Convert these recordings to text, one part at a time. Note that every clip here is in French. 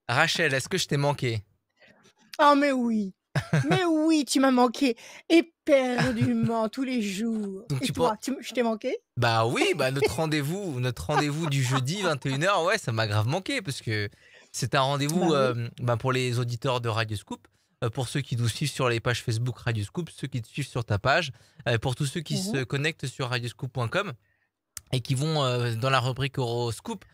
Rachel, est-ce que je t'ai manqué? Oh mais oui, tu m'as manqué éperdument tous les jours. Donc Et tu penses toi, je t'ai manqué? bah oui, bah notre rendez-vous du jeudi 21h, ouais, ça m'a grave manqué parce que c'est un rendez-vous, Bah oui. bah, pour les auditeurs de Radio Scoop, pour ceux qui nous suivent sur les pages Facebook Radio Scoop, ceux qui te suivent sur ta page, pour tous ceux qui Mmh. se connectent sur radioscoop.com. Et qui vont dans la rubrique horoscope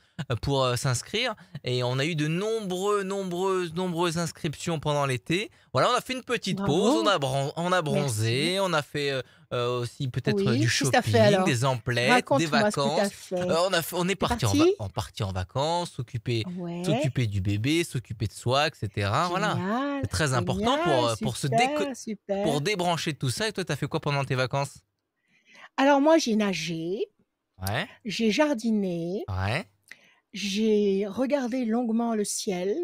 pour s'inscrire. Et on a eu de nombreuses inscriptions pendant l'été. Voilà, on a fait une petite pause, Bravo, on a merci. bronzé, on a fait aussi peut-être du Oui, qu'est-ce que tu fait shopping, alors? des emplettes, des Raconte-moi ce que tu vacances. fait. On est Tu parti parti? parti en vacances, Ouais, s'occuper du bébé, s'occuper de soi, etc. Voilà. génial, C'est très important génial, pour super, pour super. débrancher de tout ça. Et toi, t'as fait quoi pendant tes vacances? Alors moi, j'ai nagé, Ouais, j'ai jardiné, ouais, j'ai regardé longuement le ciel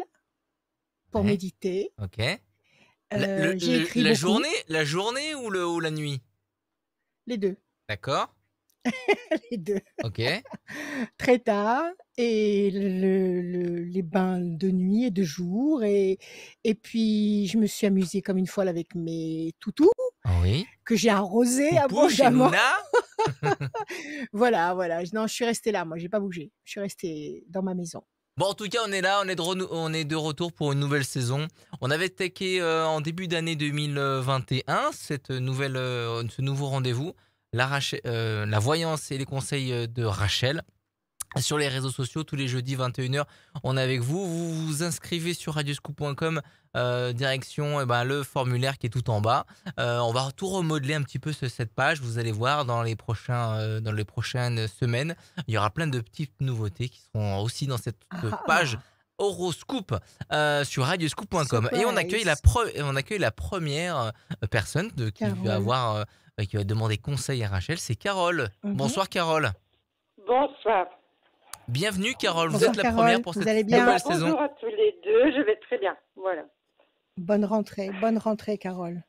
pour ouais. méditer, Ok. j'ai écrit beaucoup, La journée ou la nuit? les 2, D'accord. les 2. Ok. Très tard et les bains de nuit et de jour et puis je me suis amusée comme une folle avec mes toutous Oui. que j'ai arrosés Poupou chez abondamment. Nouna. Voilà, voilà. Non, je suis restée là, moi, j'ai pas bougé. Je suis restée dans ma maison. Bon, en tout cas, on est là, on est de retour pour une nouvelle saison. On avait taqué en début d'année 2021 ce nouveau rendez-vous, la voyance et les conseils de Rachel. Sur les réseaux sociaux, tous les jeudis 21h, on est avec vous. Vous vous inscrivez sur radioscoop.com, direction le formulaire qui est tout en bas. On va tout remodeler un petit peu cette page. Vous allez voir dans les prochaines semaines, il y aura plein de petites nouveautés qui seront aussi dans cette Ah page ah! horoscope sur radioscoop.com. Et Surprise! on accueille la première personne Carole. qui va demander conseil à Rachel, c'est Carole. Mmh. Bonsoir Carole. Bonsoir. Bienvenue Carole, vous êtes Bonsoir la première Carole, pour vous cette allez Eh bien? ben, nouvelle saison. bonjour à tous les deux, je vais très bien. Voilà. Bonne rentrée Carole.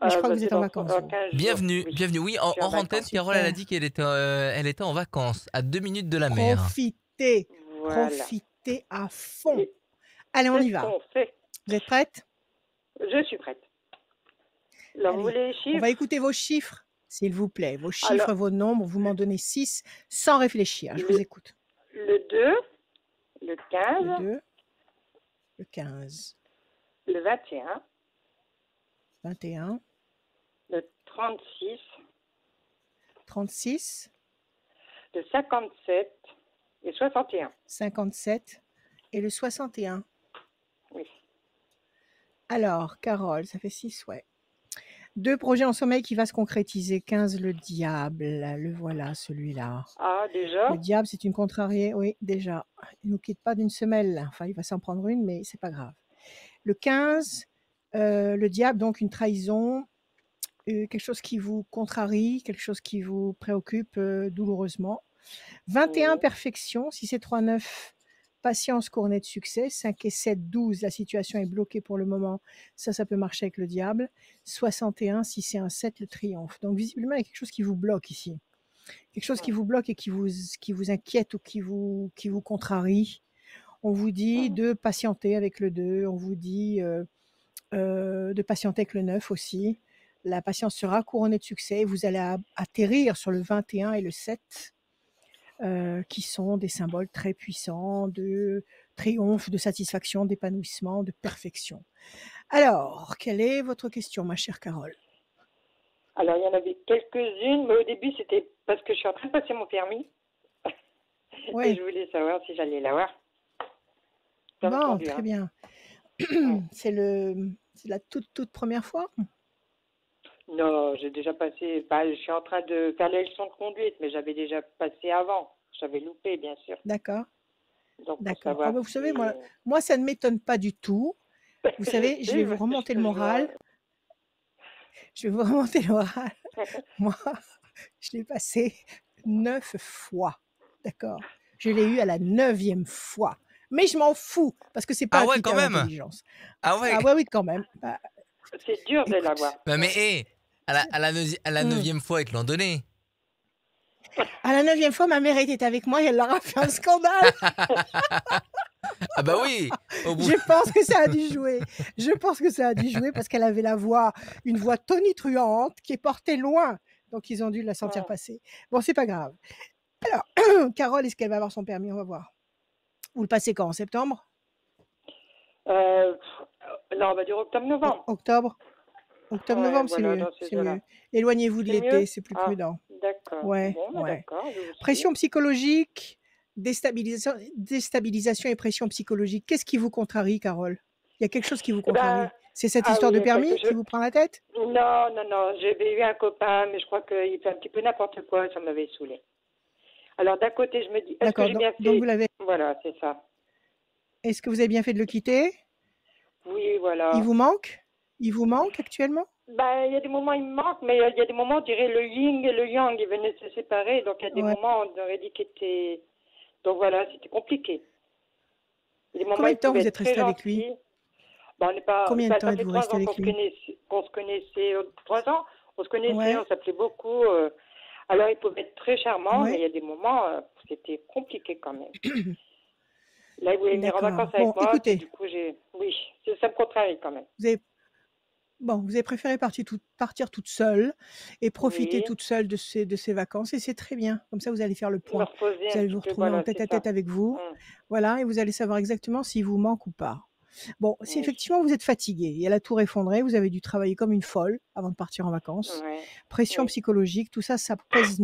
Mais je crois que vous C'est êtes en dans vacances vous? 15 jours. Bienvenue, Oui, bienvenue. Oui, je suis en hors antenne, vacances. Carole, elle a Super. dit elle était en vacances, à 2 minutes de la mer. Profitez, Voilà. profitez à fond. Et Allez, on c'est y ce va. qu'on fait. Vous êtes prêtes? Je suis prête. Alors, vous Allez, voulez les on va chiffres? écouter vos chiffres, s'il vous plaît. Vos Alors, chiffres, vos nombres, vous m'en donnez 6 sans réfléchir. Je vous le, écoute. le 2, le Le 15, 2, le 15, le 21, 21, le 36, 36, le 57 et 61. 57 et le 61. Oui. Alors, Carole, ça fait 6, ouais. 2 projets en sommeil qui va se concrétiser. 15, le diable. Le voilà, celui-là. Ah, déjà? Le diable, c'est une contrariée. Oui, déjà. Il ne nous quitte pas d'une semelle. Enfin, il va s'en prendre une, mais c'est pas grave. Le 15, le diable, donc une trahison, quelque chose qui vous contrarie, quelque chose qui vous préoccupe douloureusement. 21, Oui. perfection. Si c'est 3, 9, patience couronnée de succès. 5 et 7, 12, la situation est bloquée pour le moment. Ça peut marcher avec le diable. 61, si c'est un 7, le triomphe. Donc visiblement, il y a quelque chose qui vous bloque ici. Quelque chose qui vous bloque et qui vous inquiète ou qui vous contrarie. On vous dit de patienter avec le 2, on vous dit de patienter avec le 9 aussi. La patience sera couronnée de succès. Vous allez atterrir sur le 21 et le 7, qui sont des symboles très puissants de triomphe, de satisfaction, d'épanouissement, de perfection. Alors, quelle est votre question, ma chère Carole? Alors, il y en avait quelques-unes, mais au début, c'était parce que je suis en train de passer mon permis. Et Oui, je voulais savoir si j'allais l'avoir. Permis de bon, conduire, très hein. bien. Ouais. C'est la toute première fois? Non, j'ai déjà passé. Bah, je suis en train de faire les leçons de conduite, mais j'avais déjà passé avant. J'avais loupé, bien sûr. D'accord, Donc, pour d'accord. Ah savoir bah, vous savez, si. moi, ça ne m'étonne pas du tout. Vous Je savez, je vais sais, vous parce remonter le que je vois. moral. Je vais vous remonter le moral. Moi, je l'ai passé 9 fois. D'accord? Je l'ai eu à la 9e fois. Mais je m'en fous, parce que c'est pas Ah un ouais, quand critère même. d'intelligence. Ah ouais. Ah ouais, oui, quand même. Bah, C'est dur de l'avoir. écoute, Bah mais Ouais. hé, à la hmm. 9e fois, ils te l'ont donné. À la 9e fois, ma mère était avec moi et elle leur a fait un scandale. Ah bah oui, au bout. Je pense que ça a dû jouer. Je pense que ça a dû jouer parce qu'elle avait une voix tonitruante qui est portée loin. Donc ils ont dû la sentir Hum. passer. Bon, c'est pas grave. Alors, Carole, est-ce qu'elle va avoir son permis? On va voir. Vous le passez quand? En septembre? Euh, non, on va dire octobre-novembre. Octobre? Ouais, Octobre-novembre, c'est voilà, mieux. dans ces C'est eaux-là. mieux. Éloignez-vous de C'est mieux? l'été, c'est plus Ah, prudent. d'accord. Ouais, Bon, bah ouais. d'accord, je vous suis. Pression psychologique, déstabilisation et pression psychologique. Qu'est-ce qui vous contrarie, Carole? Il y a quelque chose qui vous Eh contrarie? ben, C'est cette ah histoire oui, de il y a quelque permis qui chose. vous prend la tête? Non, non, non, j'avais eu un copain, mais je crois qu'il fait un petit peu n'importe quoi, ça m'avait saoulé. Alors d'un côté, je me dis, est-ce que D'accord. j'ai bien Donc fait? vous l'avez. Voilà, c'est ça. Est-ce que vous avez bien fait de le quitter? Oui, Il voilà. vous manque? Il vous manque actuellement? Ben, il y a des moments, il me manque, mais il y a des moments, on dirait le yin et le yang, ils venaient de se séparer, donc il y a des Ouais. moments, on aurait dit qu'il était... Donc voilà, c'était compliqué. Il y a des moments, Combien il de temps pouvait vous être êtes très resté avec lui? gentil. Ben, on n'est pas... Combien de Ben, temps ça fait êtes-vous 3 resté ans avec lui? qu'on se connaissait, 3 ans, on se connaissait, Ouais, on s'appelait beaucoup. Alors, il pouvait être très charmant, mais il y ouais. a des moments, c'était compliqué quand même. Là, il voulait venir en D'accord. vacances avec Bon, moi, puis écoutez, du coup, oui, ça me contrarie quand même. vous avez, vous avez préféré partir toute seule et profiter Oui, toute seule de ces vacances, et c'est très bien. Comme ça, vous allez faire le me point. reposer Vous un allez petit vous peu, retrouver en voilà, tête c'est à ça. tête avec vous. Voilà, et vous allez savoir exactement s'il vous manque ou pas. Bon, si Oui, effectivement vous êtes fatigué, il y a la tour effondrée, vous avez dû travailler comme une folle avant de partir en vacances, ouais, pression oui. psychologique, tout ça, ça pèse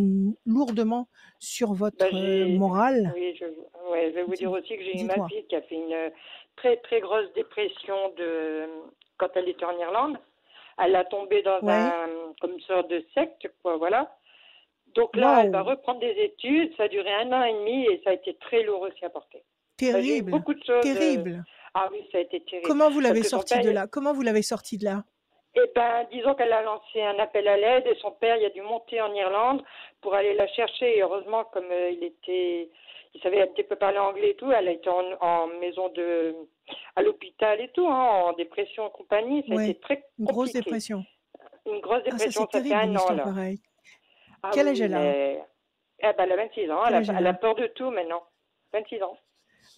lourdement sur Ben, votre morale. oui, ouais, je vais vous dire aussi que j'ai eu ma Dites-moi. fille qui a fait une très, très grosse dépression quand elle était en Irlande. Elle a tombé dans Ouais. comme une sorte de secte, quoi, voilà. Donc là, elle va Waouh, reprendre des études. Ça a duré 1 an et demi et ça a été très lourd aussi à porter. Ben, j'ai eu terrible, beaucoup de choses. terrible. Ah oui, ça a été terrible. Comment vous Parce l'avez que son sorti père, de là? Comment vous l'avez sorti de là? eh ben, disons qu'elle a lancé un appel à l'aide et son père, il a dû monter en Irlande pour aller la chercher. Et heureusement, comme il savait un petit peu parler anglais et tout, elle a été en maison à l'hôpital et tout, hein, en dépression et compagnie. Ça a été Ouais, très une grosse compliqué. dépression. Une grosse Ah, ça dépression, c'est ça fait terrible une 1 an histoire là. pareille. Ah Quel âge oui, elle a? mais eh ben, elle a 26 ans. Quel âge elle Elle a a? peur de tout maintenant. 26 ans.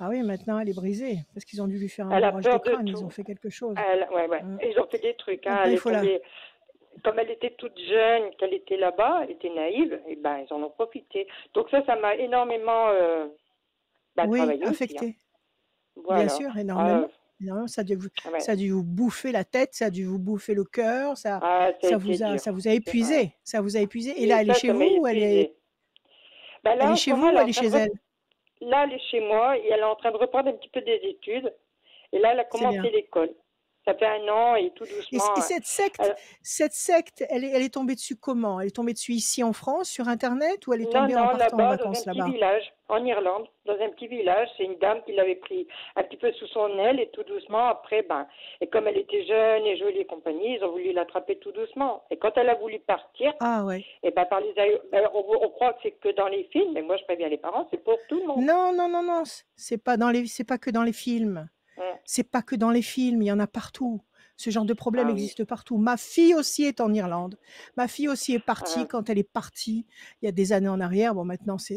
Ah oui, maintenant elle est brisée parce qu'ils ont dû lui faire un Elle a bourrage de peur de crâne, ils ont tout. fait quelque chose. Ouais. Hein. Ils ont fait des trucs. Hein. Maintenant Elle il est faut la. tombée. Comme elle était toute jeune, qu'elle était là-bas, elle était naïve, et ben ils en ont profité. Donc ça m'a énormément Oui, travaillé aussi. Hein. affecté. Bien Voilà. sûr, Ah, énormément. Énormément. Ça ouais. a dû vous bouffer la tête, ça a dû vous bouffer le cœur, Ah, ça a été dur. ça vous a Ouais. épuisé. Ça vous a épuisé. Et Oui, là, elle est chez ça m'a vous ou épuisée. Ben elle là, est en ce chez moment, vous elle ou est elle en est train chez de elle? là, elle est chez moi et elle est en train de reprendre un petit peu des études. Et là, elle a C'est commencé bien. l'école. Ça fait 1 an et tout Et doucement. Elle- cette secte, elle est tombée dessus comment? Elle est tombée dessus ici en France, sur Internet, ou elle est Non, tombée en non, partant en là-bas, dans un vacances petit là-bas? village, en Irlande, dans un petit village, c'est une dame qui l'avait pris un petit peu sous son aile et tout doucement, après, et comme elle était jeune et jolie et compagnie, ils ont voulu l'attraper tout doucement. Et quand elle a voulu partir, Ah ouais. et par on croit que c'est que dans les films, mais moi je préviens les parents, c'est pour tout le monde. Non, non, non, non, c'est pas que dans les films. Hein. C'est pas que dans les films, il y en a partout. Ce genre de problème Ah oui. existe partout. Ma fille aussi est en Irlande. Ma fille aussi est partie Ah, quand elle est partie il y a des années en arrière. Bon, maintenant, ça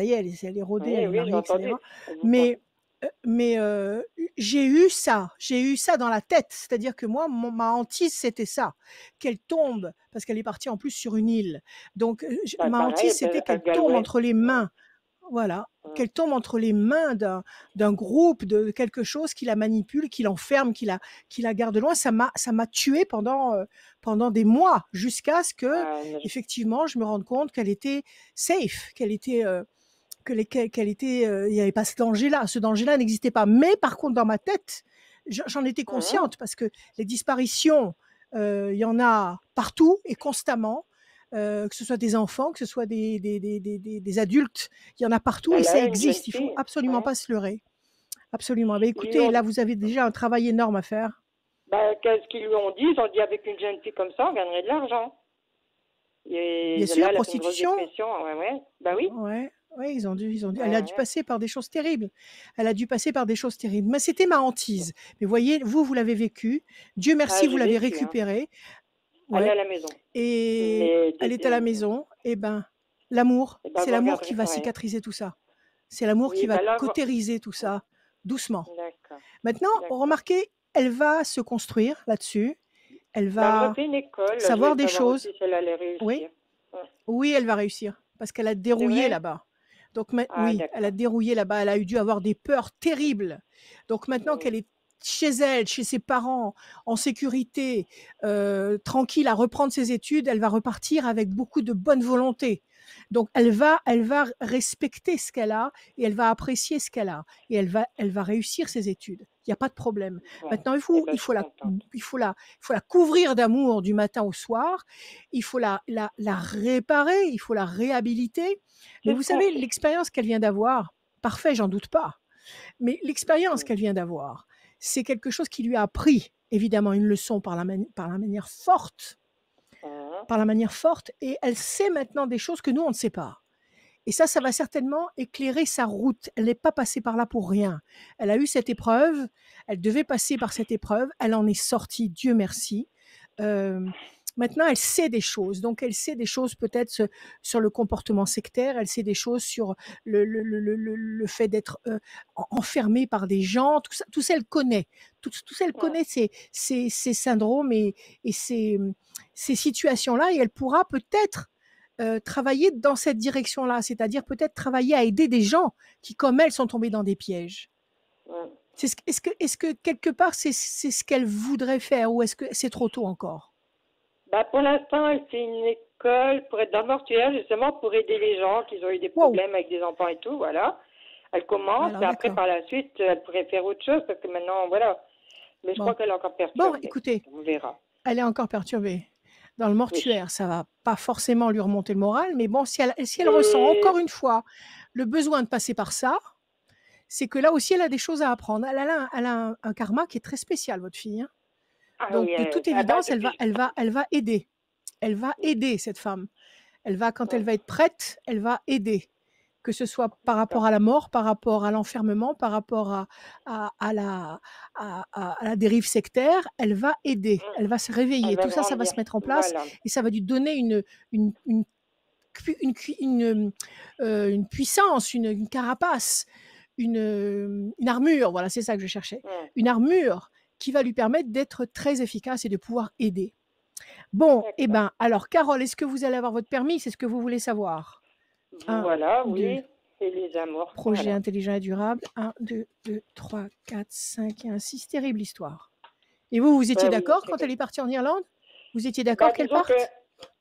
y est, elle est rodée, elle est oui, j'ai mariée, entendu. etc. Mais j'ai eu ça dans la tête. C'est-à-dire que moi, ma hantise, c'était ça, qu'elle tombe, parce qu'elle est partie en plus sur une île. Donc, ma Pareil, hantise, c'était à qu'elle tombe Galway. entre les mains. Voilà, qu'elle tombe entre les mains d'un groupe, de quelque chose qui la manipule, qui l'enferme, qui la garde loin. Ça m'a tuée pendant des mois, jusqu'à ce que, effectivement, je me rende compte qu'elle était safe, qu'elle était, il n'y avait pas ce danger-là. Ce danger-là n'existait pas. Mais par contre, dans ma tête, j'en étais consciente parce que les disparitions, il y en a partout et constamment. Que ce soit des enfants, que ce soit des adultes, il y en a partout et ça existe. Il faut absolument pas se leurrer. Absolument. Écoutez, là, vous avez déjà un travail énorme à faire. Qu'est-ce qu'ils lui ont dit? Ils ont dit avec une jeune fille comme ça, on gagnerait de l'argent. Bien sûr, prostitution. Ouais. Oui. Ouais, ils ont dû. Elle a dû passer par des choses terribles. Mais c'était ma hantise. Mais voyez, vous l'avez vécu. Dieu merci, vous l'avez récupéré. Ouais. Elle est à la maison. Et elle est à la maison. Et l'amour, c'est l'amour qui va cicatriser tout ça. C'est l'amour qui va cautériser tout ça. doucement. D'accord. Maintenant, D'accord. remarquez, elle va se construire là-dessus. Elle Bah, elle m'a va fait une école. Je savoir voulais des savoir aussi choses. si elle allait Oui, réussir. Ouais. oui, elle va réussir parce qu'elle a C'est dérouillé vrai? là-bas. Donc, Ah, oui, elle a d'accord. dérouillé là-bas. Elle a dû avoir des peurs terribles. Donc, maintenant Mm. qu'elle est chez elle, chez ses parents, en sécurité, tranquille, à reprendre ses études, elle va repartir avec beaucoup de bonne volonté. Donc, elle va respecter ce qu'elle a et elle va apprécier ce qu'elle a et elle va réussir ses études. Il n'y a pas de problème. Bon. Maintenant, Eh ben, je suis contente. il faut la couvrir d'amour du matin au soir. Il faut la réparer, il faut la réhabiliter. Mais C'est vous ce qu'on savez, fait. l'expérience qu'elle vient d'avoir, parfait, j'en doute pas, mais l'expérience Mm. qu'elle vient d'avoir, c'est quelque chose qui lui a appris, évidemment, une leçon par la manière forte, Mhm. par la manière forte, et elle sait maintenant des choses que nous, on ne sait pas. Et ça va certainement éclairer sa route. Elle n'est pas passée par là pour rien. Elle a eu cette épreuve, elle devait passer par cette épreuve, elle en est sortie, Dieu merci. Euh, Maintenant, elle sait des choses. Donc, elle sait des choses peut-être sur le comportement sectaire, elle sait des choses sur le fait d'être enfermée par des gens. Tout ça, elle connaît. Tout ça, elle Ouais. connaît ces syndromes et ces situations-là. Et elle pourra peut-être travailler dans cette direction-là, c'est-à-dire peut-être travailler à aider des gens qui, comme elle, sont tombés dans des pièges. Mm. Est-ce que quelque part, c'est ce qu'elle voudrait faire ou est-ce que c'est trop tôt encore? Bah, pour l'instant, elle fait une école pour être dans le mortuaire, justement, pour aider les gens qui ont eu des Wow. problèmes avec des enfants et tout, voilà. Elle commence, Alors, et après, d'accord. par la suite, elle pourrait faire autre chose, parce que maintenant, voilà. Mais je Bon. crois qu'elle est encore Bon, perturbée. écoutez, On verra. elle est encore perturbée. Dans le Oui. mortuaire, ça va pas forcément lui remonter le moral, mais bon, si elle Mais... ressent encore une fois le besoin de passer par ça, c'est que là aussi, elle a des choses à apprendre. Elle a un karma qui est très spécial, votre fille, hein. Ah Donc, oui, de toute ah bah, évidence, depuis... elle va aider. Elle va aider cette femme. Quand elle Mm. va être prête, elle va aider. Que ce soit par rapport D'accord. à la mort, par rapport à l'enfermement, par rapport à la dérive sectaire, elle va aider. Mm. Elle va se Elle réveiller. va Tout ça, ça va grandir. se mettre en place Voilà. et ça va lui donner une puissance, une carapace, une armure. Voilà, c'est ça que je cherchais. Mm. Une armure qui va lui permettre d'être très efficace et de pouvoir aider. Bon, eh D'accord. ben, alors, Carole, est-ce que vous allez avoir votre permis? C'est ce que vous voulez savoir. 1, Voilà, 2, oui. Et les amours, projet voilà. intelligent et durable. 1, 2, 2, 3, 4, 5 et un 6. Terrible histoire. Et vous, vous étiez Bah oui, d'accord c'est quand elle vrai. est partie en Irlande? Vous étiez d'accord Bah, qu'elle disons que parte?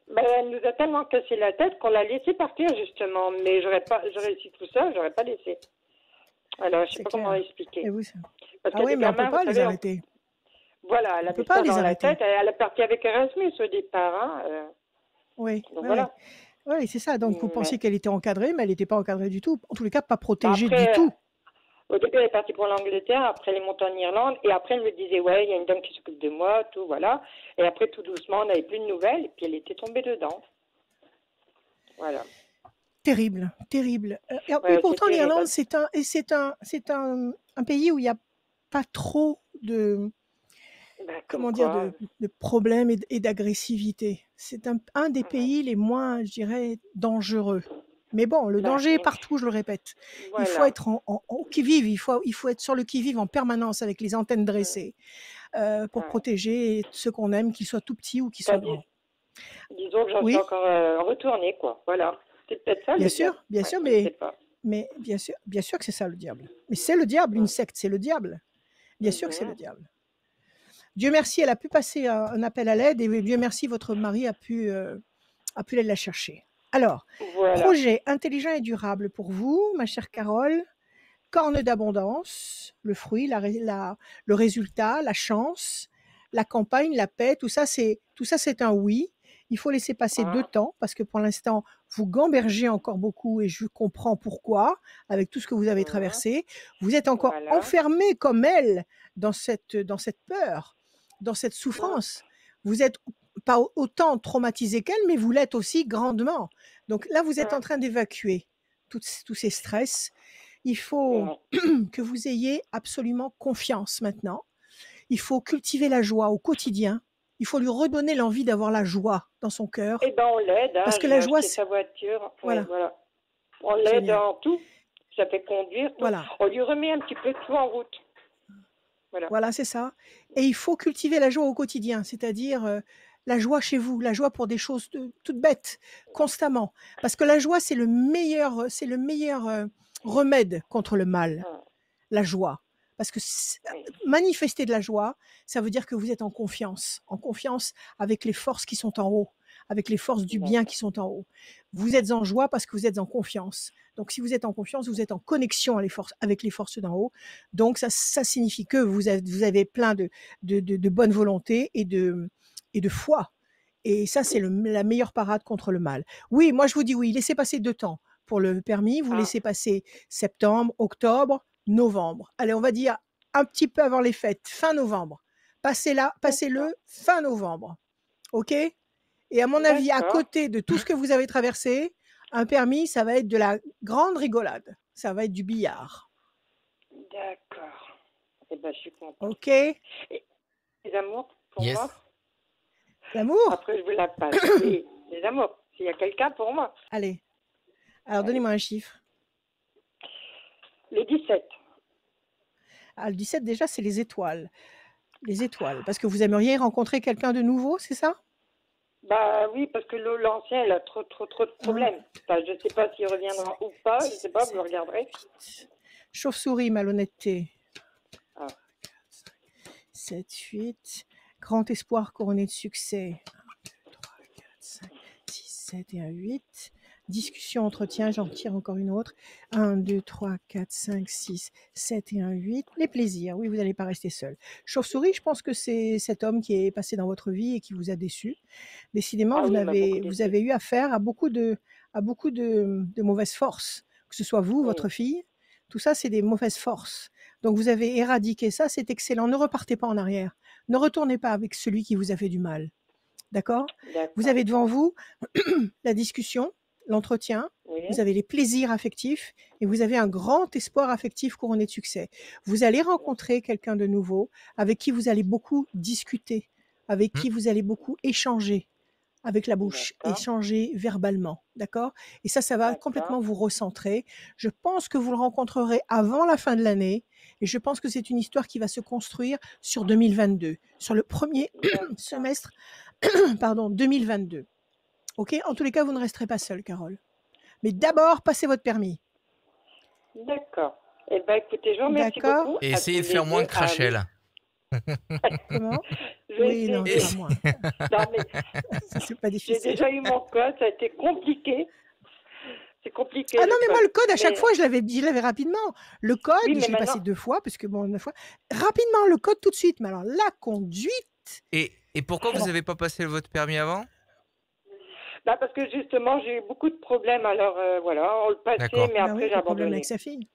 bah, elle nous a tellement cassé la tête qu'on l'a laissé partir, justement. Mais j'aurais réussi tout ça, j'aurais pas laissé. Alors, je sais C'est pas comment clair. expliquer. Et vous, Parce ah qu'il y a oui, des mais on ne peut gamins, vous pas les savez, arrêter. voilà, elle On ne peut avait pas ça les dans la arrêter. tête. Elle est partie avec Erasmus au départ, hein. Oui, Donc oui, oui. voilà. Oui, c'est ça. Donc, vous pensiez Mais qu'elle était encadrée, mais elle n'était pas encadrée du tout. En tous les cas, pas bah, protégée du après, tout. au début, elle est partie pour l'Angleterre. Après, elle est montée en Irlande. Et après, elle me disait, ouais, il y a une dame qui s'occupe de moi, tout, voilà. Et après, tout doucement, on n'avait plus de nouvelles. Et puis, elle était tombée dedans. Voilà. Terrible, terrible. Et Ouais, c'est pourtant, l'Irlande, terrible. un pays où il n'y a pas trop de, Bah, comme comment dire, quoi. de problèmes et d'agressivité. C'est un des Mhm. pays les moins, je dirais, dangereux. Mais bon, le Bah, danger est partout, je le répète. Il faut voilà. être au qui-vive, il faut être sur le qui-vive en permanence avec les antennes Mm. dressées pour Ouais. protéger ceux qu'on aime, qu'ils soient tout petits ou qu'ils Bah, soient grands. disons que j'en suis Oui, encore retournée, quoi. Voilà. C'est peut-être ça, le diable. bien Ouais, sûr, je ne sais pas. mais bien sûr que c'est ça le diable. Mais c'est le diable, une Mm. secte, c'est le diable. Bien sûr que c'est le Mhm. diable. Dieu merci, elle a pu passer un appel à l'aide et Dieu merci, votre mari a pu aller la chercher. Alors, Voilà. projet intelligent et durable pour vous, ma chère Carole. Corne d'abondance, le fruit, le résultat, la chance, la campagne, la paix, tout ça c'est un oui. Il faut laisser passer 2 Hein. temps parce que pour l'instant, vous gambergez encore beaucoup et je comprends pourquoi avec tout ce que vous avez Mhm. traversé. Vous êtes encore Voilà. enfermé comme elle dans cette peur, dans cette Mm. souffrance. Vous êtes pas autant traumatisé qu'elle, mais vous l'êtes aussi grandement. Donc là, vous êtes en Mm. train d'évacuer tous ces stress. Il faut Ouais. que vous ayez absolument confiance maintenant. Il faut cultiver la joie au quotidien. Il faut lui redonner l'envie d'avoir la joie dans son Eh cœur. ben, on l'aide, hein. Parce Je que lui ai la joie, acheté sa voiture. Oui, voilà, voilà. On l'aide génial. en tout. ça fait conduire. Tout. Voilà. On lui remet un petit peu tout en route. Voilà. Voilà, c'est ça. Et il faut cultiver la joie au quotidien, c'est-à-dire la joie chez vous, la joie pour des choses toutes bêtes, constamment. Parce que la joie, c'est le meilleur remède contre le mal, la joie. Parce que manifester de la joie, ça veut dire que vous êtes en confiance avec les forces qui sont en haut, avec les forces du bien qui sont en haut. Vous êtes en joie parce que vous êtes en confiance. Donc, si vous êtes en confiance, vous êtes en connexion avec les forces d'en haut. Donc, ça signifie que vous avez plein de bonne volonté et de foi. Et ça, c'est la meilleure parade contre le mal. Oui, moi, je vous dis oui, laissez passer 2 temps pour le permis. Vous laissez passer septembre, octobre, novembre. Allez, on va dire un petit peu avant les fêtes, fin novembre. Passez-le fin novembre. OK? Et à mon avis, à côté de tout ce que vous avez traversé, un permis, ça va être de la grande rigolade. Ça va être du billard. D'accord. Eh ben, je suis contente. OK? Et les amours pour moi? L'amour? Après, je vous la passe. Oui, les amours. S'il y a quelqu'un pour moi. Allez. Alors, donnez-moi un chiffre. Le 17. Ah, le 17, déjà, c'est les étoiles. Les étoiles. Parce que vous aimeriez rencontrer quelqu'un de nouveau, c'est ça? Bah oui, parce que l'ancien, il a trop de problèmes. Enfin, je ne sais pas s'il reviendra ou pas, je ne sais pas, vous le regarderez. Chauve-souris, malhonnêteté. 7, 8. Grand espoir couronné de succès. 1, 2, 3, 4, 5, 6, 7 et un 8. Discussion, entretien, j'en tire encore une autre. 1, 2, 3, 4, 5, 6, 7 et un 8. Les plaisirs, oui, vous n'allez pas rester seul. Chauve-souris, je pense que c'est cet homme qui est passé dans votre vie et qui vous a déçu. Décidément, vous avez eu affaire à beaucoup de mauvaises forces, que ce soit vous, votre fille. Tout ça, c'est des mauvaises forces. Donc, vous avez éradiqué ça, c'est excellent. Ne repartez pas en arrière. Ne retournez pas avec celui qui vous a fait du mal. D'accord? Vous avez devant vous la discussion, l'entretien, vous avez les plaisirs affectifs et vous avez un grand espoir affectif couronné de succès. Vous allez rencontrer quelqu'un de nouveau avec qui vous allez beaucoup discuter, avec qui vous allez beaucoup échanger avec la bouche, échanger verbalement, d'accord? Et ça va complètement vous recentrer. Je pense que vous le rencontrerez avant la fin de l'année et je pense que c'est une histoire qui va se construire sur 2022, sur le premier semestre 2022. OK? En tous les cas, vous ne resterez pas seule, Carole. Mais d'abord, passez votre permis. D'accord. Eh bien, écoutez, je vous remercie beaucoup. Et essayez de faire moins de crachel. Comment? Oui, non, pas moins. Non, mais c'est pas difficile. J'ai déjà eu mon code, ça a été compliqué. C'est compliqué. Ah non, mais moi, le code, à chaque fois, je l'avais rapidement. Le code, je l'ai passé 2 fois, parce que bon, 9 fois. Rapidement, le code tout de suite. Mais alors, la conduite. Et pourquoi vous n'avez pas passé votre permis avant? Bah parce que justement, j'ai eu beaucoup de problèmes. Alors voilà, on le passait, mais après, j'ai abandonné. Problème avec sa fille.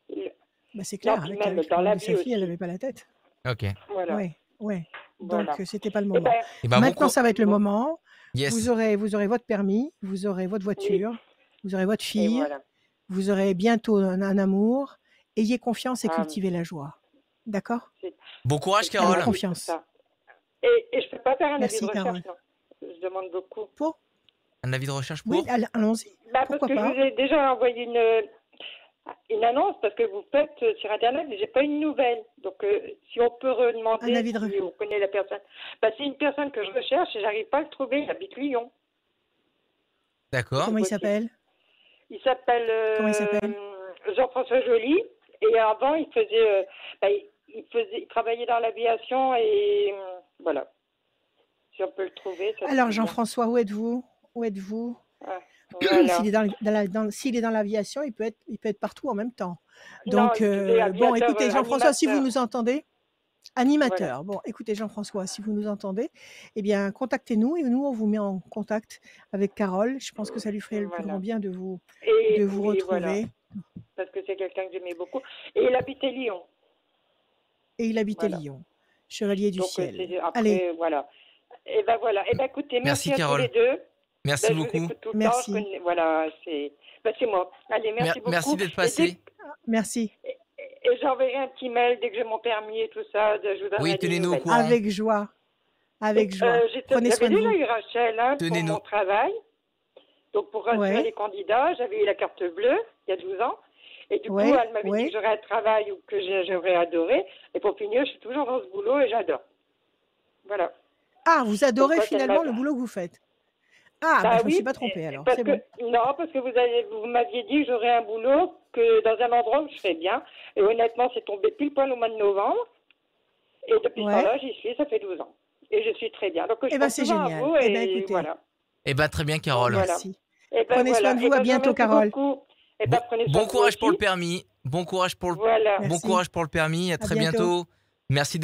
Bah, c'est clair, avec le problème de sa fille, elle n'avait pas la tête. Ok. Voilà. Ouais. Donc, c'était pas le moment. Ben, maintenant, ça va être le moment. Yes. Vous aurez votre permis, vous aurez votre voiture, vous aurez votre fille, vous aurez bientôt un amour. Ayez confiance et cultivez la joie. D'accord? Bon courage, Carole. Ayez confiance. Et je ne peux pas faire un avis de recherche, Carole. non. Je demande beaucoup. Pour? Un avis de recherche pour? Oui, allons-y. Parce que je vous ai déjà envoyé une annonce, parce que vous faites sur Internet, mais je n'ai pas une nouvelle. Donc, si on peut redemander si on connaît la personne. Bah, c'est une personne que je recherche et je n'arrive pas à le trouver. Il habite Lyon. D'accord. Comment il s'appelle? Il s'appelle Jean-François Joly. Et avant, il travaillait dans l'aviation et voilà. Si on peut le trouver. Alors, Jean-François, où êtes-vous? Voilà. S'il est dans l'aviation, il peut être partout en même temps. Donc, bon, écoutez, Jean-François, si vous nous entendez, animateur. Voilà. Bon, écoutez, Jean-François, si vous nous entendez, eh bien, contactez-nous et nous, on vous met en contact avec Carole. Je pense que ça lui ferait le plus grand bien de vous retrouver. Voilà. Parce que c'est quelqu'un que j'aimais beaucoup. Et il habitait Lyon. Lyon. Chevalier du ciel. Après, allez. Voilà. Et ben voilà. Et ben écoutez, merci à Carole. tous les deux. Merci beaucoup. Merci. Voilà, c'est moi. Allez, merci beaucoup. Merci d'être passé. Merci. Et j'enverrai un petit mail dès que j'ai mon permis et tout ça. Je vous oui, tenez-nous au courant. Avec joie. Avec joie. Prenez soin de vous. J'avais déjà eu Rachel pour mon travail. Donc, pour rassurer les candidats, j'avais eu la carte bleue il y a 12 ans. Et du coup, Ouais, elle m'avait dit que ouais. j'aurais un travail ou que j'aurais adoré. Et pour finir, je suis toujours dans ce boulot et j'adore. Voilà. Ah, vous Donc adorez quand elle finalement m'a... le boulot que vous faites. Ah, bah Bah je me suis oui, pas trompée alors, parce c'est que bon. non, parce que vous m'aviez dit que j'aurais un boulot que dans un endroit où je serais bien. Et honnêtement, c'est tombé pile poil au mois de novembre. Et depuis ce Ouais. temps-là, j'y suis, ça fait 12 ans. Et je suis très bien. Donc je Eh ben pense c'est souvent à génial. vous Eh ben et écoutez, voilà. Eh ben, très bien, Donc Carole. voilà. merci. Et ben Prenez soin voilà. de Et vous, à ben je vous bientôt remercie Carole. beaucoup. Et Bon, ben prenez soin bon de vous courage pour le aussi. permis. Bon courage pour Voilà. bon Merci. courage pour le permis. À À très bientôt. bientôt. Ouais. Merci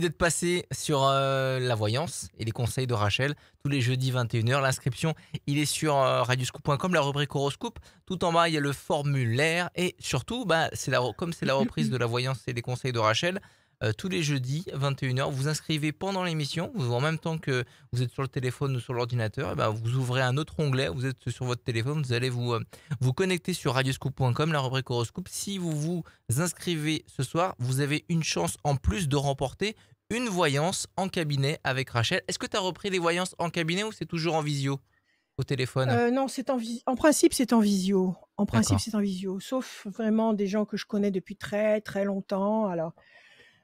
d'être passé sur la voyance et les conseils de Rachel tous les jeudis 21h. L'inscription, il est sur radioscoop.com, la rubrique horoscope. Tout en bas, il y a le formulaire et surtout, bah, comme c'est la reprise de la voyance et des conseils de Rachel, tous les jeudis 21h, vous inscrivez pendant l'émission, en même temps que vous êtes sur le téléphone ou sur l'ordinateur, et ben vous ouvrez un autre onglet, vous êtes sur votre téléphone, vous allez vous connecter sur radioscoop.com, la rubrique horoscope. Si vous vous inscrivez ce soir, vous avez une chance en plus de remporter une voyance en cabinet avec Rachel. Est-ce que tu as repris les voyances en cabinet ou c'est toujours en visio au téléphone? Non, en principe, c'est en visio. En principe, D'accord. c'est en visio, sauf vraiment des gens que je connais depuis très, très longtemps. Alors,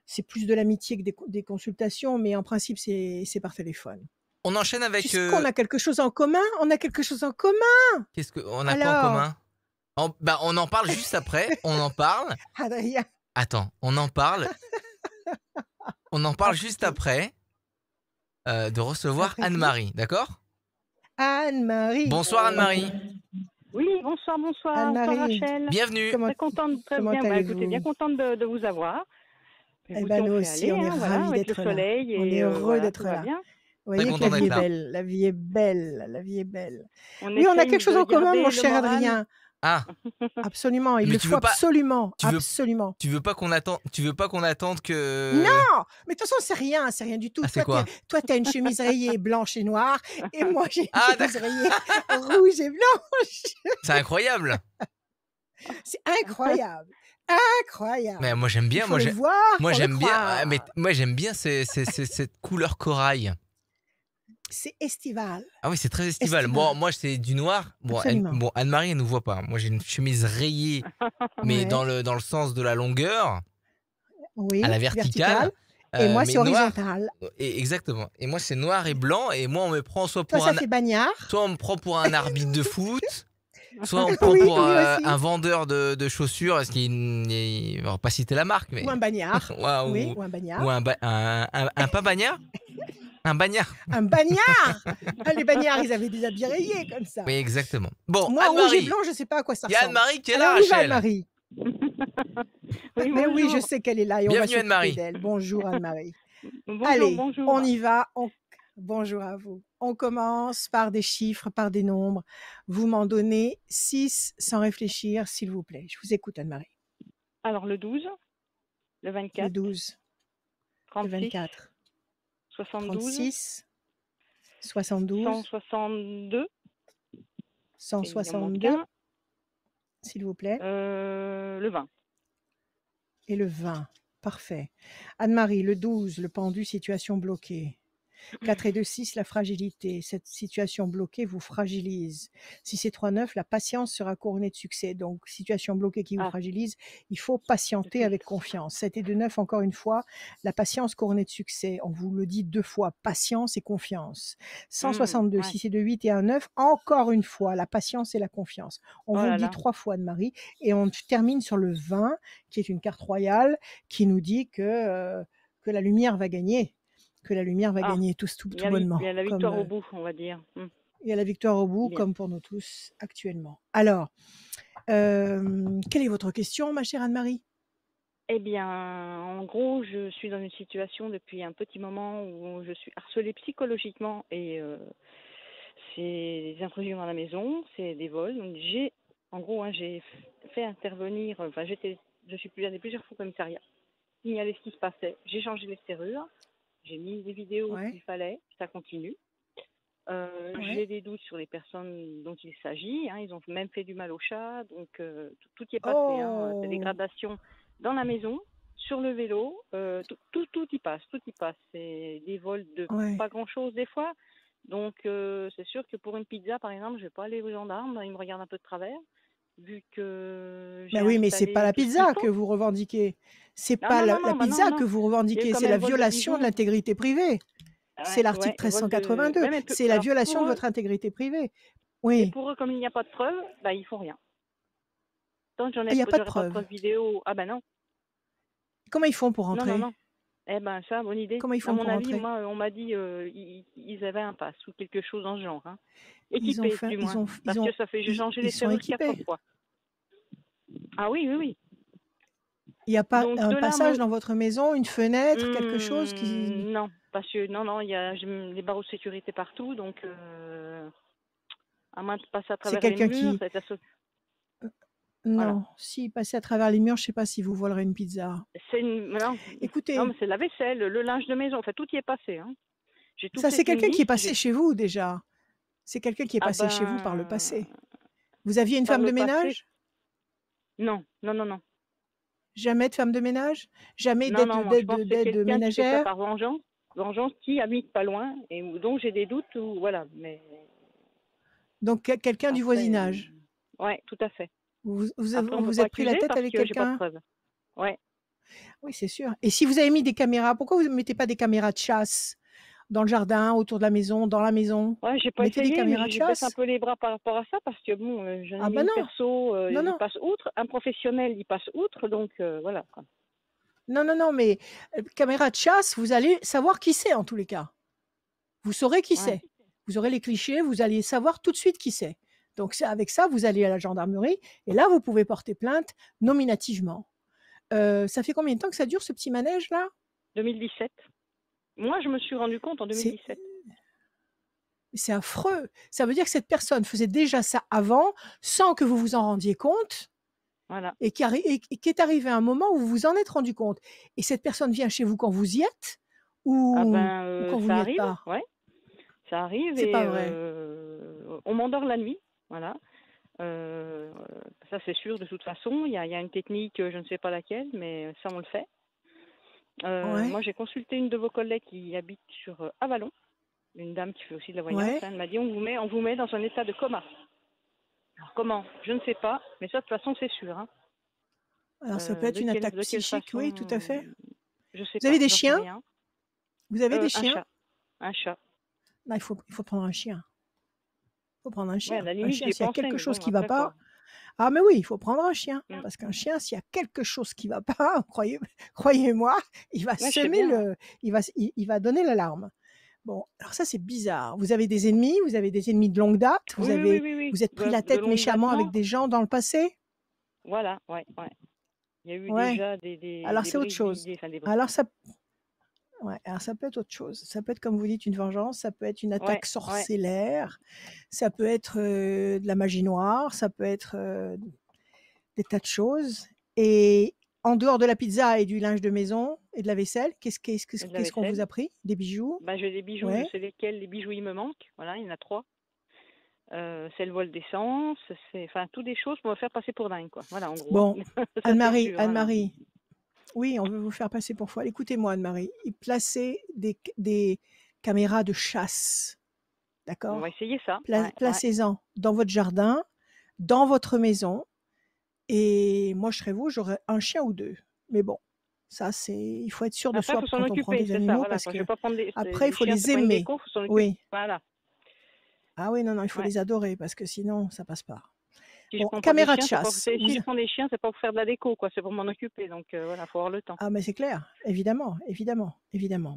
c'est plus de l'amitié que des consultations, mais en principe, c'est par téléphone. On enchaîne Tu avec sais qu'on a quelque chose en commun? On a quelque chose en commun! qu'est-ce que on a quoi en Alors, commun? On en parle juste après, on en parle. Adrien, Attends, on en ah parle juste plutôt, après de recevoir après qui? Anne-Marie, d'accord? Anne-Marie. Bonsoir OK. Anne-Marie, Oui, bonsoir, bonsoir, bonsoir Anne-Marie, Rachel. bienvenue. comment Très contente, très comment bien. Bah écoutez, bien allez-vous? contente de vous avoir. Eh Écoutez, ben, on nous fait aussi, aller, on est hein, voilà, ravis avec le d'être là. soleil On est et heureux voilà, tout d'être va là. bien. Vous Très voyez que content la vie d'être est là. belle, la vie est belle, la vie est belle. On Oui, on a essaye quelque chose de en commun, mon garder le cher moral. Adrien. Ah, Absolument, il mais le faut absolument, tu veux absolument. tu veux pas qu'on attende Non! que Mais de toute façon, c'est rien du tout. Ah, c'est quoi? Toi, tu as une chemise rayée blanche et noire et moi, j'ai une Ah chemise d'accord, rayée rouge et blanche. c'est incroyable. C'est incroyable, Mais incroyable. moi j'aime Il bien, faut le voir pour le croire. moi j'aime bien cette couleur corail. C'est estival, Ah oui, c'est très estival. estival, Moi c'est du noir. absolument. Anne-Marie elle nous voit pas. Moi j'ai une chemise rayée, mais Ouais, dans le sens de la longueur, à oui, la vertical verticale, et moi, mais c'est noir. horizontal. Exactement. Et moi c'est noir et blanc. Et moi on me prend Toi, ça fait bagnard. soit on me prend pour un arbitre de foot, soit on me prend Oui, pour oui un aussi. vendeur de chaussures. On va pas citer la marque, Ou mais un bagnard. Oui, ou, ou un ou bagnard. un pas bagnard, un bagnard. Un bagnard! Ah, les bagnards, ils avaient des habits rayés comme Oui, ça. exactement. Bon, Moi, rouge et Anne-Marie, blanc, je ne sais pas à quoi ça il y a ressemble. Anne-Marie qui est Allez, là, on y va, Rachel. Anne-Marie. Oui, Mais oui, je bonjour. sais qu'elle est là et on va Bienvenue s'occuper Anne-Marie. d'elle. Bonjour, Anne-Marie. Bonjour, Allez, bonjour. on y va. Bonjour à vous. On commence par des chiffres, par des nombres. Vous m'en donnez 6 sans réfléchir, s'il vous plaît. Je vous écoute, Anne-Marie. Alors le 12, le Le 24, 12, le 36, 24, 72, 36, 72, 162, et il en manque 162, un, s'il vous plaît, le 20. et le 20. Parfait. Anne-Marie, le 12, le pendu, situation bloquée. 4 et 2, 6, la fragilité. Cette situation bloquée vous fragilise. 6 et 3, 9, la patience sera couronnée de succès. Donc, situation bloquée qui vous Ah, fragilise, il faut patienter ok. avec confiance. 7 et 2, 9, encore une fois, la patience couronnée de succès. On vous le dit 2 fois, patience et confiance. 162, Ouais. 6 et 2, 8 et 1, 9, encore une fois, la patience et la confiance. On Oh vous le là dit là. 3 fois, Anne-Marie, et on termine sur le 20, qui est une carte royale, qui nous dit que la lumière va gagner. Que la lumière va Ah, gagner tout bonnement. il y a la victoire au bout, on va dire. Il y a la victoire au bout, Bien. comme pour nous tous actuellement. Alors, quelle est votre question, ma chère Anne-Marie? Eh bien, en gros, je suis dans une situation depuis un petit moment où je suis harcelée psychologiquement et c'est des intrusions dans la maison, c'est des vols. Donc j'ai fait intervenir, je suis allée plusieurs fois au commissariat, signaler ce qui se passait. J'ai changé les serrures, j'ai mis des vidéos Ouais, s'il fallait, ça continue. J'ai ouais. des doutes sur les personnes dont il s'agit. Ils ont même fait du mal au chat, donc tout y est passé. Des Oh, dégradations dans la maison, sur le vélo, tout y passe, tout y passe. C'est des vols de ouais. pas grand-chose des fois. Donc c'est sûr que pour une pizza, par exemple, je vais pas aller aux gendarmes, ils me regardent un peu de travers. vu que Mais j'ai oui, mais c'est pas installé la tout ce qu'il pizza faut. que vous revendiquez. C'est Non, pas non, non, la non, bah non, pizza que non. vous Il y a eu revendiquez, quand c'est même la vol de violation de bijoux. l'intégrité privée. C'est Ouais, l'article ouais, vol de. 1382. Ouais, mais C'est la alors violation de pour eux, votre intégrité privée. et Oui. pour eux, comme il n'y a pas de preuve, bah ils font rien. Tant que Il n'y a pas de j'aurai pas de preuve. preuve vidéo, ah ben non, Comment ils font pour non, non, rentrer? non. Eh ben ça, bonne idée. Comment ils À font mon pour avis, rentrer? moi, on m'a dit ils avaient un pass ou quelque chose dans ce genre, hein. Ils ont Équipés, fait, du moins. ils Parce que ont, ça fait, j'ai changé les ils sont serrures 4 équipés. fois. Ah oui, oui, oui. Il n'y a pas Donc un de là, passage dans votre maison, une fenêtre, quelque chose qui... non, parce que non, il y a j'ai les barreaux de sécurité partout, donc à moins de passer à C'est travers les quelqu'un murs, qui... ça va être voilà. Non, si passez à travers les murs, je ne sais pas si vous volerez une pizza. Non, Écoutez, mais c'est la vaisselle, le linge de maison, enfin tout y est passé, hein. J'ai tout ça fait c'est une quelqu'un qui est liste, passé chez vous déjà. C'est quelqu'un qui est ah passé chez vous par le ben passé. Vous aviez une par femme le de passé, ménage? non, non, non, non. Jamais de femme de ménage? Jamais Non, non, moi je pense que c'est d'aide quelqu'un qui fait ça ménagère? par vengeance qui habite pas loin et dont j'ai des doutes ou voilà, mais Donc quelqu'un du après, voisinage. ouais, tout à fait. Après, on peut Vous pas êtes pris la accuser tête parce avec que j'ai pas de quelqu'un? preuves. Ouais. Oui, c'est sûr. Et si vous avez mis des caméras, pourquoi vous ne mettez pas des caméras de chasse dans le jardin, autour de la maison, dans la maison? Ouais, j'ai Vous pas mettez des essayé, mais caméras de je baisse un chasse? peu les bras par rapport à ça parce que bon, j'en ai Ah mis ben une non, perso, non, il non. passe outre, un professionnel, il passe outre, donc voilà, quoi. Non, non, non, mais caméra de chasse, vous allez savoir qui c'est en tous les cas. Vous saurez qui Ouais. c'est. Vous aurez les clichés, vous allez savoir tout de suite qui c'est. Donc avec ça, vous allez à la gendarmerie et là, vous pouvez porter plainte nominativement. Ça fait combien de temps que ça dure ce petit manège-là? 2017. Moi, je me suis rendu compte en C'est 2017. c'est affreux. Ça veut dire que cette personne faisait déjà ça avant, sans que vous vous en rendiez compte, Voilà. et qu'est arrivé un moment où vous vous en êtes rendu compte. Et cette personne vient chez vous quand vous y êtes Ah ou ben, quand vous ça n'y êtes arrive, pas? ouais, ça arrive C'est et pas vrai. on m'endort la nuit, voilà. Ça c'est sûr de toute façon. Il y a une technique, je ne sais pas laquelle, mais ça on le fait. Ouais, Moi j'ai consulté une de vos collègues qui habite sur Avalon, une dame qui fait aussi de la voyance. ouais. Hein. Elle m'a dit on vous met dans un état de coma. Alors comment? Je ne sais pas, mais ça de toute façon c'est sûr. Hein. Alors ça peut être une attaque De quelle psychique, oui, tout à façon? fait. Je sais Vous avez pas, des j'en sais chiens? rien. Vous avez des Un chiens? chat, un chat. Non, il faut prendre un chien. Il faut prendre un Ouais, à chien. la Un limite j'y chien, ai s'il y a pensé, quelque mais chose bon qui va après pas, quoi. ah mais oui, il faut prendre un chien. Mm. Parce qu'un chien, s'il y a quelque chose qui va pas, croyez-moi, il va Ouais, je sais semer bien. le, il va donner l'alarme. Bon, alors ça c'est bizarre. Vous avez des ennemis de longue date, Oui. vous êtes pris la De tête longue date, méchamment avec non. des gens dans le passé? Voilà, ouais. Il y a eu Ouais. déjà Alors des c'est autre brises chose. d'idées, enfin des brises. Alors ça peut être autre chose. Ça peut être, comme vous dites, une vengeance, ça peut être une attaque Ouais. sorcellaire, ça peut être de la magie noire, ça peut être des tas de choses. Et en dehors de la pizza et du linge de maison et de la vaisselle, Et de la qu'est-ce qu'on vous vaisselle. a pris? Des bijoux? Bah, j'ai des bijoux, je Ouais. sais lesquels les bijoux il me manque. Voilà, il y en a 3. C'est le vol d'essence, c'est enfin toutes des choses pour me faire passer pour dingue, quoi. Voilà, en gros. Bon, Ça c'est Anne-Marie, sûr. Voilà. Anne-Marie, oui, on veut vous faire passer pour folle. Écoutez-moi, Anne-Marie, placez des caméras de chasse, On va d'accord? essayer ça. Ouais. Placez-en dans votre jardin, dans votre maison. Et moi, je serais vous, j'aurais un chien ou 2. Mais bon, ça, il faut être sûr de Après, il soi faut s'en quand on prend occuper, des c'est ça. animaux Voilà, parce je que vais pas prendre après, il les faut chiens, les c'est pas une aimer. déco, faut s'en occuper. Oui. Voilà. Ah oui, non, il faut Ouais. les adorer parce que sinon, ça passe pas. Si Bon, je prends pas des caméra de chiens, chasse. si je prends des chiens, c'est pas pour faire de la déco, quoi. C'est pour m'en occuper. Donc voilà, faut avoir le temps. Ah, mais c'est clair, évidemment. Mais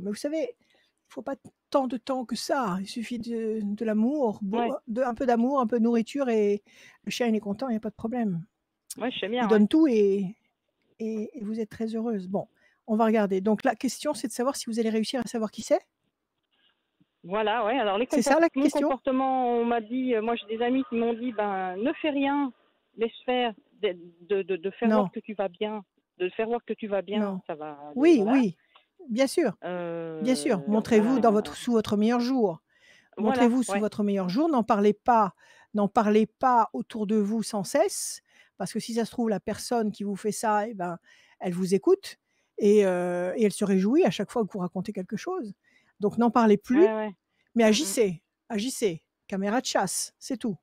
vous savez, il faut pas tant de temps que ça. Il suffit de l'amour, Ouais. un peu d'amour, un peu de nourriture et le chien, il est content, il n'y a pas de problème. Ouais, je sais bien. Il donne tout et vous êtes très heureuse. Bon, on va regarder. Donc la question, c'est de savoir si vous allez réussir à savoir qui c'est. Voilà, ouais. Alors C'est ça la mon question? comportement, on m'a dit, moi j'ai des amis qui m'ont dit, ben ne fais rien, laisse faire, de faire Non, voir que tu vas bien, de faire voir que tu vas bien, non. ça va. Oui, Voilà. oui, bien sûr, bien sûr. Montrez-vous sous votre meilleur jour. Voilà, Montrez-vous sous ouais. votre meilleur jour. N'en parlez pas autour de vous sans cesse, parce que si ça se trouve, la personne qui vous fait ça, eh ben, elle vous écoute et elle se réjouit à chaque fois que vous racontez quelque chose. Donc n'en parlez plus, Ouais. mais agissez. Caméra de chasse, c'est tout.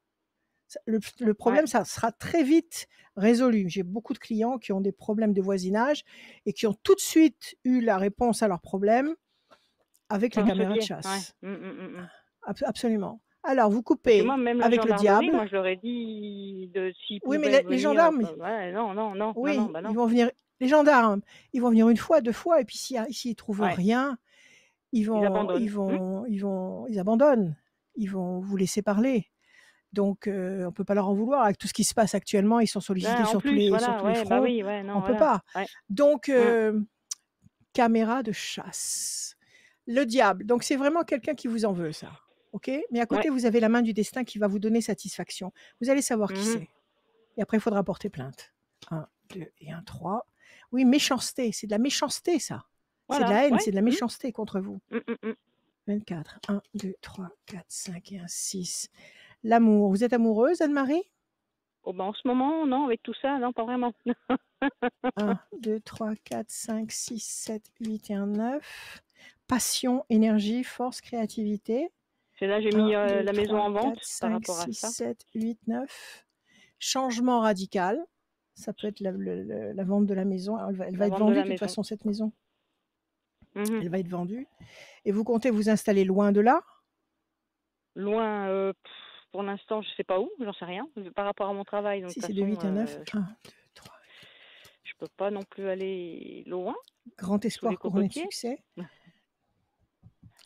Le problème, Ouais. ça sera très vite résolu. J'ai beaucoup de clients qui ont des problèmes de voisinage et qui ont tout de suite eu la réponse à leurs problèmes avec les Par ce caméras de biais, ouais. chasse. Mmh. Absolument. Alors, vous Parce que moi, coupez même la avec le gendarmerie, diable. moi, je leur ai dit s'ils Oui, mais pouvaient les venir, gendarmes, ouais, non, oui, bah ils non. vont venir. Les gendarmes, ils vont venir une fois, deux fois, et puis s'ils trouvent Ouais, rien, ils abandonnent. ils abandonnent. Ils vont vous laisser parler. Donc, on peut pas leur en vouloir. Avec tout ce qui se passe actuellement, ils sont sollicités Ouais, en plus, sur voilà, tous les ouais, bah fronts. oui, ouais, non, On peut voilà. pas. Ouais. Donc, Mmh. caméra de chasse. Le diable. Donc, c'est vraiment quelqu'un qui vous en veut, ça. OK? Mais à Ouais. côté, vous avez la main du destin qui va vous donner satisfaction. Vous allez savoir qui Mmh. c'est. Et après, il faudra porter plainte. 1, 2 et 1, 3. Oui, méchanceté. C'est de la méchanceté, ça. C'est de Voilà, la haine, ouais. c'est de la méchanceté contre vous. Mmh. 24. 1, 2, 3, 4, 5 et 1, 6. L'amour. Vous êtes amoureuse, Anne-Marie? Oh, bah, en ce moment, non, avec tout ça, non, pas vraiment. 1, 2, 3, 4, 5, 6, 7, 8 et un 9. Passion, énergie, force, créativité. C'est là, j'ai 1, mis 2, la maison 3, en vente 4, par 5, rapport à 6, ça. 7, 8, 9. Changement radical. Ça peut être la vente de la maison. Elle va La être vente de vendue la de toute maison. façon, cette maison. Mmh. Elle va être vendue. Et vous comptez vous installer loin de là? Loin, pour l'instant, je sais pas où, j'en sais rien, par rapport à mon travail. Donc, de Si toute c'est de façon, 8 à 9. 1, 2, 3. je peux pas non plus aller loin, Grand sous les espoir couronné de cocotiers. succès.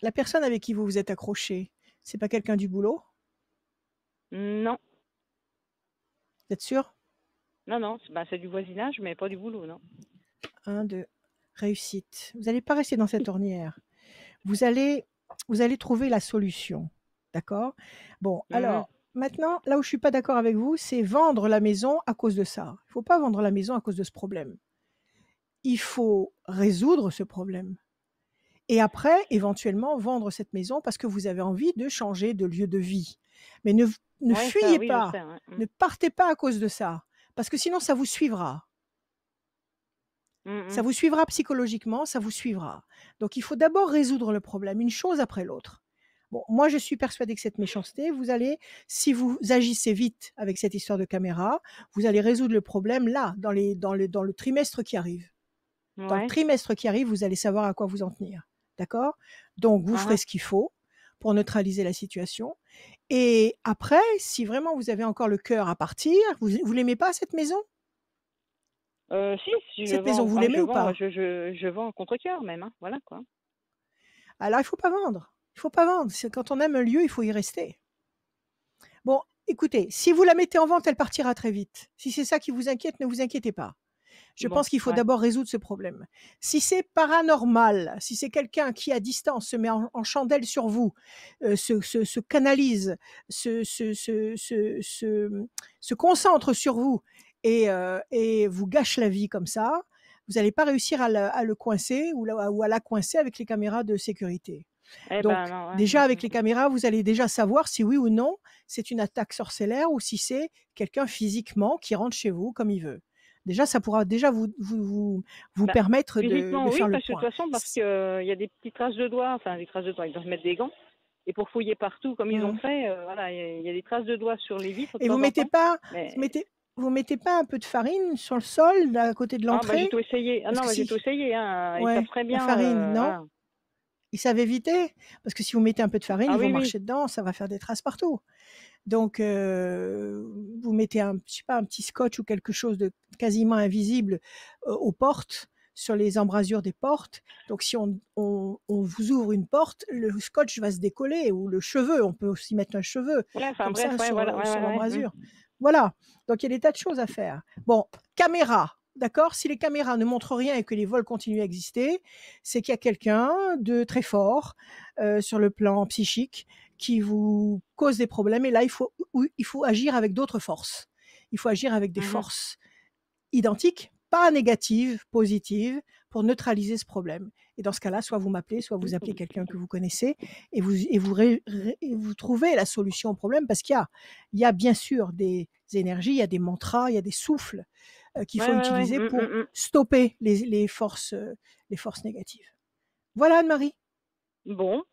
La personne avec qui vous vous êtes accroché, c'est pas quelqu'un du boulot? Non, Vous êtes sûr? non, c'est du voisinage, mais pas du boulot, non. 1, 2. Réussite. Vous n'allez pas rester dans cette ornière. Vous allez trouver la solution. D'accord? Bon, Mmh. alors, maintenant, là où je suis pas d'accord avec vous, c'est vendre la maison à cause de ça. Il faut pas vendre la maison à cause de ce problème. Il faut résoudre ce problème. Et après, éventuellement, vendre cette maison parce que vous avez envie de changer de lieu de vie. Mais ne Ouais, ça, fuyez oui, je pas, sais, ouais. ne partez pas à cause de ça, parce que sinon ça vous suivra. Ça Mmh. vous suivra psychologiquement, ça vous suivra. Donc il faut d'abord résoudre le problème, une chose après l'autre. Bon, moi je suis persuadée que cette méchanceté, vous allez, si vous agissez vite avec cette histoire de caméra, vous allez résoudre le problème là, dans le trimestre qui arrive. Dans le Ouais. trimestre qui arrive, vous allez savoir à quoi vous en tenir. D'accord? Donc vous ferez ce qu'il faut pour neutraliser la situation. Et après, si vraiment vous avez encore le cœur à partir, vous l'aimez pas cette maison? Si je Cette maison, vends, vous enfin, l'aimez ou pas? je vends contre-cœur même, hein, voilà quoi. Alors il faut pas vendre. Il faut pas vendre. C'est quand on aime un lieu, il faut y rester. Bon, écoutez, si vous la mettez en vente, elle partira très vite. Si c'est ça qui vous inquiète, ne vous inquiétez pas. Je Bon, pense qu'il faut ouais. d'abord résoudre ce problème. Si c'est paranormal, si c'est quelqu'un qui à distance se met en chandelle sur vous, se canalise, se concentre sur vous et vous gâche la vie comme ça, vous n'allez pas réussir à le coincer ou à la coincer avec les caméras de sécurité. Eh ben Donc non, ouais. déjà avec les caméras, vous allez déjà savoir si oui ou non c'est une attaque sorcellaire ou si c'est quelqu'un physiquement qui rentre chez vous comme il veut. Déjà, ça pourra déjà vous Bah, permettre physiquement, de oui, faire le parce que de point. toute façon, parce que il y a des petites traces de doigts, enfin des traces de doigts, ils doivent mettre des gants. Et pour fouiller partout, comme ils ont Mmh. fait, voilà, il y a des traces de doigts sur les vitres de Et temps en temps. Mais vous mettez pas un peu de farine sur le sol, là, à côté de ah bah j'ai l'entrée? tout essayé. Ah Parce non, que mais j'ai tout si essayé, hein. Ils savent ouais, très la bien, farine, non? voilà. Ils savent éviter? Parce que si vous mettez un peu de farine, Ah ils vont oui. marcher dedans, ça va faire des traces partout. Donc vous mettez je sais pas, un petit scotch ou quelque chose de quasiment invisible, aux portes, sur les embrasures des portes. Donc si on vous ouvre une porte, le scotch va se décoller ou le cheveu, on peut aussi mettre un cheveu Ouais, enfin comme bref, ça ouais, voilà, sur ouais. l'embrasure. Voilà, donc il y a des tas de choses à faire. Bon, caméra, d'accord? Si les caméras ne montrent rien et que les vols continuent à exister, c'est qu'il y a quelqu'un de très fort, sur le plan psychique qui vous cause des problèmes et là, il faut agir avec d'autres forces. Il faut agir avec des Mmh. forces identiques, pas négatives, positives, pour neutraliser ce problème. Et dans ce cas-là, soit vous m'appelez, soit vous appelez quelqu'un que vous connaissez et vous trouvez la solution au problème parce il y a bien sûr des énergies, il y a des mantras, il y a des souffles qu'il faut Ouais. utiliser pour stopper les forces négatives. Voilà Anne-Marie, Bon,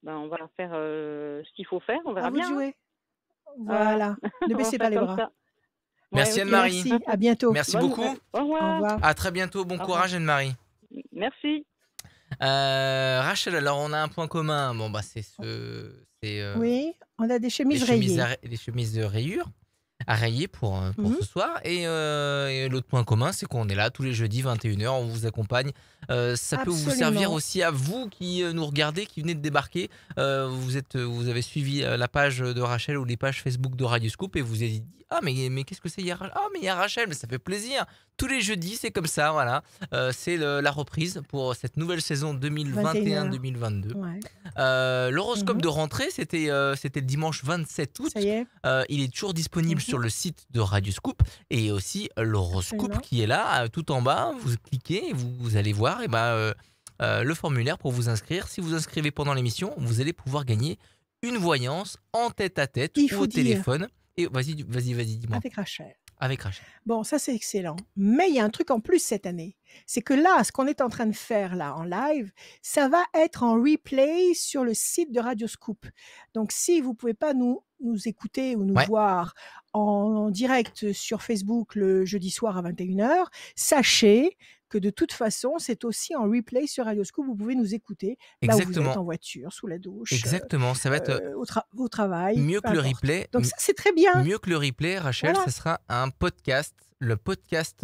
ben on va faire ce qu'il faut faire, on à verra vous de bien, hein. jouer. Voilà, ne On va baissez pas faire les comme bras. ça. Ouais, Merci ok. Anne-Marie. Merci, à bientôt. Merci Bonne, beaucoup. au Au revoir. revoir. À très bientôt. Bon Au revoir. courage Anne-Marie. Merci. Rachel, alors on a un point commun. Bon bah c'est Oui, on a des les chemises chemises rayées. les chemises de rayures à rayer pour Mhm. ce soir. Et l'autre point commun, c'est qu'on est là tous les jeudis 21h, on vous accompagne. Ça peut vous servir Absolument. aussi à vous qui nous regardez, qui venez de débarquer. Vous avez suivi la page de Rachel ou les pages Facebook de Radio Scoop et vous avez dit ah mais qu'est-ce que c'est, ah mais il y a Rachel, mais ça fait plaisir. Tous les jeudis, c'est comme ça, voilà. C'est la reprise pour cette nouvelle saison 21h. 2021-2022. Ouais. L'horoscope Mhm. de rentrée, c'était le dimanche 27 août. Ça y est. Il est toujours disponible Mhm. sur le site de Radio Scoop et aussi l'horoscope Absolument. qui est là, tout en bas. Vous cliquez, et vous allez voir le formulaire pour vous inscrire. Si vous inscrivez pendant l'émission, vous allez pouvoir gagner une voyance en tête-à-tête Il ou faut au dire téléphone. Et vas-y, dis-moi. avec Rachel. Avec Rachel. Bon, ça c'est excellent. Mais il y a un truc en plus cette année. C'est que là, ce qu'on est en train de faire là en live, ça va être en replay sur le site de Radio Scoop. Donc si vous pouvez pas nous écouter ou nous Ouais, voir en direct sur Facebook le jeudi soir à 21h, sachez que de toute façon, c'est aussi en replay sur Radio Scoop. Vous pouvez nous écouter là où vous êtes, exactement. en voiture, sous la douche, Exactement. Ça va être au travail, mieux peu que le importe. replay. Donc ça, c'est très bien. Mieux que le replay, Rachel, Voilà. ce sera un podcast, le podcast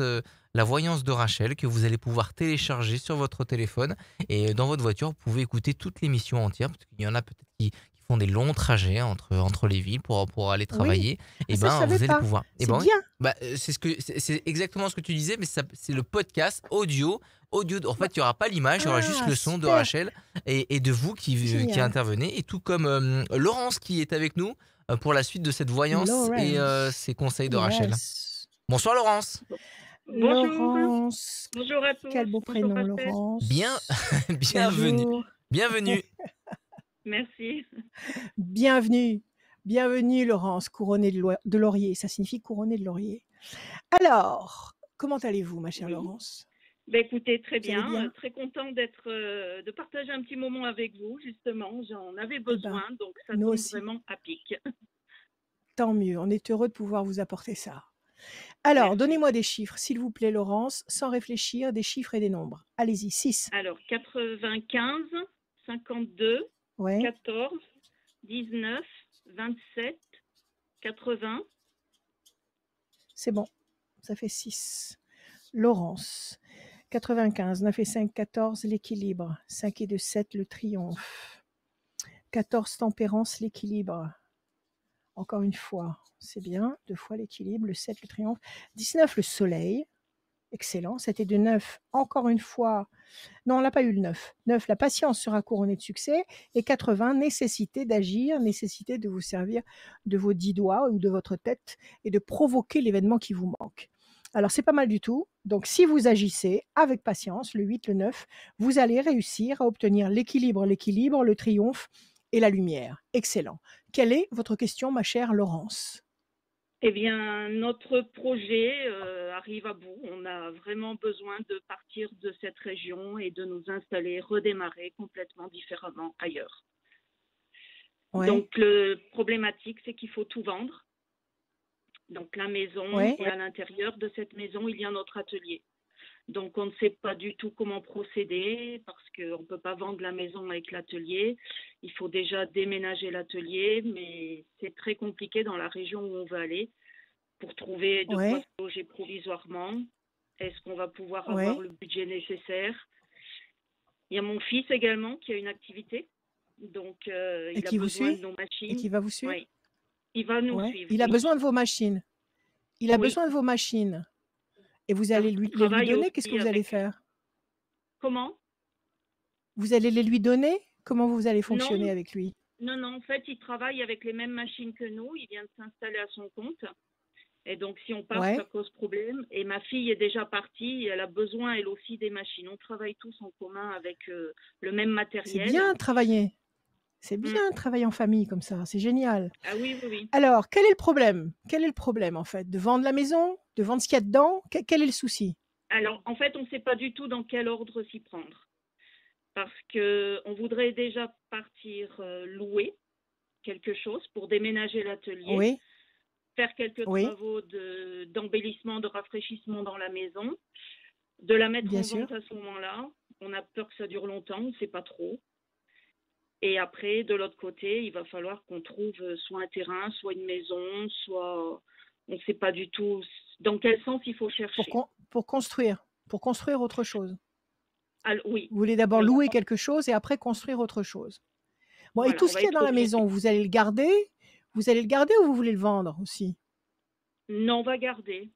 La Voyance de Rachel, que vous allez pouvoir télécharger sur votre téléphone. Et dans votre voiture, vous pouvez écouter toute l'émission entière, parce qu'il y en a peut-être qui font des longs trajets entre les villes pour aller Oui. travailler. Et Ça, je ben, savais vous allez pas. pouvoir. Et C'est ben, oui. bien. C'est exactement ce que tu disais, mais c'est le podcast audio. En fait, il n'y aura pas l'image, il y aura juste Ah, le son de super. Rachel et de vous qui Génial. intervenez. Et tout comme Laurence qui est avec nous pour la suite de cette voyance et Laurence. ses conseils de Rachel. Yes. Bonsoir Laurence. Bonjour. Laurence. Bonjour à tous. Quel beau Bonjour, prénom, Rachel. Laurence. Bienvenue. Bonjour. Bienvenue. Merci. Bienvenue. Bienvenue, Laurence, couronnée de laurier. Ça signifie couronnée de laurier. Alors, comment allez-vous, ma chère Oui. Laurence? Ben, écoutez, très Vous allez bien. bien? Très contente de partager un petit moment avec vous, justement. J'en avais Eh ben, besoin, donc ça nous tombe aussi. vraiment à pic. Tant mieux. On est heureux de pouvoir vous apporter ça. Alors, Merci. donnez-moi des chiffres, s'il vous plaît, Laurence, sans réfléchir, des chiffres et des nombres. Allez-y, 6. Alors, 95, 52, Ouais. 14, 19, 27, 80. C'est bon. Ça fait 6. Laurence. 95, 9 et 5, 14, l'équilibre. 5 et 2, 7, le triomphe. 14, tempérance, l'équilibre. Encore une fois, c'est bien. 2 fois l'équilibre, le 7, le triomphe. 19, le soleil. Excellent. 7 et 2, 9. Encore une fois. Non, on n'a pas eu le 9. 9, la patience sera couronnée de succès. Et 80, nécessité d'agir, nécessité de vous servir de vos 10 doigts ou de votre tête et de provoquer l'événement qui vous manque. Alors, c'est pas mal du tout. Donc, si vous agissez avec patience, le 8, le 9, vous allez réussir à obtenir l'équilibre, le triomphe et la lumière. Excellent. Quelle est votre question, ma chère Laurence? Eh bien, notre projet arrive à bout. On a vraiment besoin de partir de cette région et de nous installer, redémarrer complètement différemment ailleurs. Ouais. Donc, le problématique, c'est qu'il faut tout vendre. Donc, la maison, Ouais. et à l'intérieur de cette maison, il y a notre atelier. Donc, on ne sait pas du tout comment procéder parce qu'on ne peut pas vendre la maison avec l'atelier. Il faut déjà déménager l'atelier, mais c'est très compliqué dans la région où on veut aller pour trouver de quoi Ouais. se loger provisoirement. Est-ce qu'on va pouvoir Ouais. avoir le budget nécessaire? Il y a mon fils également qui a une activité. Donc, Et il a qui vous besoin suit? de nos Et machines. qui va vous suivre? Oui, il va nous Ouais. suivre. Il a Oui. besoin de vos machines. Il a Oui. besoin de vos machines. Et vous Parce allez qu'on les lui travaille donner? Qu'est-ce que aussi vous allez avec. faire? Comment? Vous allez les lui donner? Comment vous allez Non, fonctionner avec lui? non, en fait, il travaille avec les mêmes machines que nous. Il vient de s'installer à son compte. Et donc, si on part, Ouais. ça cause problème. Et ma fille est déjà partie. Et elle a besoin, elle aussi, des machines. On travaille tous en commun avec le même C'est matériel. bien de travailler. C'est Mm. bien de travailler en famille comme ça. C'est génial. Ah oui, oui, oui. Alors, quel est le problème? Quel est le problème, en fait? De vendre la maison? De vendre ce qu'il y a dedans? Quel est le souci? Alors, en fait, on ne sait pas du tout dans quel ordre s'y prendre. Parce qu'on voudrait déjà partir louer. quelque chose pour déménager l'atelier, Oui, faire quelques oui, travaux d'embellissement, de rafraîchissement dans la maison, de la mettre bien en sûr. vente à ce moment-là. On a peur que ça dure longtemps, on ne sait pas trop. Et après, de l'autre côté, il va falloir qu'on trouve soit un terrain, soit une maison, soit on ne sait pas du tout dans quel sens il faut chercher. Pour construire autre chose. Alors, oui, Vous voulez d'abord oui, louer quelque chose et après construire autre chose. Bon, et voilà, tout on ce va qu'il y a être dans la obligé. maison, vous allez le garder? Vous allez le garder ou vous voulez le vendre aussi? Non, on va garder.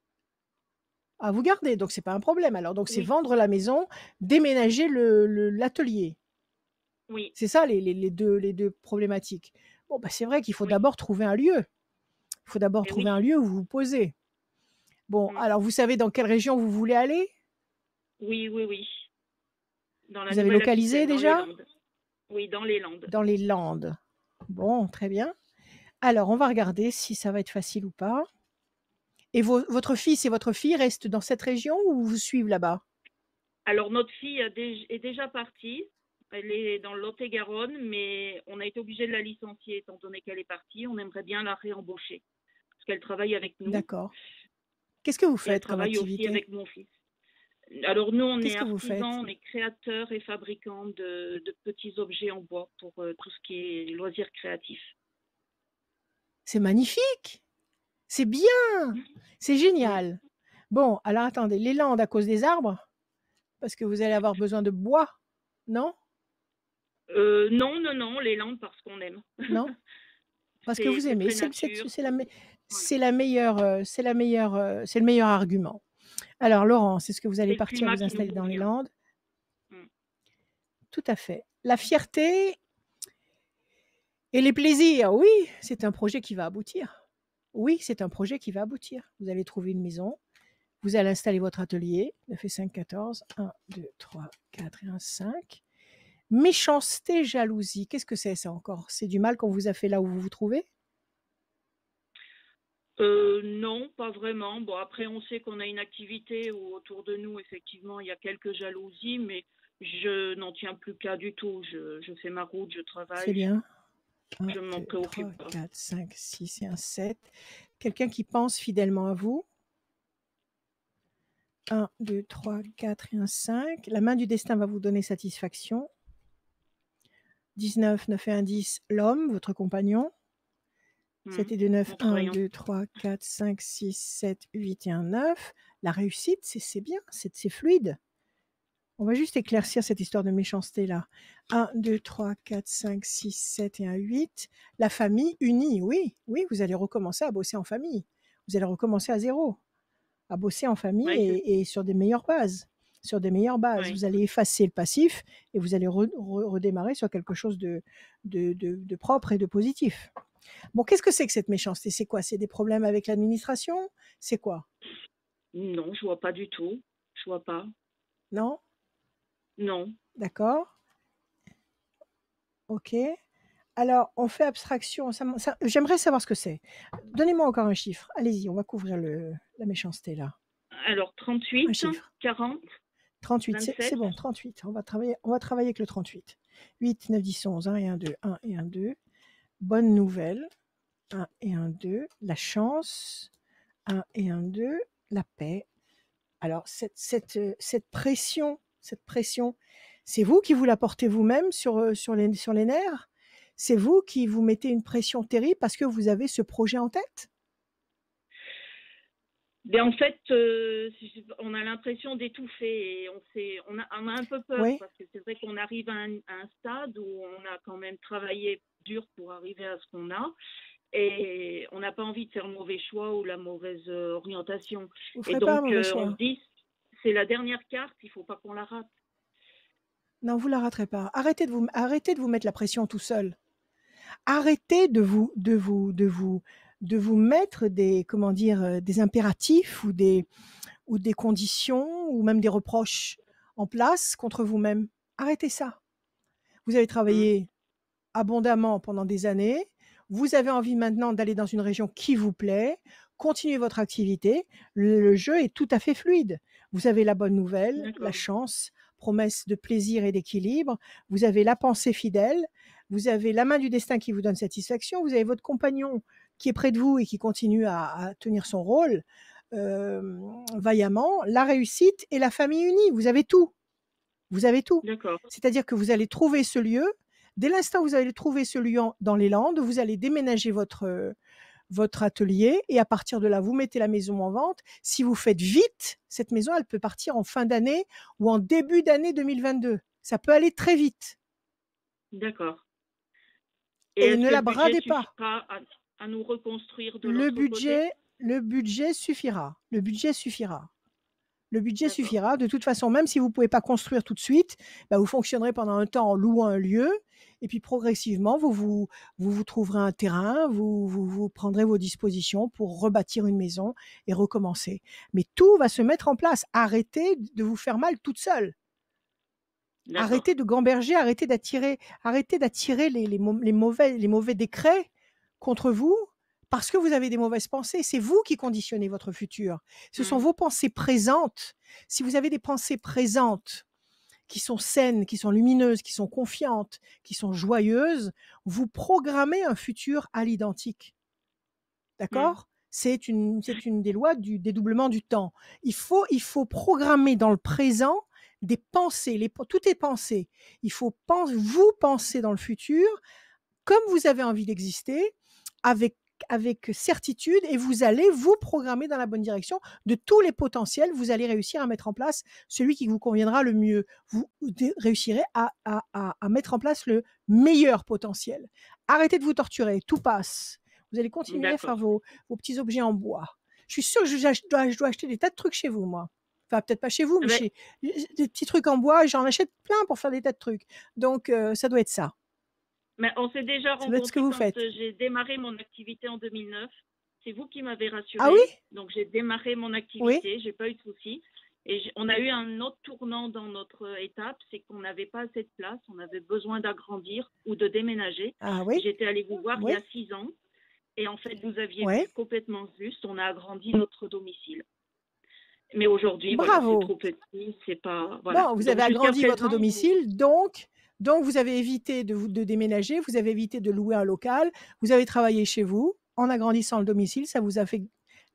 Ah, vous gardez, donc c'est pas un problème alors. Donc c'est Oui, vendre la maison, déménager l'atelier. oui, C'est ça les deux problématiques. Bon, bah, c'est vrai qu'il faut oui, d'abord trouver un lieu. Il faut d'abord et trouver oui. un lieu où vous vous posez. Bon, Mm. alors vous savez dans quelle région vous voulez aller? Oui, oui, oui. Dans la Vous avez localisé Nouvelle-Aquitaine, dans les déjà? Landes. Oui, dans les Landes. Dans les Landes. Bon, très bien. Alors, on va regarder si ça va être facile ou pas. Et votre fils et votre fille restent dans cette région ou vous suivent là-bas? Alors, notre fille est déjà partie. Elle est dans le Lot-et-Garonne, mais on a été obligé de la licencier étant donné qu'elle est partie. On aimerait bien la réembaucher parce qu'elle travaille avec nous D'accord. Qu'est-ce que vous et elle faites comme travaille aussi activité? avec mon fils. Alors, nous, on Qu'est-ce est que vous faites? artisans, on est créateurs et fabricants de petits objets en bois pour tout ce qui est loisirs créatifs. C'est magnifique! C'est bien! C'est Mm. génial! Bon, alors attendez, les Landes à cause des arbres? Parce que vous allez avoir besoin de bois? Non? Non, non, non, les Landes parce qu'on aime. Non? Parce que vous C'est aimez. très nature. Voilà. C'est la meilleure, c'est le meilleur argument. Alors Laurence, est-ce que vous allez C'est le partir climat vous qui nous installer dans les convient. Landes? Mm. Tout à fait. La fierté et les plaisirs, oui, c'est un projet qui va aboutir. Oui, c'est un projet qui va aboutir. Vous allez trouver une maison, vous allez installer votre atelier, 9 et 5, 14, 1, 2, 3, 4 et 1, 5. Méchanceté, jalousie, qu'est-ce que c'est ça encore? C'est du mal qu'on vous a fait là où vous vous trouvez? Non, pas vraiment. Bon, après, on sait qu'on a une activité où autour de nous, effectivement, il y a quelques jalousies, mais je n'en tiens plus qu'à du tout. Je fais ma route, je C'est travaille, bien. 1, je ne m'en 2, 3, préoccupe pas. 4, 5, 6 et un 7. Quelqu'un qui pense fidèlement à vous? 1, 2, 3, 4 et un 5. La main du destin va vous donner satisfaction. 19, 9 et un 10, l'homme, votre compagnon. 7 et 2, 9, Mon 1, travaillant. 2, 3, 4, 5, 6, 7, 8 et un 9. La réussite, c'est bien, c'est fluide. On va juste éclaircir cette histoire de méchanceté là. 1, 2, 3, 4, 5, 6, 7 et un 8. La famille unie, oui, oui, vous allez recommencer à bosser en famille. Vous allez recommencer à zéro, à bosser en famille Ouais, et sur des meilleures bases. Sur des meilleures bases. ouais. Vous allez effacer le passif et vous allez redémarrer sur quelque chose de propre et de positif. Bon, qu'est-ce que c'est que cette méchanceté? C'est quoi? C'est des problèmes avec l'administration? C'est quoi? Non, je vois pas du tout. Je vois pas. Non? Non. D'accord. Ok. Alors, on fait abstraction. J'aimerais savoir ce que c'est. Donnez-moi encore un chiffre. Allez-y, on va couvrir la méchanceté là. Alors, Un 38, chiffre. 40, 38, c'est 27. bon, 38. On va travailler avec le 38. 8, 9, 10, 11, 1 et 1, 2, 1 et 1, 2. Bonne nouvelle. 1 et 1, 2. La chance. 1 et 1, 2. La paix. Alors, cette pression, c'est vous qui vous la portez vous-même sur les nerfs? C'est vous qui vous mettez une pression terrible parce que vous avez ce projet en tête? Mais en fait, on a l'impression d'étouffer et on a un peu peur Oui, parce que c'est vrai qu'on arrive à un stade où on a quand même travaillé dur pour arriver à ce qu'on a et on n'a pas envie de faire le mauvais choix ou la mauvaise orientation. vous ne Et ferez pas un donc, mauvais on choix. se dit, c'est la dernière carte, il ne faut pas qu'on la rate. Non, vous la raterez pas. Arrêtez de vous mettre la pression tout seul. Arrêtez de vous mettre des, comment dire, des impératifs ou des conditions ou même des reproches en place contre vous-même. Arrêtez ça. Vous avez Mmh. travaillé abondamment pendant des années. Vous avez envie maintenant d'aller dans une région qui vous plaît. Continuez votre activité. Le jeu est tout à fait fluide. Vous avez la bonne nouvelle, la D'accord. chance, promesse de plaisir et d'équilibre. Vous avez la pensée fidèle. vous avez la main du destin qui vous donne satisfaction, vous avez votre compagnon qui est près de vous et qui continue à tenir son rôle vaillamment, la réussite et la famille unie. Vous avez tout. Vous avez tout. D'accord. C'est-à-dire que vous allez trouver ce lieu. Dès l'instant où vous allez trouver ce lieu dans les Landes, vous allez déménager votre atelier et à partir de là, vous mettez la maison en vente. Si vous faites vite, cette maison, elle peut partir en fin d'année ou en début d'année 2022. Ça peut aller très vite. D'accord. Et est-ce ne que la le budget bradez pas. suffira à nous reconstruire de Le l'autre côté? budget suffira. Le budget suffira. Le budget D'accord. suffira. De toute façon, même si vous ne pouvez pas construire tout de suite, vous fonctionnerez pendant un temps en louant un lieu. Et puis progressivement, vous trouverez un terrain, vous prendrez vos dispositions pour rebâtir une maison et recommencer. Mais tout va se mettre en place. Arrêtez de vous faire mal toute seule. D'accord. Arrêtez de gamberger, arrêtez d'attirer les mauvais décrets contre vous parce que vous avez des mauvaises pensées. C'est vous qui conditionnez votre futur. Ce sont vos pensées présentes. Si vous avez des pensées présentes qui sont saines, qui sont lumineuses, qui sont confiantes, qui sont joyeuses, vous programmez un futur à l'identique. D'accord ? C'est une des lois du dédoublement du temps. Il faut programmer dans le présent des pensées. Tout est pensé. Il faut vous penser dans le futur comme vous avez envie d'exister, avec certitude, et vous allez vous programmer dans la bonne direction de tous les potentiels. Vous allez réussir à mettre en place celui qui vous conviendra le mieux. Vous réussirez à mettre en place le meilleur potentiel. Arrêtez de vous torturer, tout passe. Vous allez continuer à faire vos petits objets en bois. Je suis sûre que je dois acheter des tas de trucs chez vous, moi. Enfin, peut-être pas chez vous, mais des petits trucs en bois, j'en achète plein pour faire des tas de trucs. Donc, ça doit être ça. Mais on s'est déjà rencontrés quand j'ai démarré mon activité en 2009. C'est vous qui m'avez rassurée. Ah oui ? Donc, j'ai démarré mon activité, j'ai pas eu de soucis. Et on a eu un autre tournant dans notre étape, c'est qu'on n'avait pas assez de place, on avait besoin d'agrandir ou de déménager. Ah oui ? J'étais allée vous voir il y a 6 ans. Et en fait, vous aviez vu complètement juste, on a agrandi notre domicile. Mais aujourd'hui, voilà, c'est trop petit, c'est pas... Voilà. Bon, vous avez agrandi votre domicile, donc vous avez évité de déménager, vous avez évité de louer un local, vous avez travaillé chez vous en agrandissant le domicile, ça vous a fait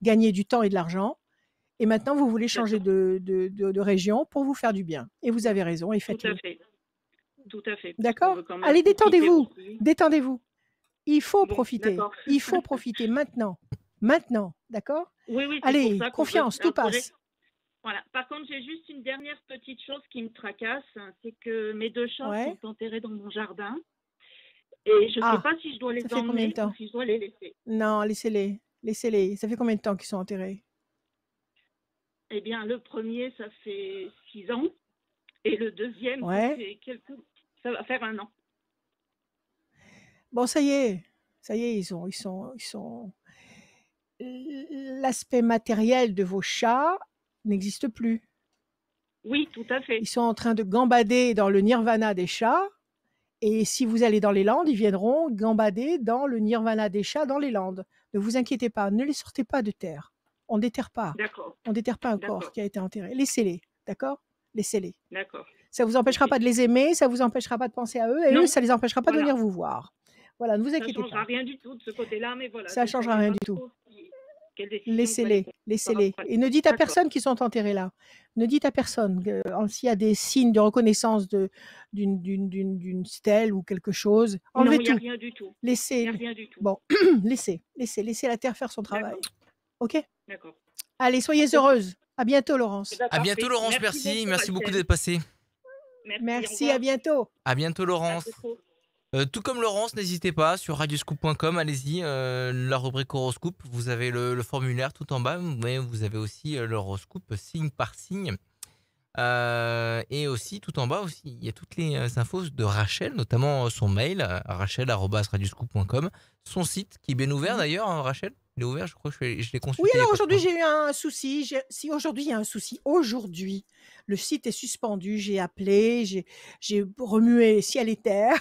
gagner du temps et de l'argent. Et maintenant, vous voulez changer de région pour vous faire du bien. Et vous avez raison, et faites-le. Tout à fait. D'accord ? Allez, détendez-vous, détendez-vous. Il faut profiter, il faut profiter maintenant, d'accord ? Oui, allez, pour ça confiance, tout passe. Voilà. Par contre, j'ai juste une dernière petite chose qui me tracasse, c'est que mes 2 chats sont enterrés dans mon jardin. Et je ne sais pas si je dois les emmener ou si je dois les laisser. Non, laissez-les. Ça fait combien de temps qu'ils sont enterrés ? Eh bien, le premier, ça fait 6 ans. Et le deuxième, ça va faire 1 an. Bon, ça y est, ils sont... L'aspect matériel de vos chats n'existe plus. Oui, tout à fait. Ils sont en train de gambader dans le nirvana des chats. Et si vous allez dans les Landes, ils viendront gambader dans le nirvana des chats dans les Landes. Ne vous inquiétez pas, ne les sortez pas de terre. On ne déterre pas. D'accord. On ne déterre pas un corps qui a été enterré. Laissez-les, d'accord ? Laissez-les. D'accord. Ça ne vous empêchera pas de les aimer, ça ne vous empêchera pas de penser à eux, et eux, ça ne les empêchera pas de venir vous voir. Voilà, ne vous inquiétez pas. Ça ne changera rien du tout de ce côté-là, mais voilà. Ça ne changera rien du tout. Laissez-les. Et ne dites à personne qu'ils sont enterrés là. Ne dites à personne s'il y a des signes de reconnaissance d'une stèle ou quelque chose. Enlevez tout. Non, il n'y a rien du tout. Laissez. Bon, laissez la terre faire son travail. Ok ? D'accord. Allez, soyez heureuse. À bientôt, Laurence. À bientôt, Laurence. Merci beaucoup d'être passée. Merci, à bientôt. À bientôt, Laurence. Tout comme Laurence, n'hésitez pas sur radioscoop.com, allez-y, la rubrique horoscope, vous avez le formulaire tout en bas, mais vous avez aussi l'horoscope signe par signe. Et aussi, tout en bas, aussi, il y a toutes les infos de Rachel, notamment son mail, rachel@radioscoop.com, son site qui est bien ouvert d'ailleurs, hein, Rachel. Il est ouvert, je crois que je l'ai Oui, consulté il y a alors pas de aujourd'hui, temps. j'ai eu un souci. Si aujourd'hui, il y a un souci, aujourd'hui, le site est suspendu. J'ai appelé, j'ai remué ciel et terre.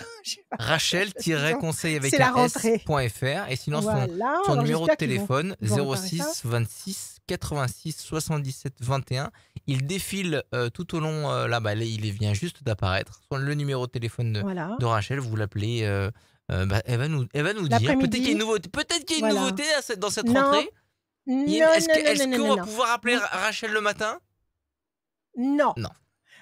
Parce qu'ils ont... Rachel-conseil C'est avec un la rentrée. s.fr et sinon Voilà. son Alors numéro de j'espère qu'ils téléphone vont réparer ça. 06 26 86 77 21. Il défile tout au long là, bah, il vient juste d'apparaître. Le numéro de téléphone Voilà. de Rachel, vous l'appelez. Bah, elle va nous dire. Peut-être qu'il y a une L'après-midi. nouveauté, Voilà. dans cette Non, rentrée. non, Est-ce non, non, non, qu'on va non. pouvoir appeler Vous... Rachel le matin? Non. Non.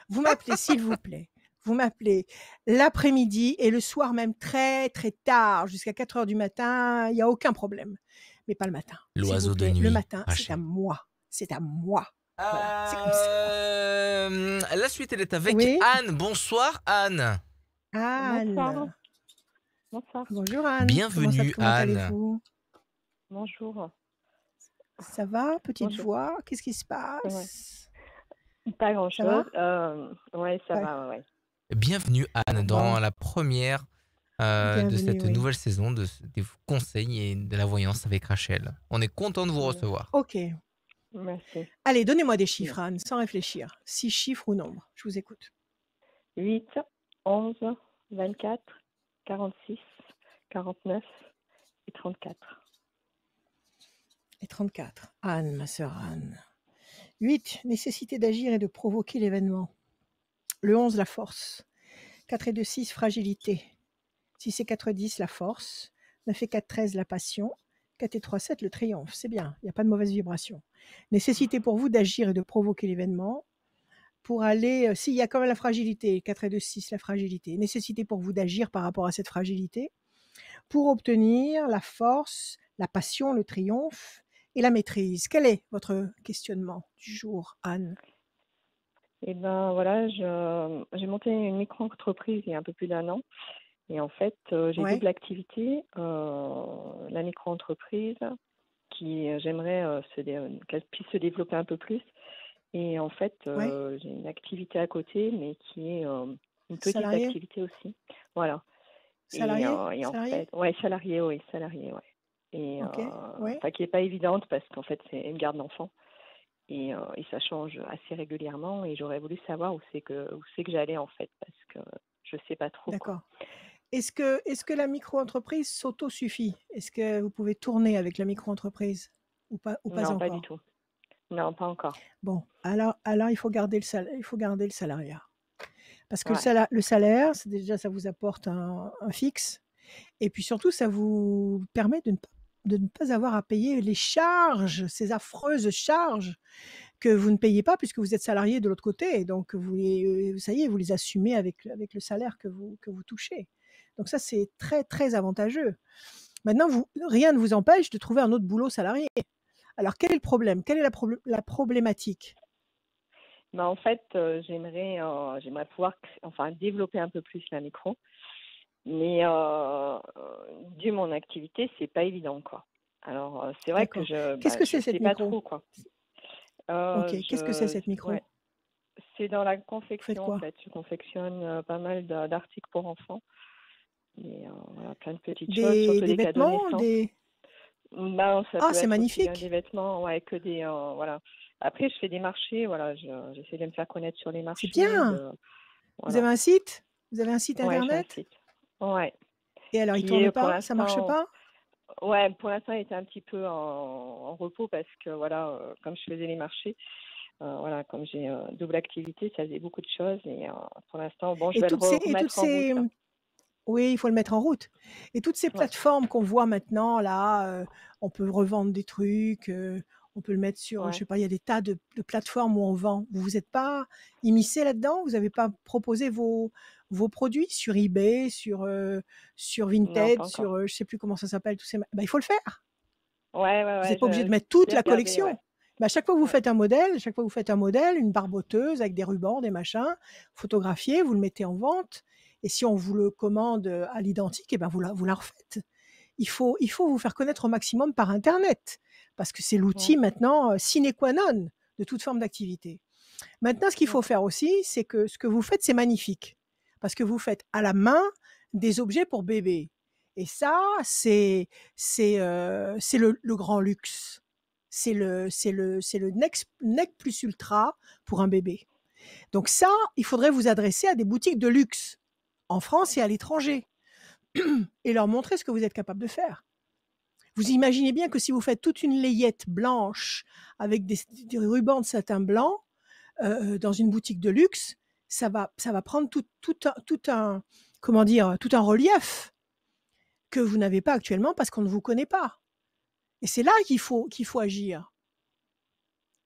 Vous m'appelez, s'il vous plaît. Vous m'appelez l'après-midi et le soir même très très tard, jusqu'à 4 heures du matin, il n'y a aucun problème. Mais pas le matin, s'il vous L'oiseau de plaît. Le nuit, matin, c'est à Rachel. moi. C'est à moi. Voilà, c'est comme ça. La suite, elle est avec Oui, Anne. Bonsoir, Anne. Bonsoir. Anne. Bonsoir. Bonjour Anne. Bienvenue, Comment Anne. allez-vous? Bonjour. Ça va, petite Bonjour. voix? Qu'est-ce qui se Ouais. passe? Pas Ça grand-chose. va? Ouais, ça Ouais. va, ouais. Bienvenue, Anne, dans Bon, la première de bienvenue, cette oui. nouvelle saison des conseils et de la voyance avec Rachel. On est content de vous Ouais. recevoir. Ok. Merci. Allez, donnez-moi des Ouais. chiffres, Anne, sans réfléchir. 6 chiffres ou nombres. Je vous écoute. 8, 11, 24, 46, 49 et 34. Et 34. Anne, ma sœur Anne. 8. Nécessité d'agir et de provoquer l'événement. Le 11, la force. 4 et 2, 6, fragilité. 6 et 4, 10, la force. 9 et 4, 13, la passion. 4 et 3, 7, le triomphe. C'est bien, il n'y a pas de mauvaise vibration. Nécessité pour vous d'agir et de provoquer l'événement. Pour aller, s'il y a quand même la fragilité, 4 et 2, 6, la fragilité. Nécessité pour vous d'agir par rapport à cette fragilité. Pour obtenir la force, la passion, le triomphe et la maîtrise. Quel est votre questionnement du jour, Anne? Et ben voilà, j'ai monté une micro-entreprise il y a un peu plus d'1 an. Et en fait, j'ai Ouais, double activité. La micro-entreprise qui j'aimerais qu'elle puisse se développer un peu plus. Et en fait, ouais. j'ai une activité à côté, mais qui est une petite Salarié? activité aussi. Voilà. Et Salarié? en Salarié? fait, ouais, salarié, oui, salarié, ouais. Et Ok, ouais. enfin, qui n'est pas évidente parce qu'en fait, c'est une garde d'enfants. Et ça change assez régulièrement. Et j'aurais voulu savoir où c'est que j'allais en fait, parce que je sais pas trop, quoi. D'accord. Est-ce que la micro-entreprise s'auto-suffit? Est-ce que vous pouvez tourner avec la micro-entreprise ou pas Non, pas du encore? tout. Non, pas encore. Bon, alors il faut garder le salariat. Parce que Ouais, le salaire, c'est déjà, ça vous apporte un fixe. Et puis surtout, ça vous permet de ne pas avoir à payer les charges, ces affreuses charges que vous ne payez pas puisque vous êtes salarié de l'autre côté. Et donc, ça y est, vous les assumez avec le salaire que vous touchez. Donc ça, c'est très, très avantageux. Maintenant, rien ne vous empêche de trouver un autre boulot salarié. Alors, quel est le problème? Quelle est la problématique? bah en fait, j'aimerais pouvoir développer un peu plus la micro, mais dû mon activité, c'est pas évident, quoi. Alors c'est vrai que D'accord. Qu'est-ce que je c'est sais cette pas micro? trop, quoi. Ok, qu'est-ce que c'est cette Ouais, micro? c'est dans la Vous faites confection en quoi? fait. Je confectionne pas mal d'articles pour enfants et voilà, plein de petites choses, surtout Des des cadeaux de vêtements? naissance. Ah, Ça peut c'est être aussi bien magnifique. des vêtements, ouais, que des voilà. Après, je fais des marchés, voilà, j'essaie de me faire connaître sur les C'est marchés, bien. Vous avez voilà. un site? Vous avez un site Ouais, j'ai un internet? site. Ouais, Et alors, il qui tourne est pour pas? Ça marche l'instant, pas? ouais, pour l'instant, il était un petit peu en repos parce que voilà, comme je faisais les marchés, voilà, comme j'ai double activité, ça faisait beaucoup de choses et pour l'instant, bon, je Et vais le toutes remettre en route, là. oui, il faut le mettre en route. Et toutes ces Ouais, plateformes qu'on voit maintenant là, on peut revendre des trucs, on peut le mettre sur, je ouais, sais pas, il y a des tas de plateformes où on vend. Vous vous êtes pas immiscé là-dedans? Vous avez pas proposé vos produits sur eBay, sur non, Vinted, pas encore. je sais plus comment ça s'appelle, il faut le faire. Ouais, ouais, Vous ouais, n'êtes pas obligé de mettre toute j'ai la regardé, collection. ouais, À chaque fois que vous ouais, faites un modèle, une barboteuse avec des rubans, des machins, photographié, vous le mettez en vente. Et si on vous le commande à l'identique, vous la refaites. Il faut vous faire connaître au maximum par Internet, parce que c'est ouais, l'outil maintenant sine qua non de toute forme d'activité. Maintenant, ce qu'il ouais, faut faire aussi, c'est que ce que vous faites, c'est magnifique, parce que vous faites à la main des objets pour bébé. Et ça, c'est le grand luxe. C'est le nec plus ultra pour un bébé. Donc ça, il faudrait vous adresser à des boutiques de luxe, en France et à l'étranger, et leur montrer ce que vous êtes capable de faire. Vous imaginez bien que si vous faites toute une layette blanche avec des rubans de satin blanc dans une boutique de luxe, ça va prendre tout un relief que vous n'avez pas actuellement parce qu'on ne vous connaît pas. Et c'est là qu'il faut agir.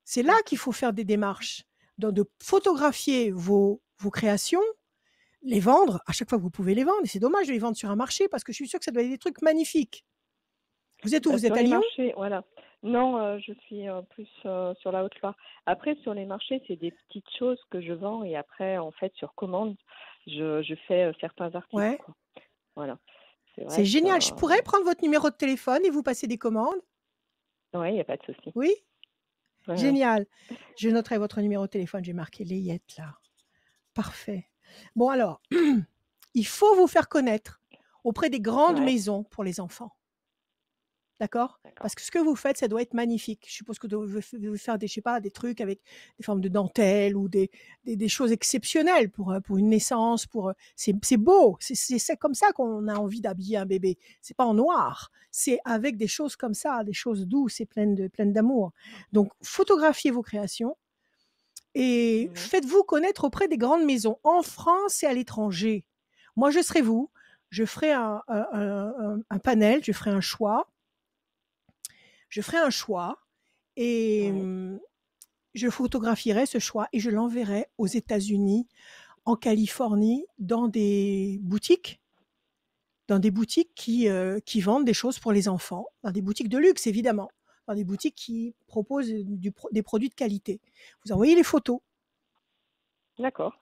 C'est là qu'il faut faire des démarches, donc de photographier vos créations, les vendre à chaque fois que vous pouvez les vendre. Et c'est dommage de les vendre sur un marché parce que je suis sûre que ça doit être des trucs magnifiques. Vous êtes où? Vous êtes Sur à les Lyon? marchés, voilà. Non, je suis plus sur la Haute-Loire. Après, sur les marchés, c'est des petites choses que je vends et après, en fait, sur commande, je fais certains articles, Ouais, quoi. Voilà. C'est c'est vrai que, génial. Je pourrais prendre votre numéro de téléphone et vous passer des commandes? ouais, il n'y a pas de souci. Oui? Ouais, ouais. Génial. Je noterai votre numéro de téléphone. J'ai marqué Layette là. Parfait. Bon alors, il faut vous faire connaître auprès des grandes Ouais, maisons pour les enfants. D'accord? d'accord. Parce que ce que vous faites, ça doit être magnifique. Je suppose que vous devez faire des, je sais pas, des trucs avec des formes de dentelle ou des choses exceptionnelles pour une naissance. C'est beau. C'est comme ça qu'on a envie d'habiller un bébé. C'est pas en noir. C'est avec des choses comme ça, des choses douces et pleines d'amour. Donc, photographiez vos créations et Mhm. faites-vous connaître auprès des grandes maisons en France et à l'étranger. Moi, je serai vous. Je ferai un panel, je ferai un choix. Et Ouais. je photographierai ce choix et je l'enverrai aux États-Unis, en Californie, dans des boutiques qui vendent des choses pour les enfants, dans des boutiques de luxe évidemment, dans des boutiques qui proposent des produits de qualité. Vous envoyez les photos, D'accord.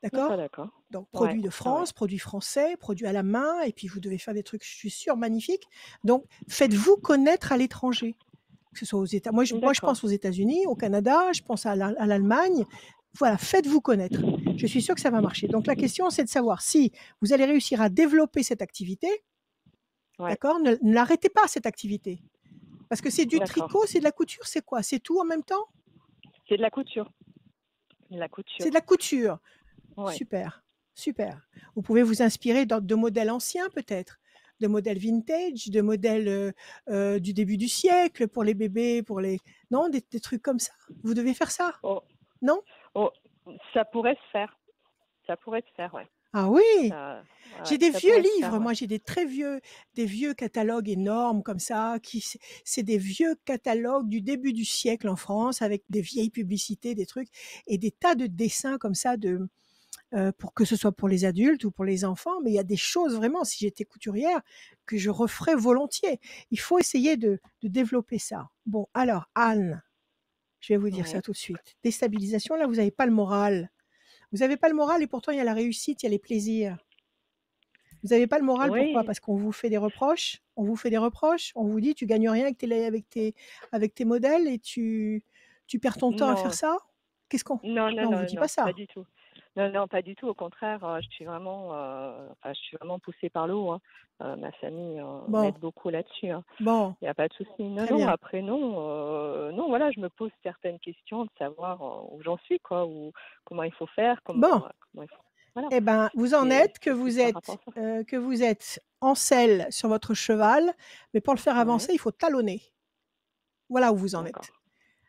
D'accord, d'accord? d'accord. Donc Ouais, produits de ouais, ouais. France, produits français, produits à la main, et puis vous devez faire des trucs, je suis sûre, magnifiques. Donc faites-vous connaître à l'étranger. Que ce soit aux États, moi je D'accord. pense aux États-Unis, au Canada, je pense à l'Allemagne. Voilà, faites-vous connaître. Je suis sûre que ça va marcher. Donc la question, c'est de savoir si vous allez réussir à développer cette activité, Ouais, d'accord? Ne l'arrêtez pas, cette activité. Parce que c'est du d'accord. tricot, c'est de la couture, c'est quoi? C'est tout en même temps? C'est de la couture. De la C'est couture. de la couture. Ouais. Super, super. Vous pouvez vous inspirer de modèles anciens peut-être, de modèles vintage, de modèles du début du siècle pour les bébés, non, des trucs comme ça. Vous devez faire ça, Oh, non? oh, ça pourrait se faire. Ça pourrait se faire, ouais. Ah oui, Ça, j'ai ouais, des ça vieux pourrait se faire, livres, ouais. moi j'ai des vieux catalogues énormes comme ça, c'est des vieux catalogues du début du siècle en France avec des vieilles publicités, des trucs et des tas de dessins comme ça pour que ce soit pour les adultes ou pour les enfants, mais il y a des choses vraiment, si j'étais couturière, que je referais volontiers. Il faut essayer de développer ça. Bon, alors Anne, je vais vous dire ça Ouais. tout de suite. Déstabilisation, là, vous n'avez pas le moral. Vous n'avez pas le moral et pourtant il y a la réussite, il y a les plaisirs. Vous n'avez pas le moral, pourquoi? Oui, Parce qu'on vous fait des reproches. On vous fait des reproches. On vous dit, tu gagnes rien avec tes modèles et tu perds ton temps à faire non, ça. Qu'est-ce qu'on... non, non, Non, on vous non, dit pas non, pas ça. du tout. Non, non, pas du tout. Au contraire, je suis vraiment poussée par le haut, hein. Ma famille Bon, m'aide beaucoup là-dessus, hein. bon, Il n'y a pas de souci. Non, très non, bien. après, non, non, voilà, je me pose certaines questions de savoir où j'en suis, quoi, ou comment il faut faire, Bon. comment il faut. Voilà, Eh ben, vous en êtes c'est plus par rapport à ça. que vous êtes en selle sur votre cheval, mais pour le faire Ouais, avancer, il faut talonner. Voilà où vous en d'accord, êtes.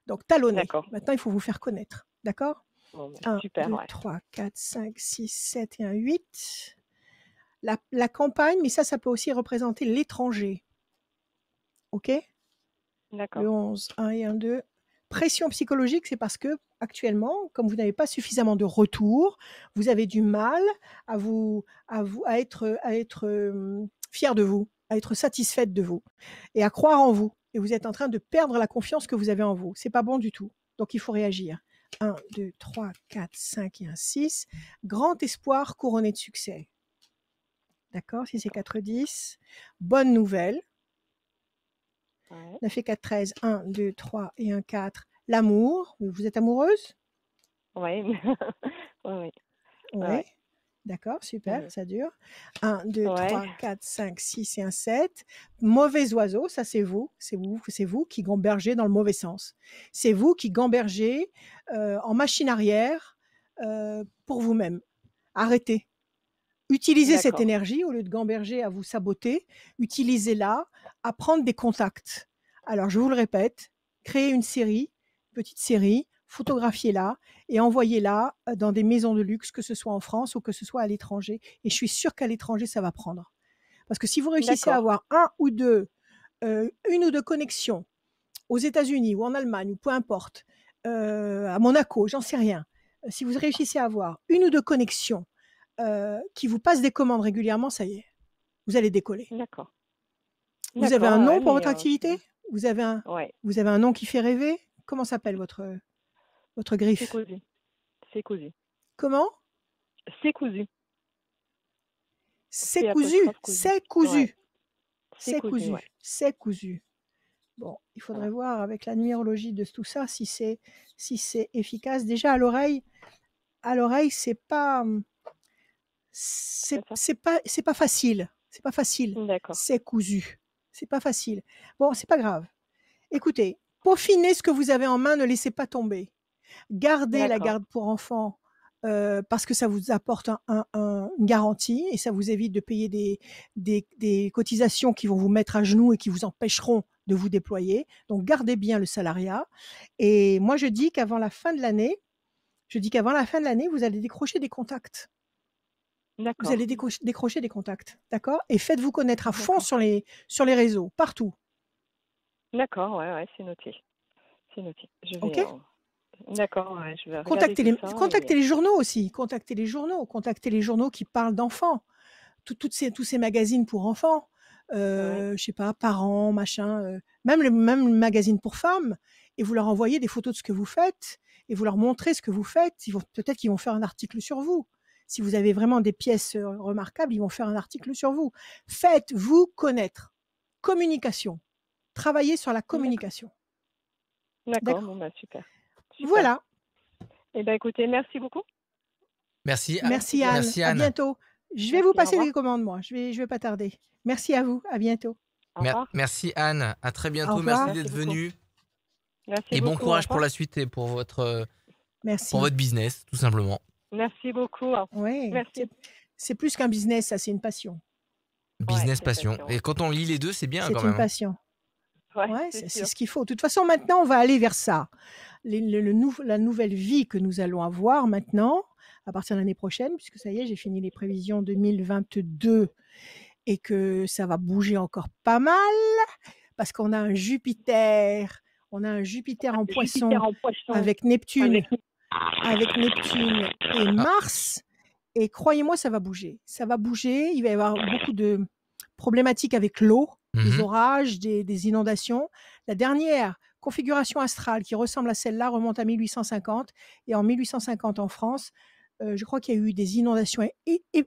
Donc talonner. d'accord. Maintenant, il faut vous faire connaître. D'accord? Bon, bah, 1, super, 2, ouais. 3, 4, 5, 6, 7 et un 8. La campagne, mais ça peut aussi représenter l'étranger. OK? D'accord. Le 11, 1 et 1, 2. Pression psychologique, c'est parce que actuellement, comme vous n'avez pas suffisamment de retours, vous avez du mal à être fier de vous, à être satisfaite de vous et à croire en vous. Et vous êtes en train de perdre la confiance que vous avez en vous. C'est pas bon du tout. Donc il faut réagir. 1, 2, 3, 4, 5 et un 6. Grand espoir couronné de succès. D'accord? Si c'est 4, 10. Bonne nouvelle. Ouais. 9 et 4, 13. 1, 2, 3 et un 4. L'amour. Vous êtes amoureuse? Ouais. Ouais, ouais. Ouais, Oui. ouais. D'accord, super, Mhm. ça dure. 1, 2, Ouais. 3, 4, 5, 6 et un 7. Mauvais oiseau, ça c'est vous. C'est vous qui gambergez dans le mauvais sens. C'est vous qui gambergez en machine arrière pour vous-même. Arrêtez. Utilisez cette D'accord. énergie au lieu de gamberger à vous saboter. Utilisez-la à prendre des contacts. Alors, je vous le répète, créez une série, petite série, photographiez-la et envoyez-la dans des maisons de luxe, que ce soit en France ou que ce soit à l'étranger. Et je suis sûre qu'à l'étranger, ça va prendre. Parce que si vous réussissez à D'accord. avoir une ou deux connexions aux États-Unis ou en Allemagne ou peu importe, à Monaco, j'en sais rien. Si vous réussissez à avoir une ou deux connexions qui vous passent des commandes régulièrement, ça y est, vous allez décoller. D'accord. Vous avez un D'accord, ouais, nom pour mais votre activité? Vous avez ouais, un nom qui fait rêver? Comment s'appelle votre c'est griffe? cousu. C'est cousu. Comment? C'est cousu. C'est C'est cousu, apostrophe cousu. c'est Ouais, cousu, c'est c'est cousu, ouais. cousu, c'est cousu. Bon, il faudrait Voilà. voir avec la numérologie de tout ça si c'est efficace. Déjà à l'oreille, c'est pas C'est ça? c'est pas facile. C'est pas facile. D'accord. C'est cousu. C'est pas facile. Bon, c'est pas grave. Écoutez, peaufinez ce que vous avez en main, ne laissez pas tomber. Gardez la D'accord. garde pour enfants parce que ça vous apporte une garantie et ça vous évite de payer des cotisations qui vont vous mettre à genoux et qui vous empêcheront de vous déployer. Donc, gardez bien le salariat. Et moi, je dis qu'avant la fin de l'année, vous allez décrocher des contacts. Vous D'accord. allez décrocher des contacts, d'accord? Et faites-vous connaître à fond D'accord. sur les réseaux, partout, D'accord, ouais, ouais, c'est noté. C'est noté. Je ok? vais. D'accord, ouais, je vais regarder tout ça. Contactez les journaux aussi, contactez les journaux qui parlent d'enfants, tous ces magazines pour enfants, Ouais. je sais pas, parents, machin, même le magazine pour femmes, et vous leur envoyez des photos de ce que vous faites, et vous leur montrez ce que vous faites. Peut-être qu'ils vont faire un article sur vous. Si vous avez vraiment des pièces remarquables, ils vont faire un article sur vous. Faites-vous connaître. Communication. Travaillez sur la D'accord. communication. D'accord, D'accord? bon, bah, super. Super. Voilà. Eh ben, écoutez, merci beaucoup. Merci, Merci Anne. merci À Anne. bientôt. Je vais Merci, vous au passer revoir. les commandes, moi. Je vais pas tarder. Merci à vous. À bientôt. Au revoir. Merci Anne, à très Au bientôt, revoir. merci Merci d'être beaucoup. venue Merci et bon beaucoup, au courage pour revoir. la suite et pour votre Merci. business, tout simplement. Merci beaucoup. Oui, Merci. c'est plus qu'un business, ça, c'est une passion. Business, c'est passion. passion, Et ouais. quand on lit les deux, c'est bien C'est quand une même. passion. Ouais, Ouais, c'est c'est sûr. ce qu'il faut. De toute façon, maintenant, on va aller vers ça. La nouvelle vie que nous allons avoir maintenant, à partir de l'année prochaine, puisque ça y est, j'ai fini les prévisions 2022 et que ça va bouger encore pas mal, parce qu'on a un Jupiter en Jupiter Poisson en poisson avec Neptune avec et Mars. Et croyez-moi, ça va bouger. Ça va bouger. Il va y avoir beaucoup de problématiques avec l'eau, des Mhm. orages, des inondations. La dernière configuration astrale qui ressemble à celle-là remonte à 1850. Et en 1850 en France, je crois qu'il y a eu des inondations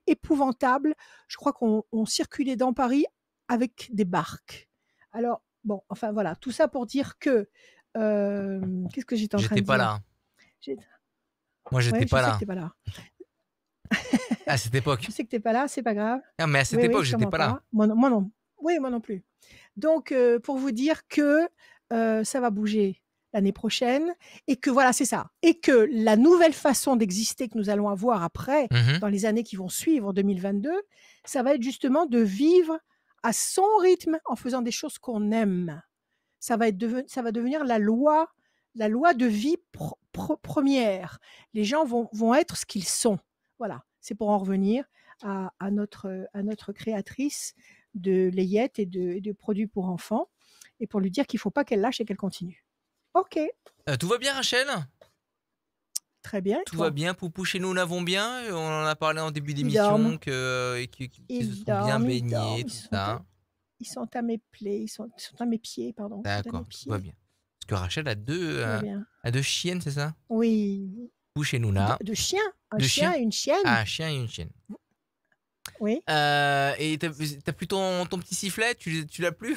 épouvantables. Je crois qu'on circulait dans Paris avec des barques. Alors, bon, enfin voilà, tout ça pour dire que... qu'est-ce que j'étais en train J'étais de pas dire? là. J'ai- Moi, j'étais Ouais, je pas sais que là. t'es pas là. À cette époque. Je sais que t'es pas là, c'est pas grave. Ah, mais à cette Oui, époque, j'étais sûrement pas là. pas. Moi non. Oui, moi non plus. Donc, pour vous dire que ça va bouger l'année prochaine et que voilà, c'est ça. Et que la nouvelle façon d'exister que nous allons avoir après, Mhm. dans les années qui vont suivre, 2022, ça va être justement de vivre à son rythme en faisant des choses qu'on aime. Ça va devenir la loi de vie première. Les gens vont être ce qu'ils sont. Voilà, c'est pour en revenir à notre créatrice de layettes et de produits pour enfants et pour lui dire qu'il ne faut pas qu'elle lâche et qu'elle continue. Ok, Tout va bien, Rachel? très bien. Et Tout toi? va bien, Poupou, chez nous, nous l'avons bien. On en a parlé en début Ils dorment. d'émission, qu'ils se Ils sont bien dorment, ils baignés, dorment. tout ça. Ils sont à mes plaies, ils sont à mes pieds, pardon. Ils sont à mes D'accord, tout pieds. va bien. Parce que Rachel a Tout va bien. deux chiennes, c'est ça? Oui. Ou chez nous, là. De chiens. Un De chien chiens? et une chienne. Ah, un chien et une chienne. Oui. Et t'as plus ton petit sifflet? Tu l'as plus?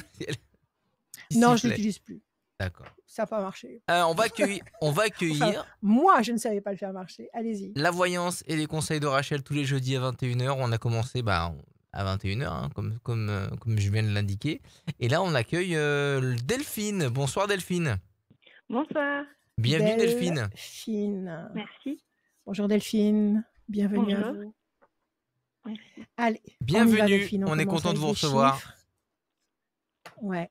Non, je Sifflet. l'utilise plus. D'accord. Ça n'a pas marché. On va Enfin, accueillir moi, je ne savais pas le faire marcher. Allez-y. la voyance et les conseils de Rachel tous les jeudis à 21h. On a commencé à 21h, hein, comme je viens de l'indiquer. Et là, on accueille Delphine. Bonsoir Delphine. Bonsoir. Bienvenue Delphine. Delphine. Merci. Bonjour Delphine. Bienvenue à Bonjour. vous. Merci. Allez, on y va Bienvenue. Delphine. On est commence content de avec vous des recevoir. chiffres. Ouais.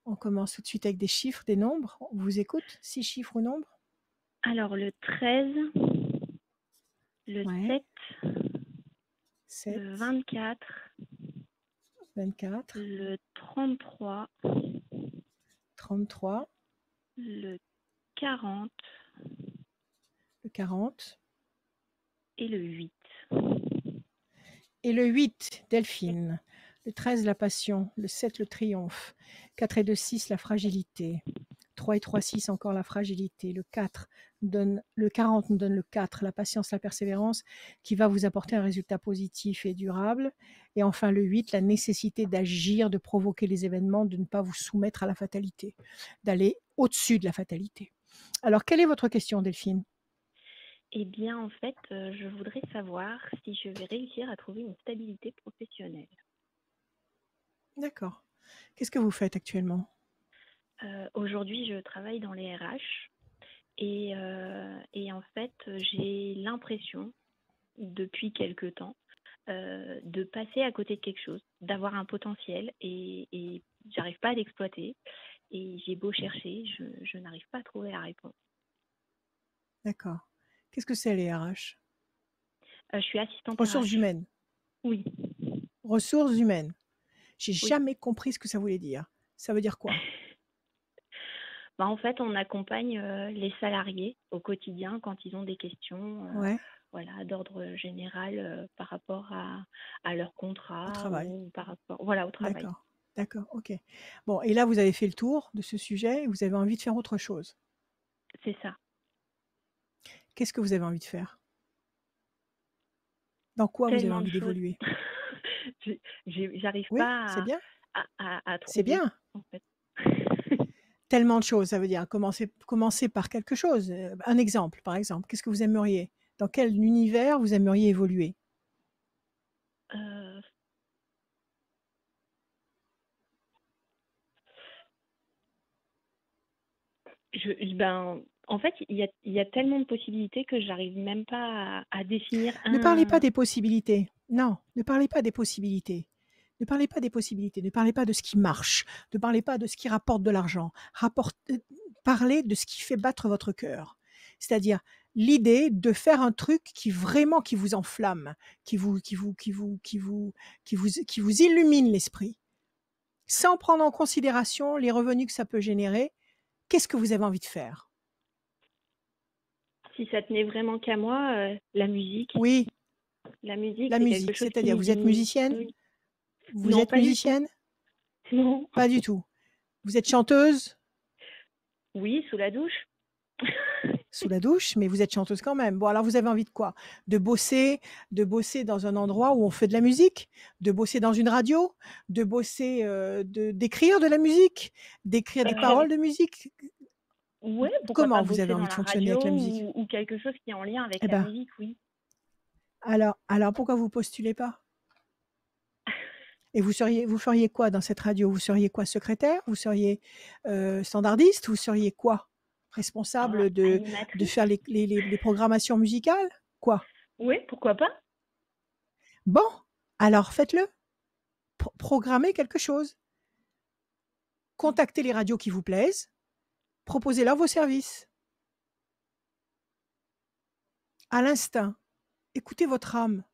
On commence tout de suite avec des chiffres, des nombres. On vous écoute. 6 chiffres ou nombres? Alors, le 13, le Ouais. 7, 7, le 24, 24, le 33, 33, le 40 le 40 et le 8. et le 8, Delphine. Le 13, la passion. Le 7, le triomphe. 4 et 2, 6, la fragilité. 3 et 3, 6, encore la fragilité. Le 40 nous donne le 4, la patience, la persévérance, qui va vous apporter un résultat positif et durable. Et enfin, le 8, la nécessité d'agir, de provoquer les événements, de ne pas vous soumettre à la fatalité, d'aller au-dessus de la fatalité. Alors, quelle est votre question, Delphine? Eh bien, en fait, je voudrais savoir si je vais réussir à trouver une stabilité professionnelle. D'accord. Qu'est-ce que vous faites actuellement? Aujourd'hui, je travaille dans les RH et en fait, j'ai l'impression, depuis quelque temps, de passer à côté de quelque chose, d'avoir un potentiel et j'arrive pas à l'exploiter. Et j'ai beau chercher, je n'arrive pas à trouver la réponse. D'accord. Qu'est-ce que c'est les RH? Je suis assistante Ressources RH. humaines. Oui, Ressources humaines. J'ai oui. jamais compris ce que ça voulait dire. Ça veut dire quoi? En fait, on accompagne les salariés au quotidien quand ils ont des questions Ouais, voilà, d'ordre général par rapport à leur au contrat travail. ou par rapport au travail. D'accord. D'accord, ok. Bon, et là, vous avez fait le tour de ce sujet et vous avez envie de faire autre chose. C'est ça. Qu'est-ce que vous avez envie de faire? Dans quoi vous avez Tellement de envie choses. d'évoluer? J'arrive Oui, c'est pas bien. à C'est trouver, bien. en fait. Tellement de choses, ça veut dire commencer par quelque chose. Un exemple, par exemple. Qu'est-ce que vous aimeriez? Dans quel univers vous aimeriez évoluer? Euh, en fait, il y a tellement de possibilités que j'arrive même pas à définir Ne parlez pas un. des possibilités. Non, ne parlez pas des possibilités. Ne parlez pas des possibilités. Ne parlez pas de ce qui marche. Ne parlez pas de ce qui rapporte de l'argent. Parlez de ce qui fait battre votre cœur. C'est-à-dire l'idée de faire un truc qui vous enflamme, qui vous illumine l'esprit, sans prendre en considération les revenus que ça peut générer. Qu'est-ce que vous avez envie de faire? Si ça tenait vraiment qu'à moi, la musique. Oui, La musique, la c'est quelque musique. chose qui C'est-à-dire, vous êtes musicienne? Oui. Vous Non, êtes pas du tout. musicienne? Non. Pas du tout. Vous êtes chanteuse? Oui, sous la douche. Sous la douche, mais vous êtes chanteuse quand même. Bon, alors vous avez envie de quoi? De bosser dans un endroit où on fait de la musique, de bosser dans une radio, de bosser, d'écrire de la musique, d'écrire des paroles de musique. Ouais, pourquoi pas Comment vous avez bosser envie dans de la fonctionner radio avec la musique? ou quelque chose qui est en lien avec Eh la ben, musique, oui. alors pourquoi vous postulez pas? Et vous feriez quoi dans cette radio? Vous seriez quoi? Secrétaire? Vous seriez standardiste? Vous seriez quoi? Responsable de Animatrice. faire les programmations musicales? Quoi? Oui, pourquoi pas? Bon, alors faites-le. Programmez quelque chose. Contactez les radios qui vous plaisent. Proposez-leur vos services. À l'instinct, écoutez votre âme.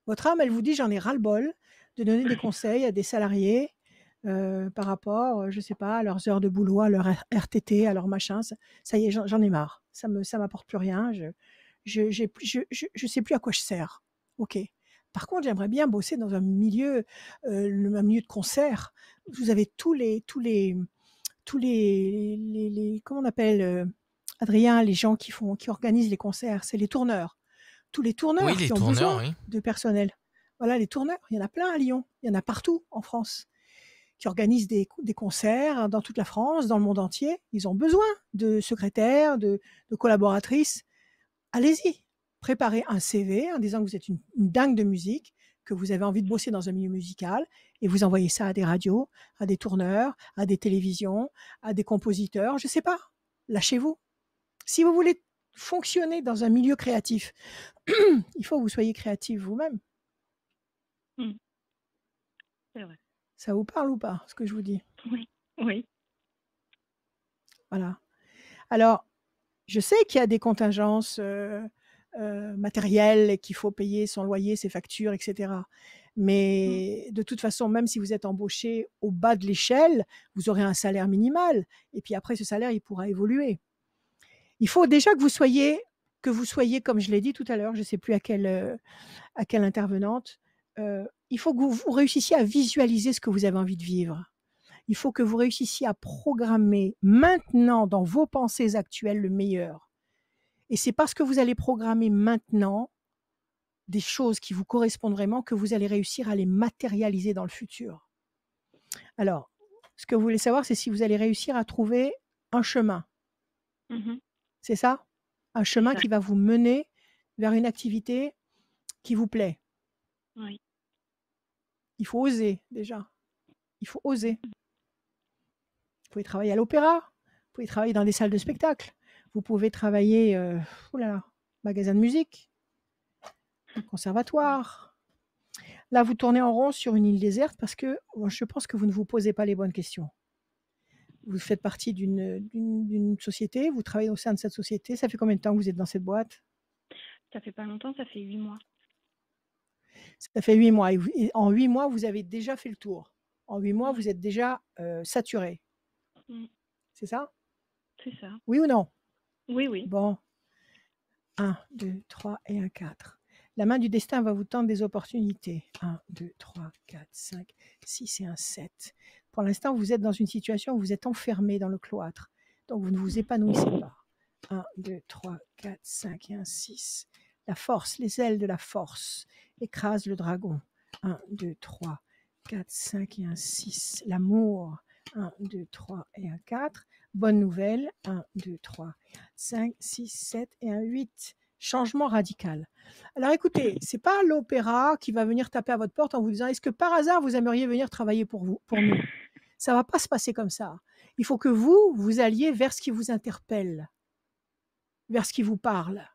Votre âme, elle vous dit, j'en ai ras-le-bol de donner des conseils à des salariés par rapport, je ne sais pas, à leurs heures de boulot, à leur RTT, à leur machin. Ça y est, j'en ai marre. Ça m'apporte plus rien. Je sais plus à quoi je sers. Ok. Par contre, j'aimerais bien bosser dans un milieu de concert. Vous avez tous les comment on appelle, Adrien, les gens qui organisent les concerts, c'est les tourneurs. Tous les Oui, tourneurs les qui ont tourneurs, besoin oui. de personnel. Voilà, les tourneurs, il y en a plein à Lyon, il y en a partout en France. qui organisent des concerts dans toute la France, dans le monde entier. Ils ont besoin de secrétaires, de collaboratrices. Allez-y, préparez un CV en disant que vous êtes une dingue de musique, que vous avez envie de bosser dans un milieu musical, et vous envoyez ça à des radios, à des tourneurs, à des télévisions, à des compositeurs, je ne sais pas. Lâchez-vous. Si vous voulez fonctionner dans un milieu créatif, il faut que vous soyez créatif vous-même. Mm. C'est vrai. Ça vous parle ou pas, ce que je vous dis? Oui, oui. Voilà. Alors, je sais qu'il y a des contingences matérielles et qu'il faut payer son loyer, ses factures, etc. Mais de toute façon, même si vous êtes embauché au bas de l'échelle, vous aurez un salaire minimal. Et puis après, ce salaire, il pourra évoluer. Il faut déjà que vous soyez, comme je l'ai dit tout à l'heure, je ne sais plus à quelle intervenante, il faut que vous réussissiez à visualiser ce que vous avez envie de vivre. Il faut que vous réussissiez à programmer maintenant dans vos pensées actuelles le meilleur. Et c'est parce que vous allez programmer maintenant des choses qui vous correspondent vraiment que vous allez réussir à les matérialiser dans le futur. Alors, ce que vous voulez savoir, c'est si vous allez réussir à trouver un chemin. Mhm. C'est ça? Un chemin ça. qui va vous mener vers une activité qui vous plaît. Oui. Il faut oser déjà. Il faut oser. Vous pouvez travailler à l'opéra, vous pouvez travailler dans des salles de spectacle, vous pouvez travailler magasin de musique, conservatoire. Là, vous tournez en rond sur une île déserte parce que je pense que vous ne vous posez pas les bonnes questions. Vous faites partie d'une société, vous travaillez au sein de cette société. Ça fait combien de temps que vous êtes dans cette boîte? Ça fait pas longtemps, ça fait 8 mois. Ça fait 8 mois. Et en 8 mois, vous avez déjà fait le tour. En 8 mois, vous êtes déjà saturé. Mm. C'est ça? C'est ça. Oui ou non? Oui, oui. Bon. 1, 2, 3 et un 4. La main du destin va vous tendre des opportunités. 1, 2, 3, 4, 5, 6 et un 7. Pour l'instant, vous êtes dans une situation où vous êtes enfermé dans le cloître. Donc, vous ne vous épanouissez pas. 1, 2, 3, 4, 5 et un 6. La force, les ailes de la force écrasent le dragon. 1, 2, 3, 4, 5 et un 6. L'amour. 1, 2, 3 et un 4. Bonne nouvelle. 1, 2, 3, 5, 6, 7 et un 8. Changement radical. Alors écoutez, ce n'est pas l'opéra qui va venir taper à votre porte en vous disant « Est-ce que par hasard, vous aimeriez venir travailler pour nous ?» Ça ne va pas se passer comme ça. Il faut que vous alliez vers ce qui vous interpelle, vers ce qui vous parle.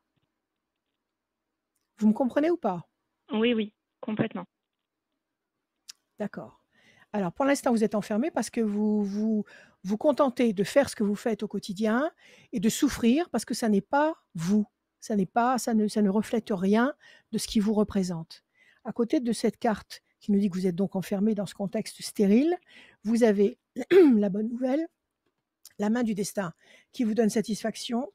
Vous me comprenez ou pas? Oui, oui, complètement. D'accord. Alors, pour l'instant, vous êtes enfermé parce que vous contentez de faire ce que vous faites au quotidien et de souffrir parce que ça n'est pas vous. Ça ne reflète rien de ce qui vous représente. À côté de cette carte qui nous dit que vous êtes donc enfermé dans ce contexte stérile, vous avez la bonne nouvelle, la main du destin qui vous donne satisfaction,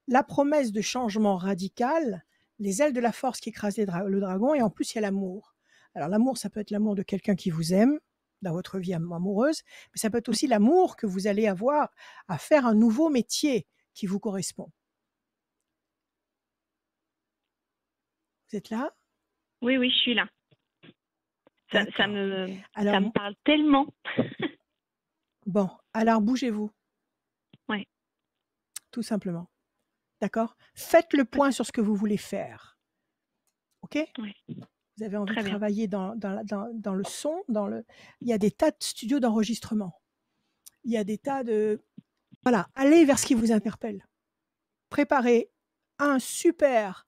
la promesse de changement radical, les ailes de la force qui écrasent le dragon, et en plus, il y a l'amour. Alors, l'amour, ça peut être l'amour de quelqu'un qui vous aime dans votre vie amoureuse, mais ça peut être aussi l'amour que vous allez avoir à faire un nouveau métier qui vous correspond. Vous êtes là? Oui, oui, je suis là. Ça D'accord. me parle tellement. Bon, alors bougez-vous. Oui. Tout simplement. D'accord? Faites le point sur ce que vous voulez faire. OK? Oui. Vous avez envie Très de bien. travailler dans le son, il y a des tas de studios d'enregistrement. Il y a des tas de... Voilà, allez vers ce qui vous interpelle. Préparez un super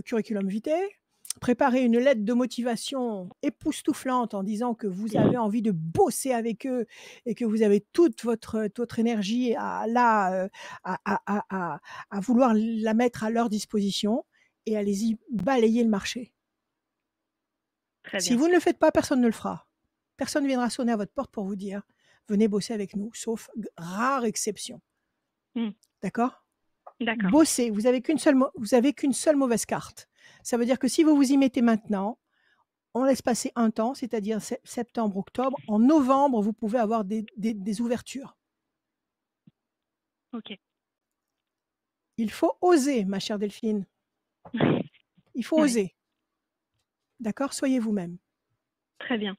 curriculum vitae, préparez une lettre de motivation époustouflante en disant que vous avez envie de bosser avec eux et que vous avez toute votre énergie à vouloir la mettre à leur disposition, et allez-y balayer le marché. Très Si bien. vous ne le faites pas, personne ne le fera. Personne ne viendra sonner à votre porte pour vous dire « Venez bosser avec nous », sauf rare exception. D'accord? D'accord. Bossez. Vous n'avez qu'une seule mauvaise carte. Ça veut dire que si vous vous y mettez maintenant, on laisse passer un temps, c'est-à-dire septembre, octobre. En novembre, vous pouvez avoir des ouvertures. Ok. Il faut oser, ma chère Delphine. Il faut Ouais. oser. D'accord? Soyez vous-même. Très bien.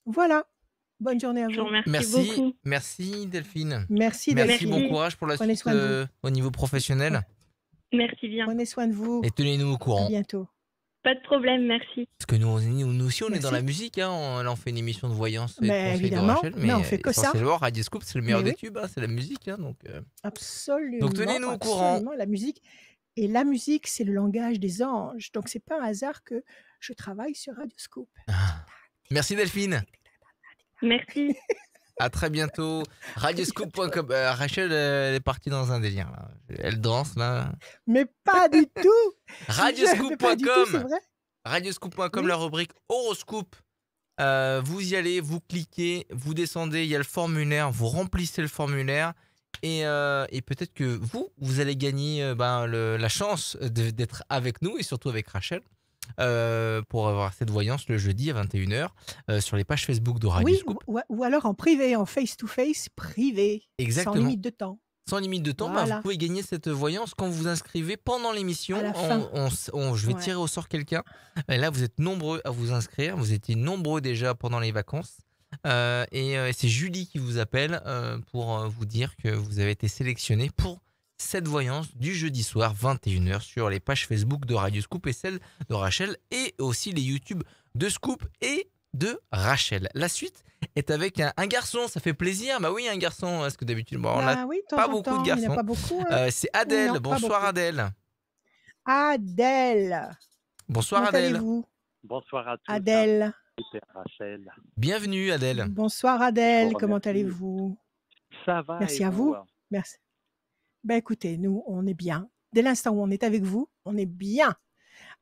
Voilà. Bonne journée à Je vous vous. remercie Merci, beaucoup. merci Delphine. Merci Merci, bon Delphine. courage pour la Prenez suite soin de vous. au niveau Ouais. professionnel. Merci bien. Prenez soin de vous. Et tenez-nous au À courant. bientôt. Pas de problème, merci. Parce que nous aussi, on est dans la Merci. musique. Hein. Là, on fait une émission de voyance et de Mais conseils de évidemment, Rachel. mais on Mais fait que ça. essentiellement, Radio Scoop, c'est le meilleur Mais des oui, tubes. Hein, c'est la musique. Hein, donc absolument, tenez-nous au courant. absolument. La musique. Et la musique, c'est le langage des anges. Donc, c'est pas un hasard que je travaille sur Radio Scoop. Ah. Merci Delphine. Merci. À très bientôt. Radioscoop.com. Rachel, elle est partie dans un délire. Là. Elle danse là. Mais pas du tout. Mais pas du tout, c'est Radioscoop.com. vrai. Radioscoop.com, Oui. la rubrique horoscope. Vous y allez, vous cliquez, vous descendez, il y a le formulaire, vous remplissez le formulaire et peut-être que vous allez gagner la chance d'être avec nous et surtout avec Rachel pour avoir cette voyance le jeudi à 21h sur les pages Facebook de Radio Oui, Scoop. ou alors en privé, en face-to-face, privé, sans Exactement. limite de temps. Sans limite de temps, Voilà. vous pouvez gagner cette voyance quand vous vous inscrivez pendant l'émission. À la fin. Je vais Ouais. tirer au sort quelqu'un. Et là, vous êtes nombreux à vous inscrire. Vous étiez nombreux déjà pendant les vacances. Et c'est Julie qui vous appelle pour vous dire que vous avez été sélectionné pour cette voyance du jeudi soir 21h sur les pages Facebook de Radio Scoop et celle de Rachel et aussi les YouTube de Scoop et de Rachel. La suite est avec un garçon, ça fait plaisir. Bah oui, un garçon, parce que d'habitude, bon, on n'a Oui, de temps pas en beaucoup temps, de il n'y en garçons. a pas beaucoup. Hein. C'est Adèle. Non, pas Bonsoir beaucoup. Adèle. Adèle. Bonsoir Comment Adèle. allez-vous, Bonsoir à tous. Adèle? Super Rachel. Bienvenue Adèle. Bonsoir Je Adèle, vous comment remercie. allez-vous? Ça va Merci et à vous? vous. Merci. Ben écoutez, nous, on est bien. Dès l'instant où on est avec vous, on est bien.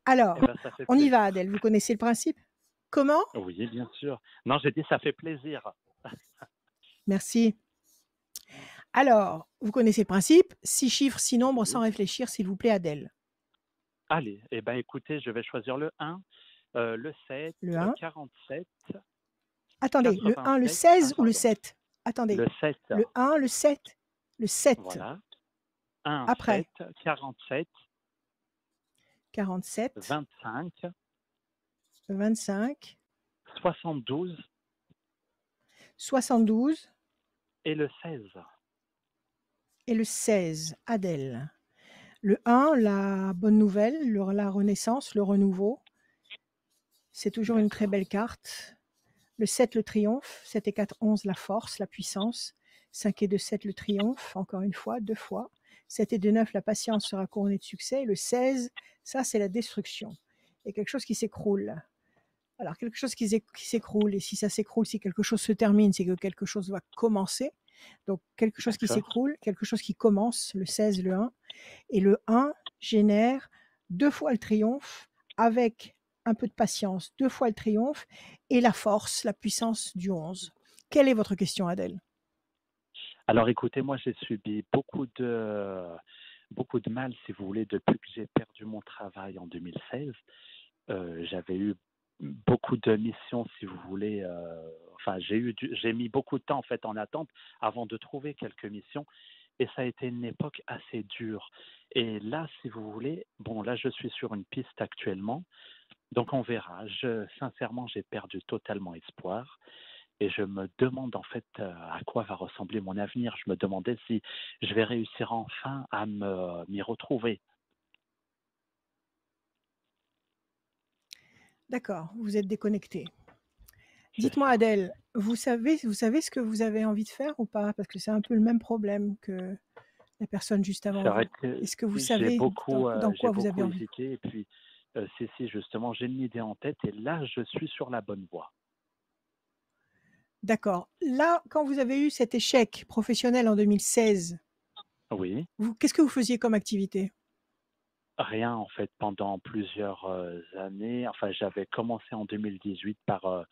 Alors, Eh ben, ça fait on y plaisir. va Adèle, vous connaissez le principe? Comment? Oui, bien sûr. Non, j'ai dit ça fait plaisir. Merci. Alors, vous connaissez le principe, 6 chiffres, 6 nombres, Oui. sans réfléchir, s'il vous plaît Adèle. Allez, eh ben écoutez, je vais choisir le 1, le 7, Le 1. 47, Attendez, le 1, le 87. 16 ou le 7? Attendez, Le 7. le 1, le 7, le 7. Voilà. 1, Après. 7, 47, 47, 25, 25, 72 72 et le 16. et le 16. Adèle. Le 1, la bonne nouvelle, la renaissance, le renouveau. C'est toujours une très belle carte. Le 7, le triomphe. 7 et 4, 11, la force, la puissance. 5 et 2, 7, le triomphe, encore une fois, 2 fois. 7 et 2, 9, la patience sera couronnée de succès. Et le 16, ça, c'est la destruction. Et quelque chose qui s'écroule. Alors, quelque chose qui s'écroule, et si ça s'écroule, si quelque chose se termine, c'est que quelque chose va commencer. Donc, quelque chose qui D'accord. s'écroule, quelque chose qui commence, le 16, le 1. Et le 1 génère 2 fois le triomphe, avec un peu de patience, 2 fois le triomphe, et la force, la puissance du 11. Quelle est votre question, Adèle? Alors écoutez, moi j'ai subi beaucoup de mal, si vous voulez, depuis que j'ai perdu mon travail en 2016. J'avais eu beaucoup de missions, si vous voulez. Enfin, j'ai mis beaucoup de temps en fait en attente avant de trouver quelques missions, et ça a été une époque assez dure. Et là, si vous voulez, bon, là je suis sur une piste actuellement, donc on verra. Sincèrement, j'ai perdu totalement espoir. Et je me demande en fait à quoi va ressembler mon avenir. Je me demandais si je vais réussir enfin à m'y retrouver. D'accord, vous êtes déconnecté. Dites-moi, Adèle, vous savez ce que vous avez envie de faire ou pas? Parce que c'est un peu le même problème que la personne juste avant C'est vrai vous. que Est-ce que vous j'ai savez beaucoup, dans j'ai quoi vous avez beaucoup envie? hésité. Et puis, si, justement, j'ai une idée en tête et là, je suis sur la bonne voie. D'accord. Là, quand vous avez eu cet échec professionnel en 2016, Oui, qu'est-ce que vous faisiez comme activité? rien en fait pendant plusieurs années. Enfin, j'avais commencé en 2018 par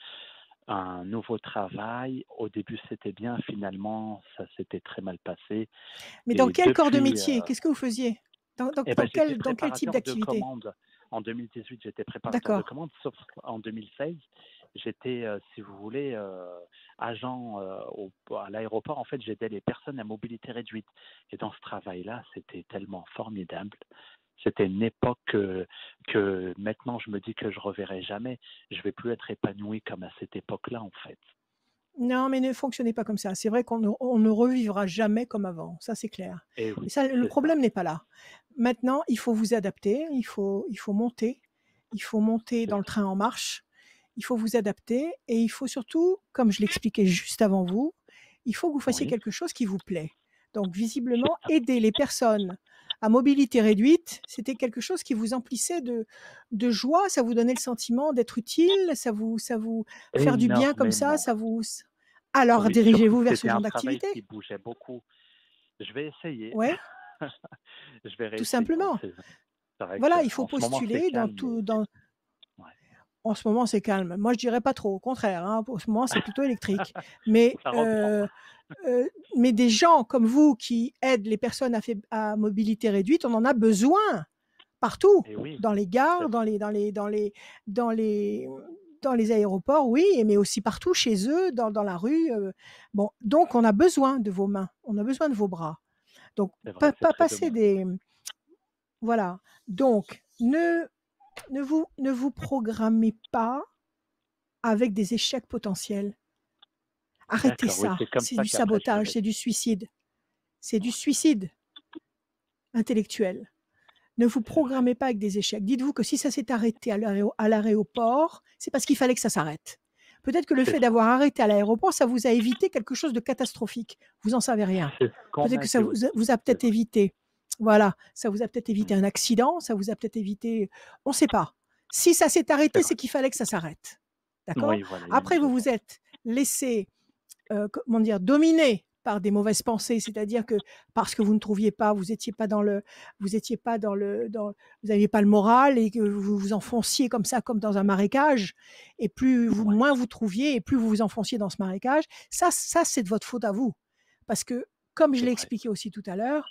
un nouveau travail. Au début, c'était bien. Finalement, ça s'était très mal passé. Mais dans Et quel corps de depuis, métier? Qu'est-ce que vous faisiez? Dans eh ben, j'étais quel type préparateur de d'activité? commande. En 2018, j'étais préparateur de D'accord. commande, sauf qu'en 2016, j'étais, si vous voulez, agent à l'aéroport. En fait, j'aidais les personnes à mobilité réduite. Et dans ce travail-là, c'était tellement formidable. C'était une époque que maintenant, je me dis que je reverrai jamais. Je vais plus être épanoui comme à cette époque-là, en fait. Non, mais ne fonctionnez pas comme ça. C'est vrai on ne revivra jamais comme avant, ça c'est clair. Et Mais oui, ça, le c'est ça. problème n'est pas là. Maintenant, il faut vous adapter, il faut monter C'est dans le ça. train en marche, il faut vous adapter et il faut surtout, comme je l'expliquais juste avant vous, il faut que vous fassiez Oui, quelque chose qui vous plaît. Donc c'est visiblement, ça. aider les personnes à mobilité réduite, c'était quelque chose qui vous emplissait de joie, ça vous donnait le sentiment d'être utile, ça vous faire du bien comme Énormément. ça vous alors Oui, surtout dirigez-vous que vers ce c'était un genre travail d'activité. qui bougeait beaucoup. Je vais essayer. Ouais, Je vais tout réessayer, oui, simplement. c'est vrai Voilà, il faut qu'en ce moment, c'est postuler dans calme, tout mais dans ouais. en ce moment, c'est calme. Moi, je dirais pas trop, au contraire, hein, en ce moment, c'est plutôt électrique. Mais, Ça reprend. mais des gens comme vous qui aident les personnes à mobilité réduite, on en a besoin partout, Et oui, dans les c'est gares, vrai. dans les dans les aéroports, oui, mais aussi partout chez eux, dans la rue, bon, donc on a besoin de vos mains, on a besoin de vos bras. Donc C'est pas vrai, c'est pas très passer demandé. des voilà, donc ne vous programmez pas avec des échecs potentiels. Arrêtez D'accord, oui, ça, c'est comme c'est ça du qu'après je sabotage, verrai. c'est du suicide. C'est du Ouais, suicide intellectuel. Ne vous c'est vrai. programmez pas avec des échecs. Dites-vous que si ça s'est arrêté à l'aéroport, c'est parce qu'il fallait que ça s'arrête. Peut-être que le C'est fait ça. d'avoir arrêté à l'aéroport, ça vous a évité quelque chose de catastrophique. Vous n'en savez rien. C'est ce qu'on Peut-être m'a que ça dit vous aussi. a C'est peut-être vrai. évité. Voilà, ça vous a peut-être Mm. évité un accident, ça vous a peut-être évité. On ne sait pas. Si ça s'est C'est arrêté, vrai. c'est qu'il fallait que ça s'arrête. D'accord. Oui, voilà, il y a une Après, vous raison. vous êtes laissé comment dire, dominé par des mauvaises pensées, c'est-à-dire que parce que vous ne trouviez pas, vous étiez pas vous n'aviez pas le moral et que vous vous enfonciez comme ça, comme dans un marécage, et Ouais, moins vous trouviez et plus vous vous enfonciez dans ce marécage. Ça c'est de votre faute à vous, parce que comme je c'est l'ai vrai. expliqué aussi tout à l'heure,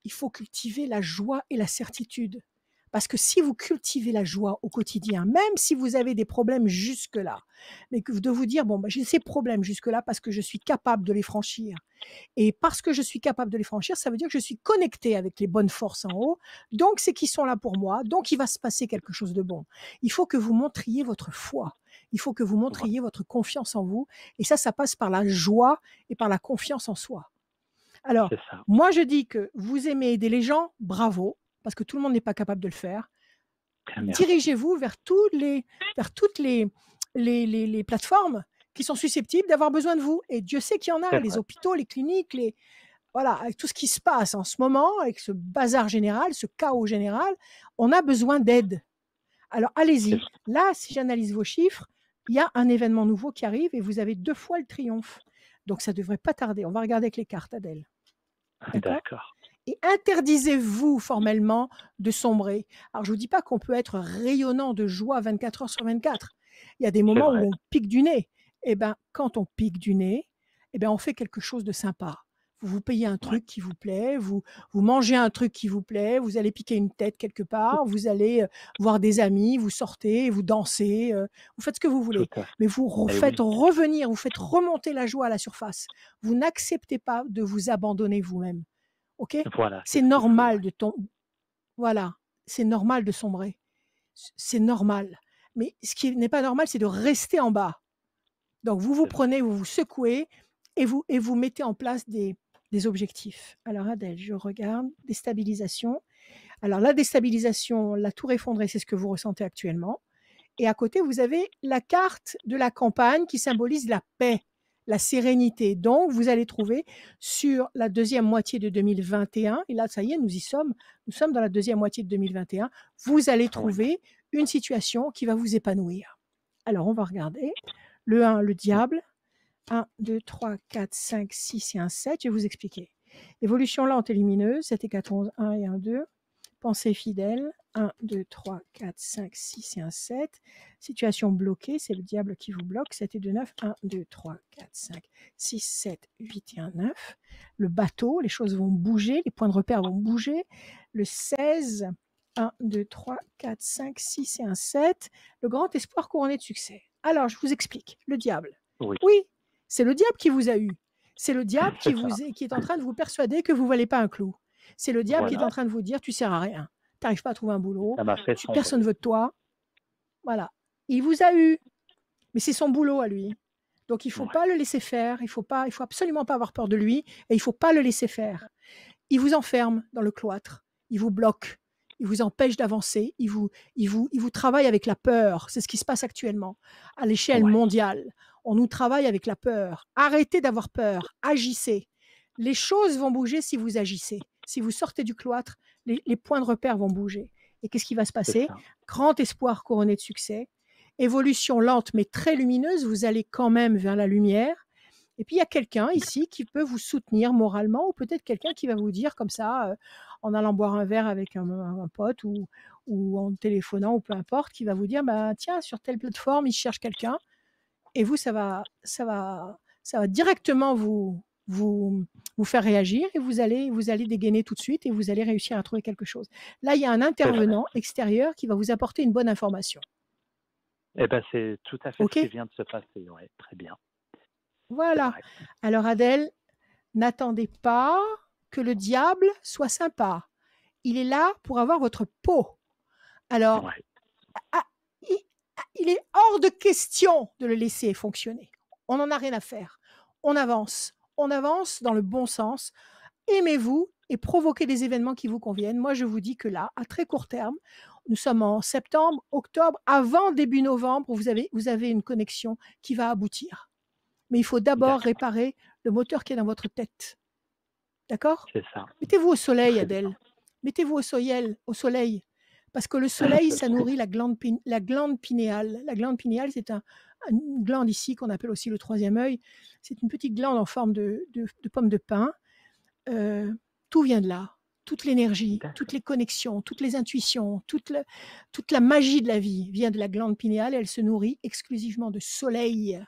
il faut cultiver la joie et la certitude. Parce que si vous cultivez la joie au quotidien, même si vous avez des problèmes jusque-là, mais que de vous dire, bon, bah, j'ai ces problèmes jusque-là parce que je suis capable de les franchir. Et parce que je suis capable de les franchir, ça veut dire que je suis connecté avec les bonnes forces en haut. Donc, c'est qu'ils sont là pour moi. Donc, il va se passer quelque chose de bon. Il faut que vous montriez votre foi. Il faut que vous Voilà, montriez votre confiance en vous. Et ça passe par la joie et par la confiance en soi. Alors, c'est ça. moi, je dis que vous aimez aider les gens, bravo, parce que tout le monde n'est pas capable de le faire. Merci. Dirigez-vous vers toutes les plateformes qui sont susceptibles d'avoir besoin de vous. Et Dieu sait qu'il y en C'est a, les vrai. hôpitaux, les cliniques, voilà, avec tout ce qui se passe en ce moment, avec ce bazar général, ce chaos général, on a besoin d'aide. Alors C'est allez-y. vrai. Là, si j'analyse vos chiffres, il y a un événement nouveau qui arrive et vous avez 2 fois le triomphe. Donc ça ne devrait pas tarder. On va regarder avec les cartes, Adèle. D'accord. D'accord. Et interdisez-vous formellement de sombrer. Alors, je ne vous dis pas qu'on peut être rayonnant de joie 24 heures sur 24. Il y a des C'est moments vrai. où on pique du nez. Eh bien, quand on pique du nez, eh ben, on fait quelque chose de sympa. Vous payez un Ouais. truc qui vous plaît, vous mangez un truc qui vous plaît, vous allez piquer une tête quelque part, vous allez voir des amis, vous sortez, vous dansez, vous faites ce que vous Tout voulez. à fait. Mais vous Et faites oui, revenir, vous faites remonter la joie à la surface. Vous n'acceptez pas de vous abandonner vous-même. OK? voilà, c'est C'est ce qu'il faut. normal Ouais. voilà, c'est normal de sombrer. C'est normal. Mais ce qui n'est pas normal, c'est de rester en bas. Donc vous vous C'est vrai. prenez, vous vous secouez et vous mettez en place des objectifs. Alors Adèle, je regarde, déstabilisation. Alors la déstabilisation, la tour effondrée, c'est ce que vous ressentez actuellement. Et à côté, vous avez la carte de la campagne qui symbolise la paix, la sérénité. Donc, vous allez trouver sur la deuxième moitié de 2021, et là, ça y est, nous sommes dans la deuxième moitié de 2021, vous allez Ouais. trouver une situation qui va vous épanouir. Alors, on va regarder. Le 1, le diable. 1, 2, 3, 4, 5, 6 et un 7. Je vais vous expliquer. Évolution lente et lumineuse, 7 et 4, 11, 1 et 1, 2. Pensée fidèle, 1, 2, 3, 4, 5, 6 et un 7. Situation bloquée, c'est le diable qui vous bloque, 7 et 2, 9. 1, 2, 3, 4, 5, 6, 7, 8 et un 9. Le bateau, les choses vont bouger, les points de repère vont bouger. Le 16, 1, 2, 3, 4, 5, 6 et un 7. Le grand espoir couronné de succès. Alors, je vous explique. Le diable. Oui, Oui, c'est le diable qui vous a eu. C'est le diable c'est ça. qui est en train de vous persuader que vous ne valez pas un clou. C'est le diable qui est en Voilà. train de vous dire tu sers à rien. Tu n'arrives pas à trouver un boulot. Ça m'a fait Personne ne sombrer. veut de toi. Voilà. Il vous a eu. Mais c'est son boulot à lui. Donc, il ne faut Ouais. pas le laisser faire. Il faut absolument pas avoir peur de lui et il ne faut pas le laisser faire. Il vous enferme dans le cloître. Il vous bloque. Il vous empêche d'avancer. Il vous travaille avec la peur. C'est ce qui se passe actuellement à l'échelle Ouais. mondiale. On nous travaille avec la peur. Arrêtez d'avoir peur. Agissez. Les choses vont bouger si vous agissez. Si vous sortez du cloître, les points de repère vont bouger. Et qu'est-ce qui va se C'est passer? ça. Grand espoir couronné de succès. Évolution lente mais très lumineuse. Vous allez quand même vers la lumière. Et puis, il y a quelqu'un ici qui peut vous soutenir moralement ou peut-être quelqu'un qui va vous dire comme ça, en allant boire un verre avec un pote ou en téléphonant ou peu importe, qui va vous dire, bah, tiens, sur telle plateforme, il cherche quelqu'un. Et vous, ça va directement vous faire réagir et vous allez dégainer tout de suite et vous allez réussir à trouver quelque chose. Là, il y a un C'est vrai. intervenant extérieur qui va vous apporter une bonne information. Eh ben, c'est tout à fait OK? ce qui vient de se passer. Ouais, très bien. C'est Voilà. vrai. Alors Adèle, n'attendez pas que le diable soit sympa. Il est là pour avoir votre peau. Alors, Ouais. ah, il est hors de question de le laisser fonctionner. On n'en a rien à faire. On avance dans le bon sens. Aimez-vous et provoquez des événements qui vous conviennent. Moi, je vous dis que là, à très court terme, nous sommes en septembre, octobre, avant début novembre, vous avez une connexion qui va aboutir. Mais il faut d'abord D'accord. réparer le moteur qui est dans votre tête. D'accord? C'est ça. Mettez-vous au soleil, Très Adèle. bien. Mettez-vous au soleil. Parce que le soleil, Je ça sais. nourrit la glande pinéale. La glande pinéale, c'est une glande ici qu'on appelle aussi le troisième œil. C'est une petite glande en forme de pomme de pin. Tout vient de là. Toute l'énergie, D'accord. toutes les connexions, toutes les intuitions, toute la magie de la vie vient de la glande pinéale et elle se nourrit exclusivement de soleil.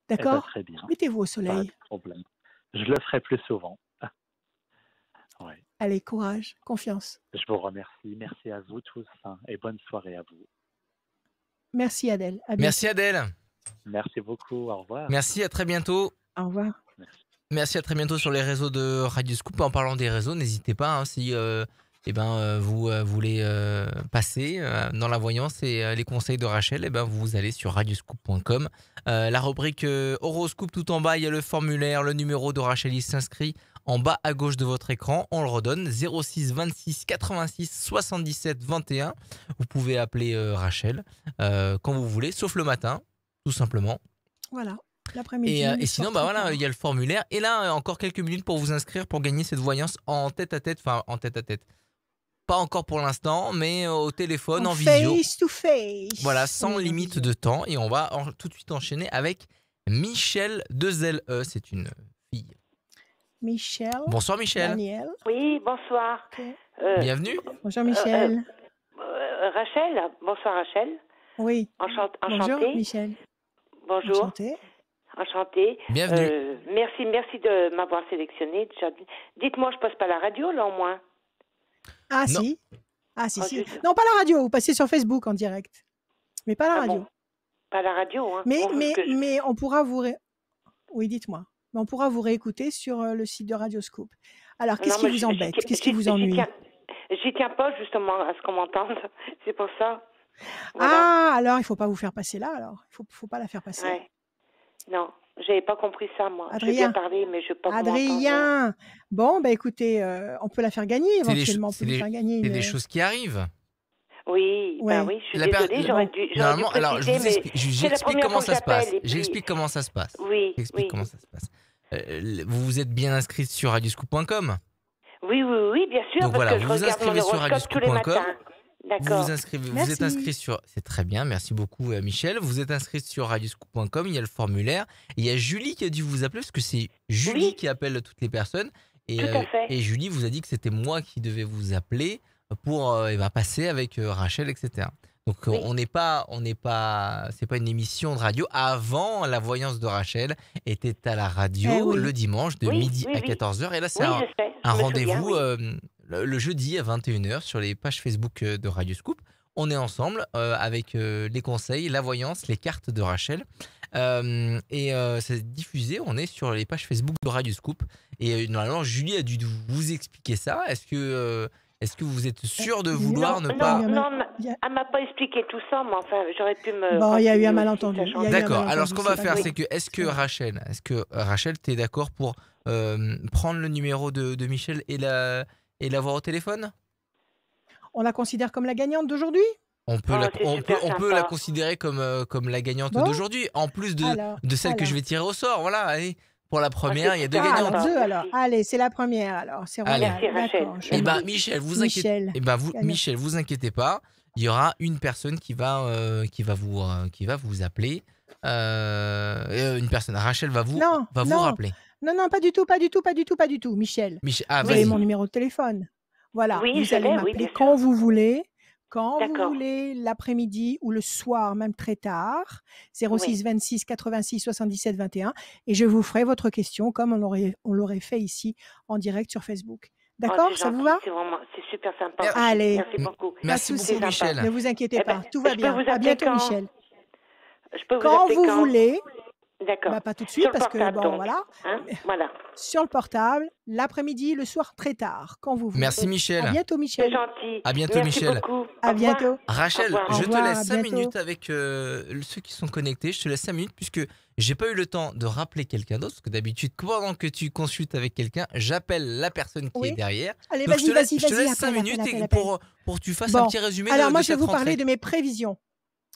Eh ben, D'accord? très bien. Mettez-vous au Pas soleil. de problème. Je le ferai plus souvent. Ouais. Allez, courage, confiance. Je vous remercie. Merci à vous tous et bonne soirée à vous. Merci Adèle. À bientôt. Merci Adèle. Merci beaucoup. Au revoir. Merci, à très bientôt. Au revoir. Merci. Merci, à très bientôt sur les réseaux de Radio Scoop. En parlant des réseaux, n'hésitez pas si vous voulez passer dans la voyance et les conseils de Rachel, vous allez sur radioscoop.com. La rubrique horoscope tout en bas, il y a le formulaire, le numéro de Rachel, il s'inscrit en bas à gauche de votre écran. On le redonne, 06 26 86 77 21. Vous pouvez appeler Rachel quand vous voulez, sauf le matin, tout simplement. Voilà. L'après-midi. Et sinon, voilà, il y a le formulaire. Et là, encore quelques minutes pour vous inscrire pour gagner cette voyance en tête-à-tête. Enfin, en tête-à-tête. Pas encore pour l'instant, mais au téléphone, en visio. Face to face. Voilà, sans Oui, en limite visio. de temps. Et on va tout de suite enchaîner avec Michel 2LE. C'est une fille. Michel. Bonsoir Michel. Daniel. Oui, bonsoir. Ok. Bienvenue. Bonjour Michel. Rachel, bonsoir Rachel. Oui. Enchantée. Bonjour Michel. Bonjour. Enchantée. Enchantée. Bienvenue. Merci de m'avoir sélectionnée. Dites-moi, je passe pas la radio là au moins. Ah Non. si. Ah si, Oh, si. juste. Non, pas la radio. Vous passez sur Facebook en direct. Mais pas la Ah radio. bon, pas la radio, hein. Mais, Bon, mais, parce que je- mais on pourra vous... Oui, dites-moi. Mais on pourra vous réécouter sur le site de Radioscoop. Alors, qu'est-ce Non, qui mais vous j'y- embête? j'y- Qu'est-ce qui vous j'y ennuie? J'y tiens pas justement à ce qu'on m'entende. C'est pour ça. Voilà. Ah, alors il faut pas vous faire passer là, alors. Faut pas la faire passer. Ouais. Non, j'avais pas compris ça, moi. Je veux Adrien. bien parler, mais je veux pas qu'on m'entende. Adrien. Bon, bah écoutez, on peut la faire gagner C'est des éventuellement. On cho- peut lui faire gagner C'est une... des choses qui arrivent. Oui, Ouais. oui, je suis La per- désolée, j'aurais dû Normalement, alors je préciser, vous mais explique, c'est la j'explique première comment fois ça que se passe. j'appelle, et puis- J'explique comment ça se passe. Oui, J'explique oui. comment ça se passe. Vous vous êtes bien inscrite sur radioscoop.com. Oui, bien sûr, Donc parce voilà, que je vous vous regarde mon inscrivez sur horoscope tous les radioscoop.com. matins. Vous D'accord. vous inscrivez, vous Merci. êtes inscrit sur, c'est très bien, merci beaucoup Michel. Vous êtes inscrit sur radioscoop.com, il y a le formulaire. Et il y a Julie qui a dû vous appeler parce que c'est Julie Oui. qui appelle toutes les personnes. Et, Tout à fait. et Julie vous a dit que c'était moi qui devais vous appeler pour passer avec Rachel, etc. Donc Oui. c'est pas une émission de radio. Avant, la voyance de Rachel était à la radio Eh oui. le dimanche de Oui, midi oui, à oui. 14h. Et là, c'est Oui, un, je sais. un je me souviens, rendez-vous oui. le jeudi à 21h sur les pages Facebook de Radio Scoop. On est ensemble avec les conseils, la voyance, les cartes de Rachel. C'est diffusé, on est sur les pages Facebook de Radio Scoop. Et normalement, Julie a dû vous expliquer ça. Est-ce que Est-ce que vous êtes sûr de Non, vouloir ne il y a pas... eu un mal- non, il y a- elle m'a pas expliqué tout ça, mais enfin, j'aurais pu me Bon, il y a eu un renseigner aussi, malentendu. sachant Il y a eu un D'accord. Alors, ce malentendu, qu'on c'est va pas faire, grave. c'est que, C'est pas grave. Est-ce que Rachel, t'es d'accord pour prendre le numéro de Michel et l'avoir au téléphone? On la considère comme la gagnante d'aujourd'hui? On peut, Oh, c'est super on peut la sympa. considérer comme la gagnante Bon, d'aujourd'hui, en plus alors, de celle que je alors. vais tirer au sort. Voilà, allez. Pour la Oh, première, c'est il y a deux super Ah, alors gagnantes. sympa, deux, alors. merci. Allez, c'est la première, alors. C'est Allez. Merci royal. Rachel, D'accord, je Eh ben, note. merci. Michel, gagnant. Michel, vous inquiétez pas. Il y aura une personne qui va vous appeler. Une personne, Rachel Non, va vous non, rappeler. non, pas du tout, pas du tout, pas du tout, pas du tout, Michel. Michel, ah, Vous avez vas-y. mon numéro de téléphone. Voilà, Oui, vous je allez l'ai, oui, m'appeler bien quand sûr. vous voulez, D'accord. l'après-midi ou le soir, même très tard, Oui. 06 26 86 77 21, et je vous ferai votre question comme on l'aurait fait ici en direct sur Facebook. Oh, D'accord, c'est ça vous gentil, va? c'est super sympa, Mer- Rachel. Allez, Merci beaucoup. pas de Merci souci. beaucoup, C'est sympa. Michel. Ne vous inquiétez Eh ben, pas, tout va je peux bien. vous À appeler bientôt, quand? Michel. Je peux vous Quand appeler vous quand? voulez, D'accord. bah pas tout de Sur suite le parce que portable, bon, donc. voilà, Hein? Voilà. sur le portable, l'après-midi, le soir très tard, quand vous voulez. Merci, À Michel. bientôt, C'est Michel. gentil. À bientôt, Merci Michel. beaucoup. À Au revoir. bientôt. Au Rachel, revoir. Au je te revoir, laisse à 5 bientôt. minutes avec ceux qui sont connectés. Je te laisse 5 minutes puisque j'ai pas eu le temps de rappeler quelqu'un d'autre. Parce que d'habitude, pendant que tu consultes avec quelqu'un, j'appelle la personne qui est Oui. derrière. Allez, Donc, je te vas-y, laisse 5 appelle, minutes appelle, et appelle. pour que tu fasses un Bon, petit résumé alors moi, de je vais cette vous parler rentrée. de mes prévisions.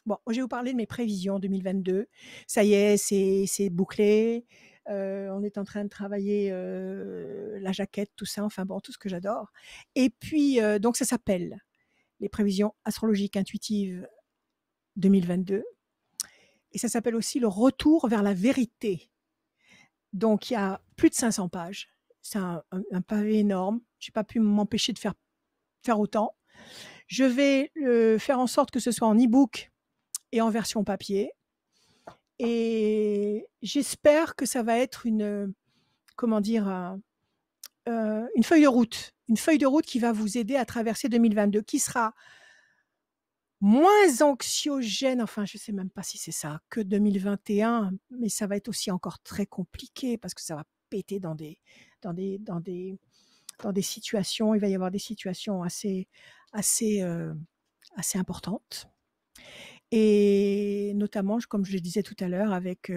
Bon, je vais vous parler de mes prévisions 2022. Ça y est, c'est bouclé. On est en train de travailler la jaquette, tout ça, enfin bon, tout ce que j'adore. Et puis, donc ça s'appelle les prévisions astrologiques intuitives 2022. Et ça s'appelle aussi le retour vers la vérité. Donc, il y a plus de 500 pages. C'est un pavé énorme. Je n'ai pas pu m'empêcher de faire autant. Je vais faire en sorte que ce soit en e-book et en version papier. Et j'espère que ça va être une feuille de route. Une feuille de route qui va vous aider à traverser 2022, qui sera moins anxiogène, enfin je ne sais même pas si c'est ça, que 2021, mais ça va être aussi encore très compliqué parce que ça va péter dans des situations, il va y avoir des situations assez importantes. Et notamment, comme je le disais tout à l'heure, avec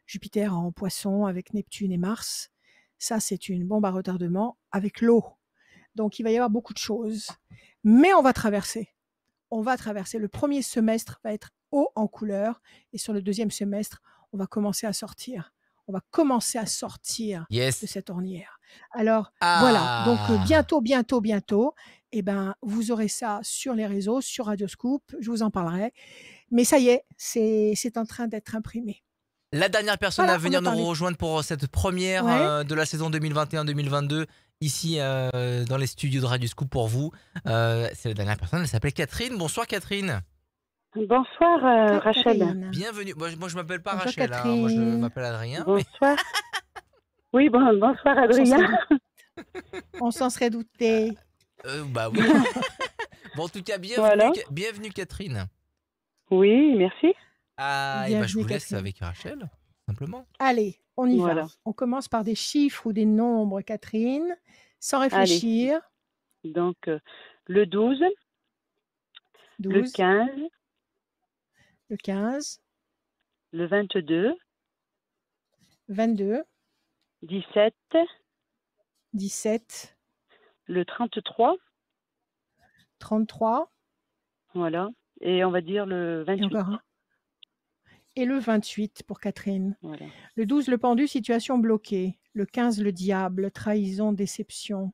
Jupiter en Poisson, avec Neptune et Mars, ça c'est une bombe à retardement avec l'eau. Donc il va y avoir beaucoup de choses, mais on va traverser. Le premier semestre va être haut en couleur et sur le deuxième semestre, on va commencer à sortir. On va commencer à sortir de Yes. cette ornière. Alors voilà, donc bientôt, eh ben, vous aurez ça sur les réseaux, sur Radioscoop, je vous en parlerai. Mais ça y est, c'est en train d'être imprimé. La dernière personne Voilà, à venir on va nous parler. rejoindre pour cette première Ouais. de la saison 2021-2022 ici dans les studios de Radio Scoop pour vous. C'est la dernière personne, elle s'appelle Catherine. Bonsoir Catherine. Bonsoir Rachel. Catherine. Bienvenue. Moi je m'appelle pas Bonjour, Rachel, hein. Moi je Catherine. m'appelle Adrien. Mais... Bonsoir. Oui, bonsoir Adrien. On s'en serait douté. Bah oui. Bon, en tout cas, bienvenue, Voilà. bienvenue Catherine. Oui, merci. Ah, et bah, je Bienvenue, vous laisse Catherine. avec Rachel, simplement. Allez, on y Voilà. va. On commence par des chiffres ou des nombres, Catherine, sans réfléchir. Donc le 12, 12, le 15, le 15, le 22, 22, 17, 17, le 33, 33, voilà. Et on va dire le et 28. encore un. Et le 28 pour Catherine. Voilà. Le 12, le pendu, situation bloquée. Le 15, le diable, trahison, déception.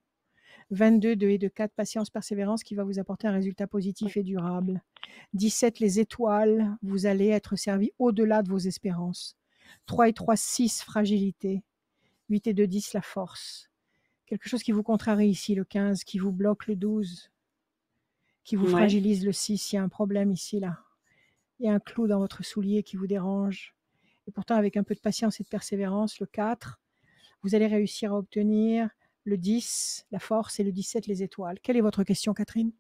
22, 2 et 2, 4, patience, persévérance qui va vous apporter un résultat positif et durable. 17, les étoiles, vous allez être servi au-delà de vos espérances. 3 et 3, 6, fragilité. 8 et 2, 10, la force. Quelque chose qui vous contrarie ici, le 15, qui vous bloque le 12, qui vous Ouais. fragilise le 6. Il y a un problème ici, là. Il y a un clou dans votre soulier qui vous dérange. Et pourtant, avec un peu de patience et de persévérance, le 4, vous allez réussir à obtenir le 10, la force, et le 17, les étoiles. Quelle est votre question, Catherine?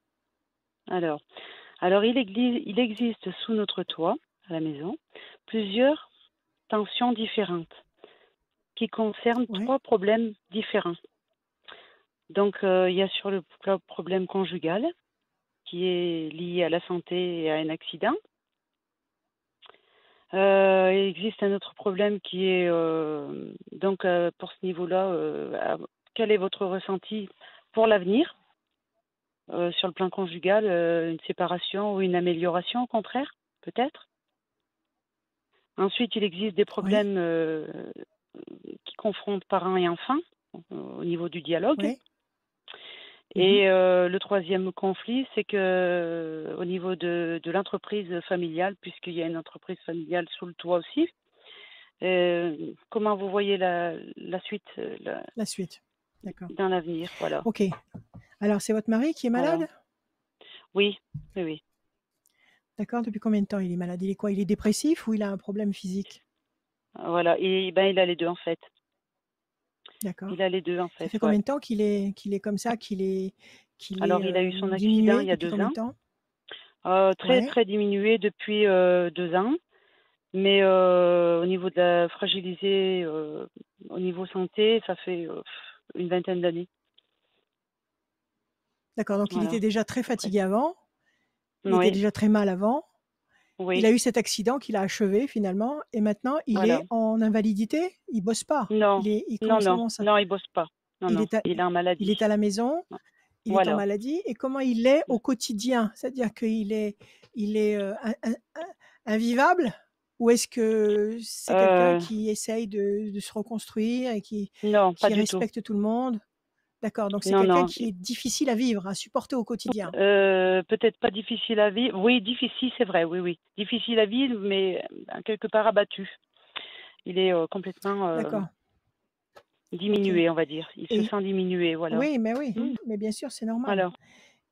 Alors il existe sous notre toit, à la maison, plusieurs tensions différentes qui concernent Ouais. 3 problèmes différents. Donc, il y a sur le problème conjugal qui est lié à la santé et à un accident. Il existe un autre problème qui est, donc, pour ce niveau-là, quel est votre ressenti pour l'avenir sur le plan conjugal, une séparation ou une amélioration au contraire, peut-être? Ensuite, il existe des Oui. problèmes qui confrontent parents et enfants au niveau du dialogue. Oui. Et le troisième conflit, c'est que au niveau de l'entreprise familiale, puisqu'il y a une entreprise familiale sous le toit aussi, comment vous voyez la suite La suite. D'accord. dans l'avenir? Voilà. Ok. Alors, c'est votre mari qui est Voilà. malade? Oui, oui, oui. D'accord. Depuis combien de temps il est malade? Il est quoi? Il est dépressif ou il a un problème physique? Voilà. Et ben, il a les deux en fait. D'accord. Il a les deux en Ça fait. fait Ouais. combien de temps qu'il est comme ça, Alors, il a eu son accident diminué il y a depuis 2 combien ans. de temps? Très, Ouais. très diminué depuis 2 ans. Mais au niveau de la fragilisée, au niveau santé, ça fait une vingtaine d'années. D'accord. Donc, il Voilà, était déjà très à peu près. fatigué avant. Il était Oui, déjà très mal avant. Il oui, a eu cet accident qu'il a achevé finalement. Et maintenant, il voilà. est en invalidité. Il bosse pas. Non, non, Comment ça? non, il bosse pas. Non, Il non, est à, il est en il maladie. est à la maison. Il est en Voilà. maladie. Et comment il est au quotidien? C'est-à-dire qu'il est, invivable? Ou est-ce que c'est quelqu'un Euh, qui essaye de se reconstruire et non, pas qui du tout. respecte tout le monde? D'accord, donc c'est Non, quelqu'un non. qui est difficile à vivre, à supporter au quotidien. Peut-être pas difficile à vivre. Oui, difficile, c'est vrai, oui, oui. Difficile à vivre, mais quelque part abattu. Il est complètement D'accord, ok. diminué, on va dire. Il se Et sent diminué, voilà. oui, mais bien sûr, c'est normal. Alors,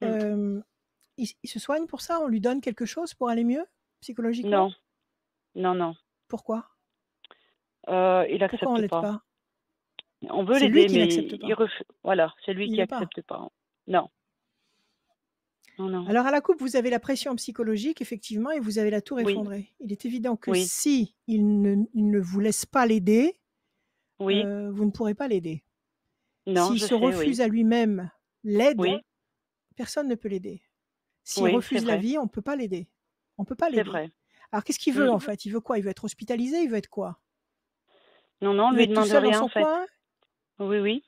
Euh, il se soigne pour ça? On lui donne quelque chose pour aller mieux psychologiquement? non, non, non. Pourquoi? Il Pourquoi on accepte l'aide pas. pas? On veut C'est lui l'aider, qui mais n'accepte il pas. voilà, c'est lui Il qui veut pas. accepte pas. Non, non, non. Alors à la coupe, vous avez la pression psychologique, effectivement, et vous avez la tour Oui, effondrée. Il est évident que oui, si il ne vous laisse pas l'aider, oui. vous ne pourrez pas l'aider. Non, S'il je se sais, refuse oui. à lui-même l'aide, Oui, personne ne peut l'aider. S'il oui, c'est refuse la vrai. vie, on ne peut pas l'aider. On ne peut pas C'est l'aider. vrai. Alors qu'est-ce qu'il veut en fait? Il veut quoi? Il veut être hospitalisé? Il veut être quoi? Non, non, on Il veut lui être tout demande seul dans rien, en son fait. coin? Oui, oui.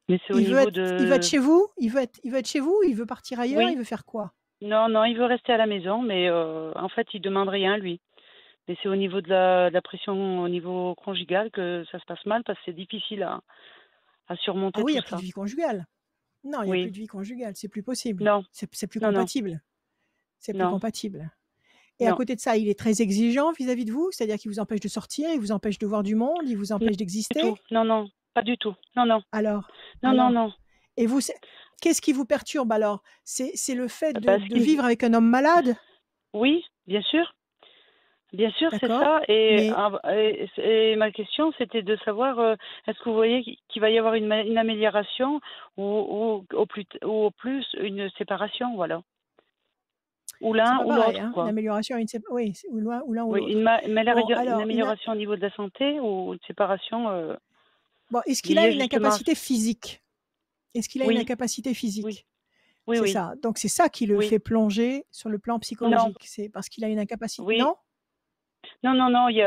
Mais c'est au Il veut niveau être chez vous? Il veut être chez vous? Il veut partir ailleurs? Oui. Il veut faire quoi? Non, non, il veut rester à la maison, mais en fait, il demande rien, lui. Mais c'est au niveau de la pression au niveau conjugal que ça se passe mal parce que c'est difficile à Ah surmonter oui, il n'y tout a plus ça. de vie conjugale. Non, il n'y a plus Oui. de vie conjugale. C'est plus possible. Non, C'est plus non, non, compatible. C'est plus non, compatible. Et à non. côté de ça, il est très exigeant vis-à-vis de vous, c'est-à-dire qu'il vous empêche de sortir, il vous empêche de voir du monde, il vous Non, empêche du d'exister. tout. Non, non, pas du tout. Non, non, Alors, non, non, alors, non. et vous, qu'est-ce qui vous perturbe alors? C'est le fait Parce de qu'il vivre avec un homme malade? Oui, bien sûr. Bien sûr, c'est D'accord? ça. Mais Et ma question, c'était de savoir, est-ce que vous voyez qu'il va y avoir une amélioration ou au plus une séparation, voilà. Ou c'est l'un pas ou pareil, l'autre, hein? Une quoi. amélioration, oui, ou l'un ou Oui, l'autre. Bon, une alors, amélioration au niveau de la santé ou une séparation bon, est-ce qu'il a liée une justement. incapacité physique? Est-ce qu'il a une Oui, incapacité oui, physique? oui, C'est oui, ça. Donc c'est ça qui le oui. fait plonger sur le plan Non, psychologique. C'est parce qu'il a une incapacité. oui. Non? Non, non, non, il y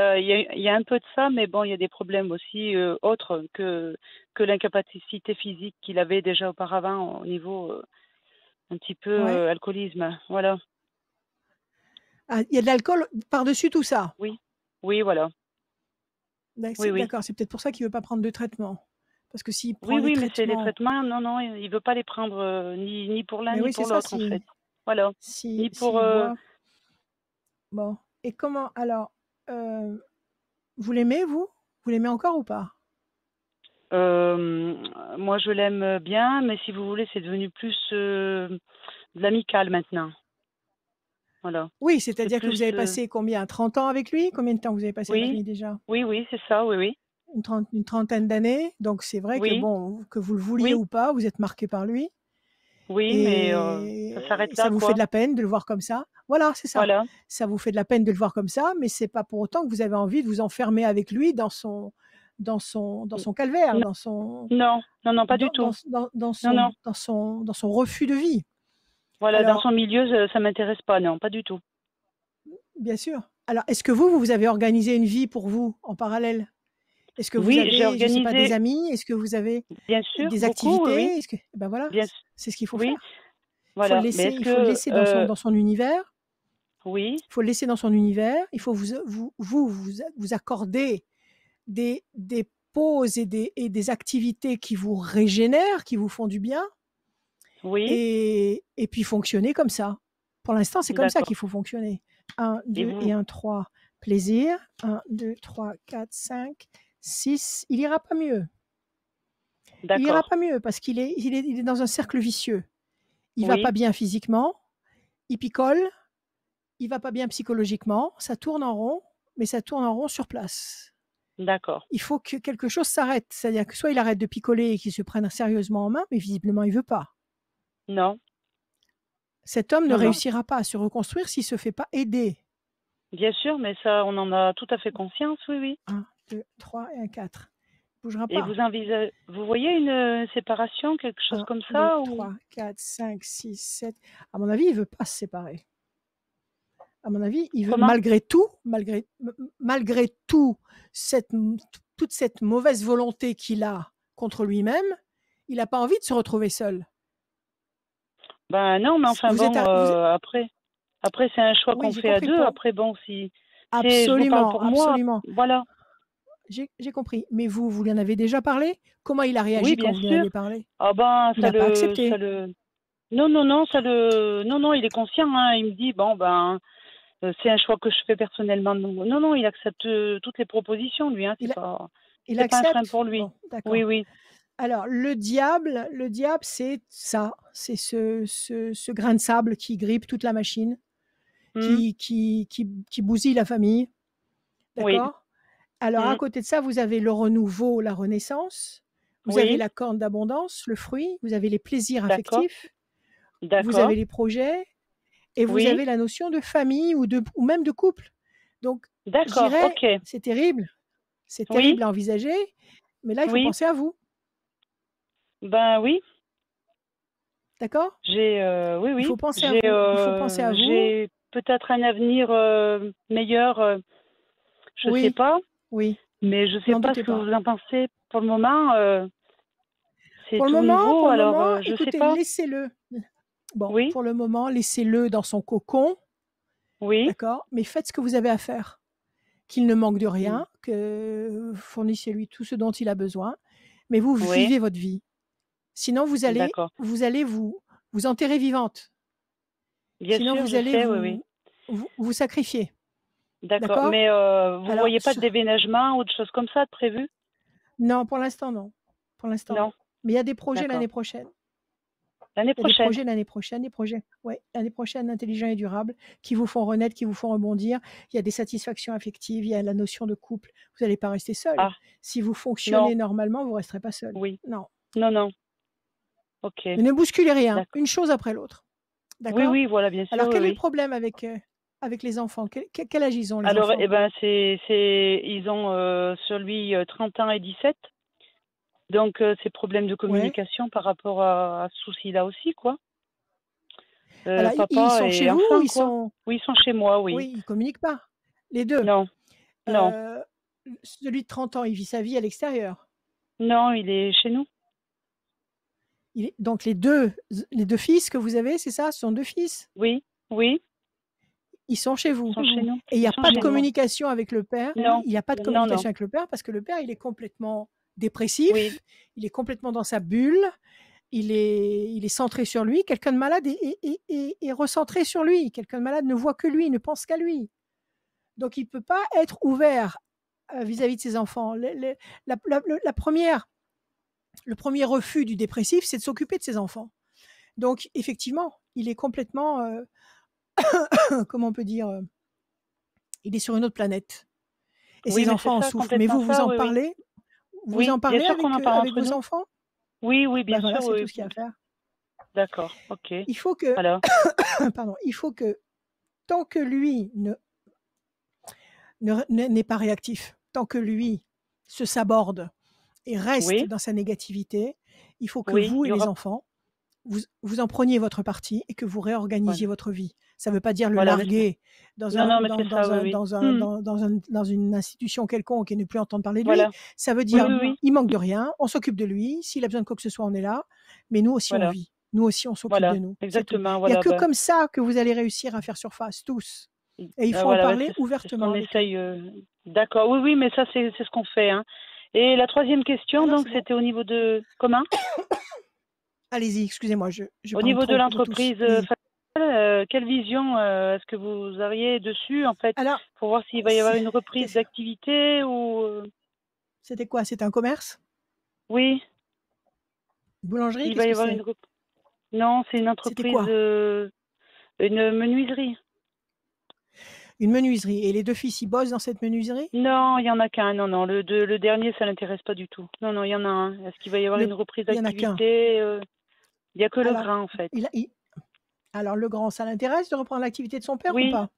a un peu de ça, mais bon, il y a des problèmes aussi autres que l'incapacité physique qu'il avait déjà auparavant au niveau un petit peu Ouais. alcoolisme. Voilà. Ah, il y a de l'alcool par-dessus tout ça. Oui, oui, voilà. Oui, oui. D'accord, c'est peut-être pour ça qu'il veut pas prendre de traitement. Parce que s'il prend Oui, les oui, mais c'est les traitements, traitements, non, non, il veut pas les prendre ni pour l'un mais ni oui, c'est pour ça. l'autre, en fait. Voilà. Ni pour. S'il boit, bon. Et comment alors, euh, vous l'aimez vous? Vous l'aimez encore ou pas? Moi, je l'aime bien, mais si vous voulez, c'est devenu plus de l'amical maintenant. Voilà. Oui, C'est c'est-à-dire que plus. vous avez passé combien? 30 ans avec lui? Combien de temps vous avez passé avec Oui, lui déjà? oui, oui, c'est ça, oui, oui. Une trentaine d'années. Donc c'est vrai que Oui, bon, que vous le vouliez oui, ou pas, vous êtes marqué par lui. oui, mais ça s'arrête Et ça là, vous fait de quoi. la peine de le voir comme ça. Voilà, c'est ça. Voilà. Ça vous fait de la peine de le voir comme ça, mais c'est pas pour autant que vous avez envie de vous enfermer avec lui dans son dans son calvaire, Non, dans son, non, pas du tout. dans son refus de vie. Voilà, dans Alors, son milieu, ça m'intéresse pas, non, pas du tout. bien sûr. Alors, est-ce que vous avez organisé une vie pour vous en parallèle? Est-ce que vous Oui, avez, j'ai je sais pas, des organisé, amis? Est-ce que vous avez bien sûr, des beaucoup, oui, activités? Est-ce que, ben voilà, bien, c'est ce qu'il faut oui, faire. voilà. Mais est-ce Il faut le que, laisser dans son univers. oui, Il faut le laisser dans son univers. Il faut vous accorder des pauses et des activités qui vous régénèrent, qui vous font du bien, oui, et puis fonctionner comme ça. Pour l'instant, c'est comme ça d'accord. qu'il faut fonctionner. 1, Et 2 et vous, 1, 3, plaisir. 1, 2, 3, 4, 5, 6. Il ira pas mieux. Il ira d'accord, pas mieux parce qu'il est dans un cercle vicieux. Il va pas oui, bien physiquement, il picole, il va pas bien psychologiquement, ça tourne en rond, mais ça tourne en rond sur place. d'accord. Il faut que quelque chose s'arrête. C'est-à-dire que soit il arrête de picoler et qu'il se prenne sérieusement en main, mais visiblement il veut pas. Non, Cet homme ne non, non. réussira pas à se reconstruire s'il se fait pas aider. Bien sûr, mais ça, on en a tout à fait conscience, oui, oui. 1, 2, 3 et un 4. Il bougera Et pas. vous voyez une séparation, quelque chose 1, comme 2, ça, ou 3, 4, 5, 6, 7. À mon avis, il veut pas se séparer. À mon avis, il veut, comment? malgré tout, toute cette mauvaise volonté qu'il a contre lui-même, il n'a pas envie de se retrouver seul. Ben non, mais enfin Vous êtes, bon, après c'est un choix oui, qu'on j'ai fait à compris. deux. Après bon, si je vous parle Absolument, pour moi, absolument. voilà. J'ai compris. Mais vous lui en avez déjà parlé? Comment il a Oui, réagi quand bien vous lui en sûr. avez parlé? Ah ben Il n'a pas accepté. non, non, il est conscient, hein. Il me dit bon ben c'est un choix que je fais personnellement. Non, non, il accepte toutes les propositions, lui, hein. Il C'est pas un accepte? frein pour lui. Bon, d'accord. Oui, oui, Alors, le diable, c'est ça. C'est ce grain de sable qui grippe toute la machine, qui bousille la famille. oui, D'accord? Alors, à côté de ça, vous avez le renouveau, la renaissance. Vous avez oui, la corne d'abondance, le fruit. Vous avez les plaisirs d'accord, affectifs. Vous d'accord, avez les projets. Et vous oui, avez la notion de famille ou même de couple. Donc, je d'accord, dirais, ok, c'est terrible. C'est oui, terrible à envisager. Mais là, il faut oui, penser à vous. ben oui. D'accord? Oui, Il oui, faut penser à vous. Il faut penser à vous. j'ai peut-être un avenir meilleur, je sais Oui, pas, oui. mais je sais N'en pas ce doutez que pas. vous en pensez. Pour le moment, c'est Pour le tout nouveau, alors moment, je sais écoutez, pas. laissez-le. Bon, Oui, pour le moment, laissez-le dans son cocon, oui, d'accord? Mais faites ce que vous avez à faire. Qu'il ne manque de mm, rien, que fournissez-lui tout ce dont il a besoin, mais vous oui, vivez votre vie. Sinon, vous allez d'accord. vous enterrer vivante. Bien Sinon, sûr, vous je allez sais, oui, oui. vous sacrifier. D'accord. D'accord? Mais vous Alors, voyez pas de déménagement ou de choses comme ça de prévu? non, pour l'instant, non. Pour l'instant, Non, non. Mais il y a des projets d'accord. l'année prochaine. L'année Il y a des prochaine. projets l'année prochaine, l'année prochaine intelligents et durables, qui vous font renaître, qui vous font rebondir. Il y a des satisfactions affectives, il y a la notion de couple. Vous n'allez pas rester seul. Ah, Si vous non, fonctionnez normalement, vous ne resterez pas seul. oui. Non. Non, non. Ok, Mais ne bousculez rien, d'accord. une chose après l'autre. Oui, D'accord? oui, voilà, bien sûr, Alors, oui, quel est le oui. problème avec les enfants? Quel âge ils ont, les Alors, enfants? ben, ils ont sur lui 30 ans et 17. Donc, c'est problème de Ouais. communication par rapport à ce souci-là aussi, quoi. Alors, ils Papa sont et chez vous ou enfant, ils quoi. sont... Oui, ils sont chez moi, oui. Oui, ils ne communiquent pas. Les deux. Non, non, Euh, Celui de 30 ans, il vit sa vie à l'extérieur. non, il est chez nous. Donc, les deux fils que vous avez, c'est ça? Ce sont deux fils. Oui, oui, Ils sont chez ils vous. sont chez nous. Et il n'y Ils a sont pas de chez nous. communication avec le père. Non, Il n'y a pas de non, non. communication avec le père parce que le père, il est complètement dépressif. Oui, Il est complètement dans sa bulle. Il est centré sur lui. Quelqu'un de malade est recentré sur lui. Quelqu'un de malade ne voit que lui, ne pense qu'à lui. Donc, il ne peut pas être ouvert vis-à-vis de ses enfants. Le premier refus du dépressif, c'est de s'occuper de ses enfants. Donc, effectivement, il est complètement, comment on peut dire, il est sur une autre planète. Et oui, ses mais enfants en c'est ça, souffrent. Mais complètement vous ça, en oui, oui. parlez? Vous Oui, en bien parlez sûr qu'on en parle avec entre vos nous. enfants? Oui, oui, bien Voilà, sûr, c'est oui. tout ce qu'il y a à faire. D'accord, ok. Il faut que, Voilà. pardon, il faut que tant que lui n'est pas réactif, tant que lui se saborde et reste Oui, dans sa négativité, il faut que oui, vous il et y les aura. enfants, vous en preniez votre parti et que vous réorganisiez Voilà, votre vie. Ça ne veut pas dire le voilà, mais larguer dans non, un non, mais dans c'est ça, dans oui, un oui. dans un Hmm, dans une institution quelconque et ne plus entendre parler de lui. Voilà, Ça veut oui, dire, oui, oui, il manque de rien, on s'occupe de lui, s'il a besoin de quoi que ce soit, on est là, mais nous aussi on voilà, vit. Nous aussi on s'occupe de voilà, nous, c'est tout. exactement, Il y a voilà, que ben, comme ça que vous allez réussir à faire surface tous et il faut en voilà, ben, parler c'est ce qu'on ouvertement avec eux. essaye. D'accord, oui, oui, mais ça, c'est ce qu'on fait, hein. Et la troisième question, Alors donc, c'est bon. c'était au niveau de comment? Allez-y, excusez-moi, je Au parle niveau de trop, je tousse. l'entreprise Allez-y. familiale, quelle vision est-ce que vous auriez dessus, en fait, Alors, pour voir s'il va y avoir c'est- une reprise qu'est-ce- d'activité ou c'était quoi? C'était un commerce? oui, Une boulangerie? s'il va Qu'est-ce y que avoir c'est? une non, c'est une C'était entreprise, quoi? une menuiserie. Une menuiserie. Et les deux fils, ils bossent dans cette menuiserie? Non, il y en a qu'un. Non, non, le dernier, ça l'intéresse pas du tout. Non, non, il y en a un. Est-ce qu'il va y avoir Le... une reprise Il y en a qu'un. d'activité Il y a que le Alors, grain, en fait. alors, le grand, ça l'intéresse de reprendre l'activité de son père ou Oui, pas?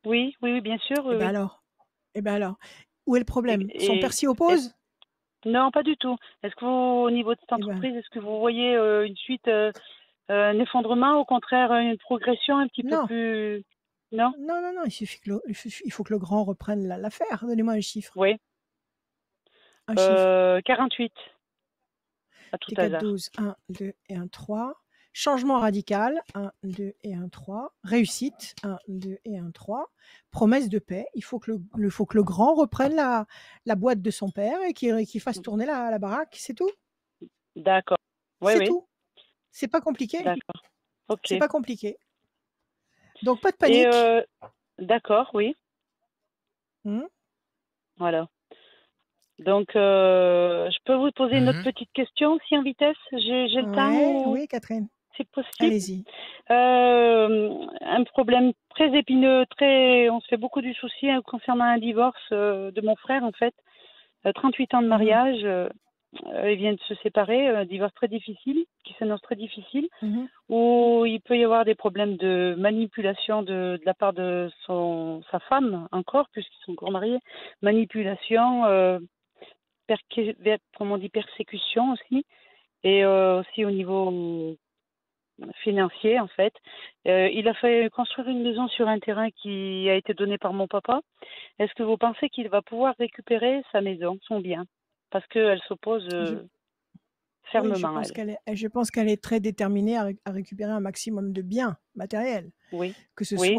oui, oui, oui, bien sûr, oui, Eh ben oui. alors, eh ben alors, où est le problème? Son père Et, s'y et- oppose? non, pas du tout. Est-ce que vous, au niveau de cette Eh ben, entreprise, est-ce que vous voyez une suite, un effondrement, au contraire, une progression un petit peu non. plus... Non? Non, non, non, il faut que le grand reprenne l'affaire. Donnez-moi un chiffre. Oui. Un chiffre. 48, à tout T4, hasard. 12, 1, 2 et 1, 3. Changement radical, 1, 2 et 1, 3. Réussite, 1, 2 et 1, 3. Promesse de paix, il faut que le grand reprenne la boîte de son père et qu'il fasse tourner la baraque, c'est tout. D'accord. Oui, C'est oui, tout. C'est pas compliqué. d'accord. Ok. C'est pas compliqué. Donc pas de Et panique. d'accord, oui. Hmm. Voilà. Donc, je peux vous poser une autre Mhm. petite question, si en vitesse, j'ai le temps Ouais, ou oui, Catherine. c'est possible? Allez-y. Un problème très épineux, on se fait beaucoup du souci concernant un divorce de mon frère, en fait. 38 ans de Mhm. mariage, ils viennent de se séparer, un divorce très difficile, qui s'annonce très difficile, Mhm. où il peut y avoir des problèmes de manipulation de la part de sa femme, encore, puisqu'ils sont encore mariés, manipulation, comment on dit, persécution aussi, et aussi au niveau financier, en fait. Il a fait construire une maison sur un terrain qui a été donné par mon papa. Est-ce que vous pensez qu'il va pouvoir récupérer sa maison, son bien? Parce qu'elle s'oppose Je- Oui, fermement, elle. je pense qu'elle est très déterminée à récupérer un maximum de biens matériels, Oui, que ce oui,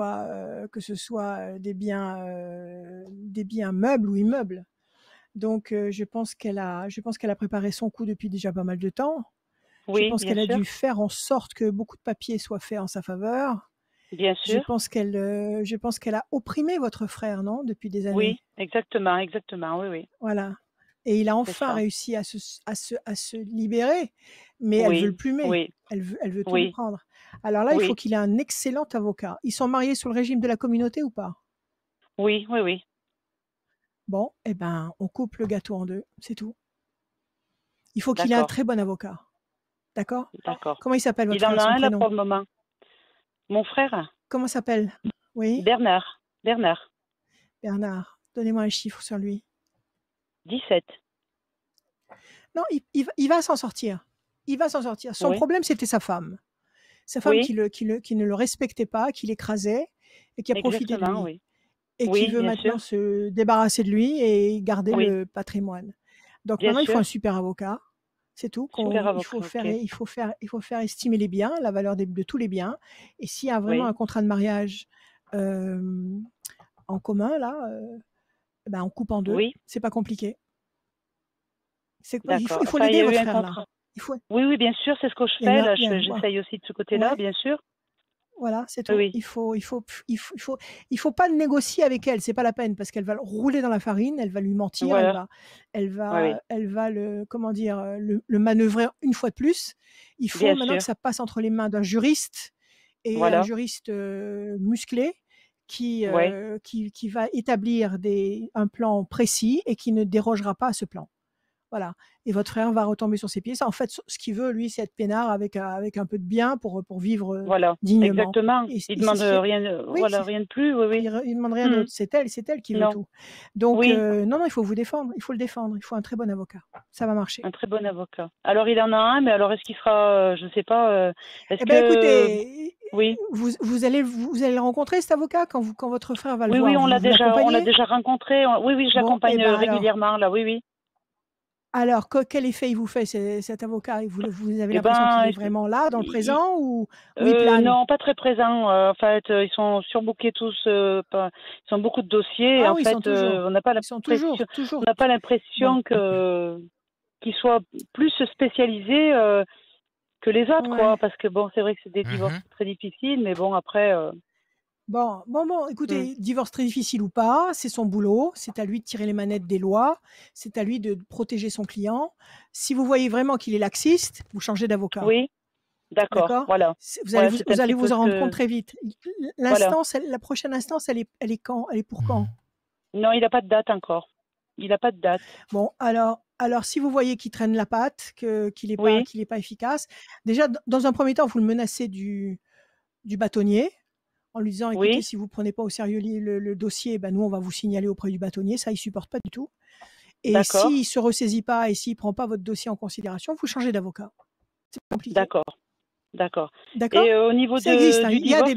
soit des biens meubles ou immeubles. Donc, je pense qu'elle a préparé son coup depuis déjà pas mal de temps. Je oui, pense bien qu'elle a sûr, dû faire en sorte que beaucoup de papiers soient faits en sa faveur. bien sûr. Je pense qu'elle a opprimé votre frère, non, depuis des années. Oui, exactement, exactement, oui, oui, Voilà. Et il a c'est enfin ça. réussi à se libérer, mais elle veut le Oui, plumer. oui, Elle veut tout lui oui, prendre. Alors là, il faut oui, qu'il ait un excellent avocat. Ils sont mariés sous le régime de la communauté ou pas? oui, oui, oui. Bon, eh ben, on coupe le gâteau en deux, c'est tout. Il faut qu'il ait un D'accord, très bon avocat. D'accord? d'accord. Comment il s'appelle votre Il en frère, a son un là prénom? pour le moment. Mon frère, Comment s'appelle? Oui, Bernard, Bernard. Donnez-moi un chiffre sur lui. 17. Non, il va s'en sortir. Il va s'en sortir. Son Oui, problème, c'était sa femme. Sa femme oui, qui ne le respectait pas, qui l'écrasait et qui a profité de exactement, lui. oui. Et qui Oui, veut bien sûr. maintenant se débarrasser de lui et garder Oui, le patrimoine. Donc bien maintenant, il faut sûr. un super avocat. C'est tout. Super Il faut avocat, faire, ok. il faut faire estimer les biens, la valeur de tous les biens. Et s'il y a vraiment Oui, un contrat de mariage euh, en commun, là, ben on coupe en deux. oui, C'est pas compliqué. d'accord. Il faut Enfin, il y l'aider, a eu votre un frère, là. contrat. Il faut, Oui, oui, bien sûr, c'est ce que je il y a eu fais. un, Là, il y a- voilà. j'essaye aussi de ce côté-là, Ouais. bien sûr. Voilà, c'est Oui, tout. oui, Il faut pas négocier avec elle. C'est pas la peine parce qu'elle va le rouler dans la farine, elle va lui mentir, voilà. Oui, oui, elle va comment dire, le manœuvrer une fois de plus. Il faut bien maintenant que sûr. ça passe entre les mains d'un juriste et un Voilà. juriste musclé Oui, qui va établir un plan précis et qui ne dérogera pas à ce plan. Voilà. Et votre frère va retomber sur ses pieds. Ça, en fait, ce qu'il veut, lui, c'est être peinard avec un peu de bien pour vivre Voilà, dignement. exactement. Et Il c'est demande ce qui est... rien, Oui, voilà, rien de plus, oui, oui. il demande rien d'autre. C'est elle qui veut Non, tout. Donc, oui, non, il faut vous défendre. Il faut le défendre. Il faut un très bon avocat. Ça va marcher. un très bon avocat. Alors, il en a un, mais alors, est-ce qu'il sera, je ne sais pas, est-ce Eh ben, que... écoutez, Oui, vous allez le rencontrer, cet avocat, quand votre frère va le oui, voir. on l'a Vous déjà l'accompagnez? rencontré. Oui, oui, je Bon, l'accompagne alors, régulièrement, là, oui, oui. alors quel effet il vous fait, cet avocat? Vous avez Eh l'impression qu'il ben, est vraiment là, dans le il- présent, ou il plane? non, pas très présent. En fait, ils sont surbookés tous. Ils ont beaucoup de dossiers. Et Ah en oui, fait, on n'a pas ils sont toujours, l'impression bon, qu'ils soient plus spécialisés que les autres, ouais. quoi. Parce que bon, c'est vrai que c'est des divorces Mhm. très difficiles, mais bon, après. Bon, Hmm. écoutez, divorce très difficile ou pas, c'est son boulot, c'est à lui de tirer les manettes des lois, c'est à lui de protéger son client. Si vous voyez vraiment qu'il est laxiste, vous changez d'avocat. Oui, d'accord, D'accord? voilà. Vous allez Voilà, c'est un vous allez petit peu vous ce en rendre compte que. très vite. Voilà. La prochaine instance, elle est quand? Elle est pour quand? Non, il n'a pas de date encore. Il n'a pas de date. Bon, alors si vous voyez qu'il traîne la patte, qu'il est Oui, pas efficace, déjà, dans un premier temps, vous le menacez du bâtonnier en lui disant: «Écoutez, oui, si vous prenez pas au sérieux le dossier, ben, nous, on va vous signaler auprès du bâtonnier». Ça, il supporte pas du tout. Et d'accord, s'il se ressaisit pas et s'il prend pas votre dossier en considération, vous changez d'avocat. C'est pas compliqué. d'accord, d'accord. D'accord? Et au niveau Ça existe, hein. du Il y a divorce,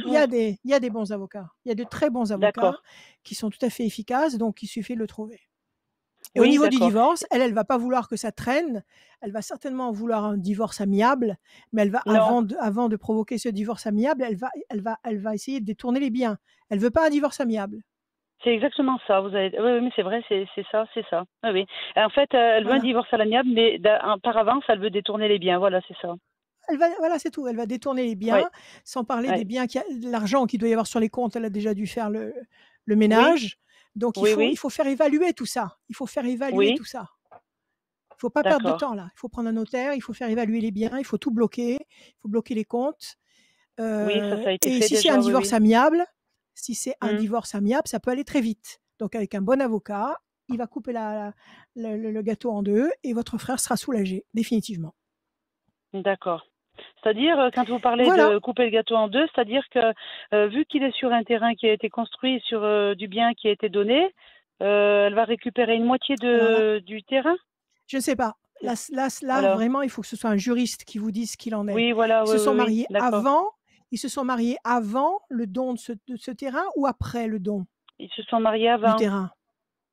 il y a des bons avocats. Il y a de très bons avocats d'accord. qui sont tout à fait efficaces, donc il suffit de le trouver. Et au Oui, niveau du d'accord. divorce, elle va pas vouloir que ça traîne. Elle va certainement vouloir un divorce amiable, mais elle va, Non, avant de provoquer ce divorce amiable, elle va essayer de détourner les biens. Elle veut pas un divorce amiable. c'est exactement ça. Vous avez. Oui, oui, mais c'est vrai, c'est ça, c'est ça. Oui, oui. Et en fait, elle veut un Voilà. divorce à l'amiable, mais par avance, elle veut détourner les biens. Voilà, c'est ça. Voilà, c'est tout. Elle va détourner les Oui, biens, sans parler des oui. biens, de l'argent qu'il doit y avoir sur les comptes. Elle a déjà dû faire le Oui, ménage. Donc, oui, il oui, faut faire évaluer tout ça. Il faut faire évaluer oui. tout ça. Il faut pas perdre de D'accord. temps là. Il faut prendre un notaire, il faut faire évaluer les biens, il faut tout bloquer, il faut bloquer les comptes. Oui, ça a été Et fait si c'est un déjà. Oui, divorce oui. amiable, si c'est un Hmm, divorce amiable, ça peut aller très vite. Donc, avec un bon avocat, il va couper le gâteau en deux et votre frère sera soulagé, définitivement. d'accord. C'est-à-dire, quand vous parlez Voilà. de couper le gâteau en deux, c'est-à-dire que vu qu'il est sur un terrain qui a été construit, sur du bien qui a été donné, elle va récupérer une moitié Alors là, du terrain? je ne sais pas. Là, Voilà. vraiment, il faut que ce soit un juriste qui vous dise ce qu'il en est. Oui, voilà, Ils oui, se oui, sont oui. mariés D'accord. avant, ils se sont mariés avant le don de ce terrain ou après le don Ils se sont mariés du avant. terrain?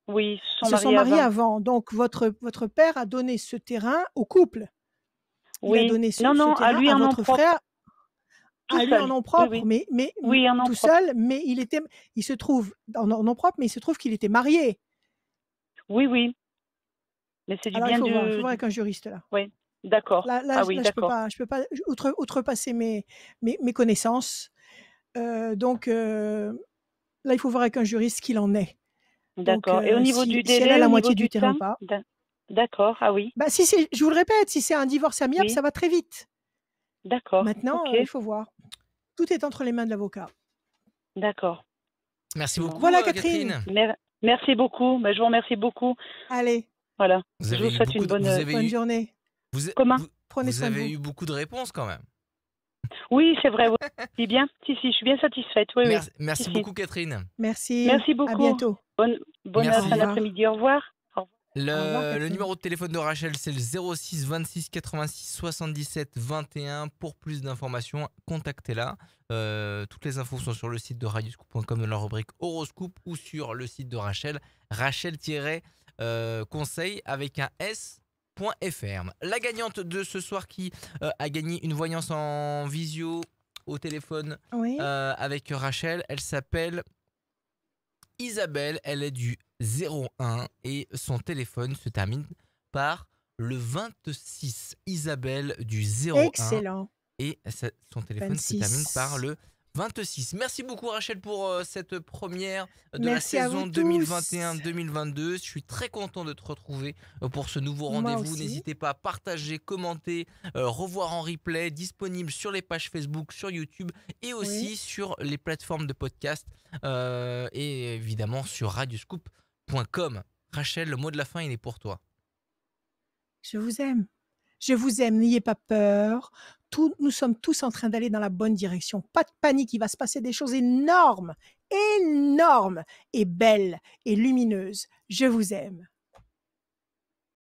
Oui, ils se Ils sont se sont mariés mariés avant. avant. Donc, votre père a donné ce terrain au couple. Il a Oui. donné Non, ce non, à terrain lui à en nom votre propre, frère, tout à lui en seul. nom Oui, propre, oui. mais Oui, en nom tout propre. seul, mais il se trouve en nom propre, mais il se trouve qu'il était marié. Oui, oui. Mais c'est du Alors, il bien faut voir avec un juriste là. Oui, d'accord. Ah oui, Là, d'accord. je peux pas outrepasser mes connaissances. Donc, là, il faut voir avec un juriste ce qu'il en est. Donc, D'accord. Et au niveau du si elle a délai, la au niveau moitié du du terrain ou temps? pas. D'accord. Ah oui. Bah, je vous le répète, si c'est un divorce amiable, Oui. ça va très vite. D'accord. Maintenant, Ok. il faut voir. Tout est entre les mains de l'avocat. D'accord. Merci Bon. beaucoup, Voilà, Catherine. Catherine. Merci beaucoup. Mais je vous remercie beaucoup. Allez, Voilà. Vous Je avez vous eu souhaite beaucoup une de, bonne. bonne journée. vous, Comment? vous- Prenez vous soin de avez vous. eu beaucoup de réponses quand même. Oui, c'est vrai. Oui. Si bien. Si, je suis bien satisfaite. Oui, oui. Merci Si. beaucoup, Catherine. Merci. Merci À beaucoup. bientôt. Bonne Au fin Merci. revoir. d'après-midi. Au revoir. Au revoir, Le Catherine. numéro de téléphone de Rachel, c'est le 06 26 86 77 21. Pour plus d'informations, contactez-la. Toutes les infos sont sur le site de radioscoop.com dans la rubrique horoscope ou sur le site de Rachel, Rachel-conseil avec un s.fr. La gagnante de ce soir qui a gagné une voyance en visio au téléphone Oui. avec Rachel, elle s'appelle Isabelle, elle est du 01 et son téléphone se termine par le 26. Isabelle du 01 Excellent. et son téléphone se termine 26. par le 26. Merci beaucoup Rachel pour cette première de Merci la à vous saison tous. 2021-2022. Je suis très content de te retrouver pour ce nouveau Moi rendez-vous. aussi. N'hésitez pas à partager, commenter, revoir en replay, disponible sur les pages Facebook, sur YouTube et aussi Oui. sur les plateformes de podcast et évidemment sur radioscoop.com. Rachel, le mot de la fin, il est pour toi. Je vous aime. Je vous aime, n'ayez pas peur. Nous sommes tous en train d'aller dans la bonne direction. Pas de panique, il va se passer des choses énormes, énormes et belles et lumineuses. Je vous aime.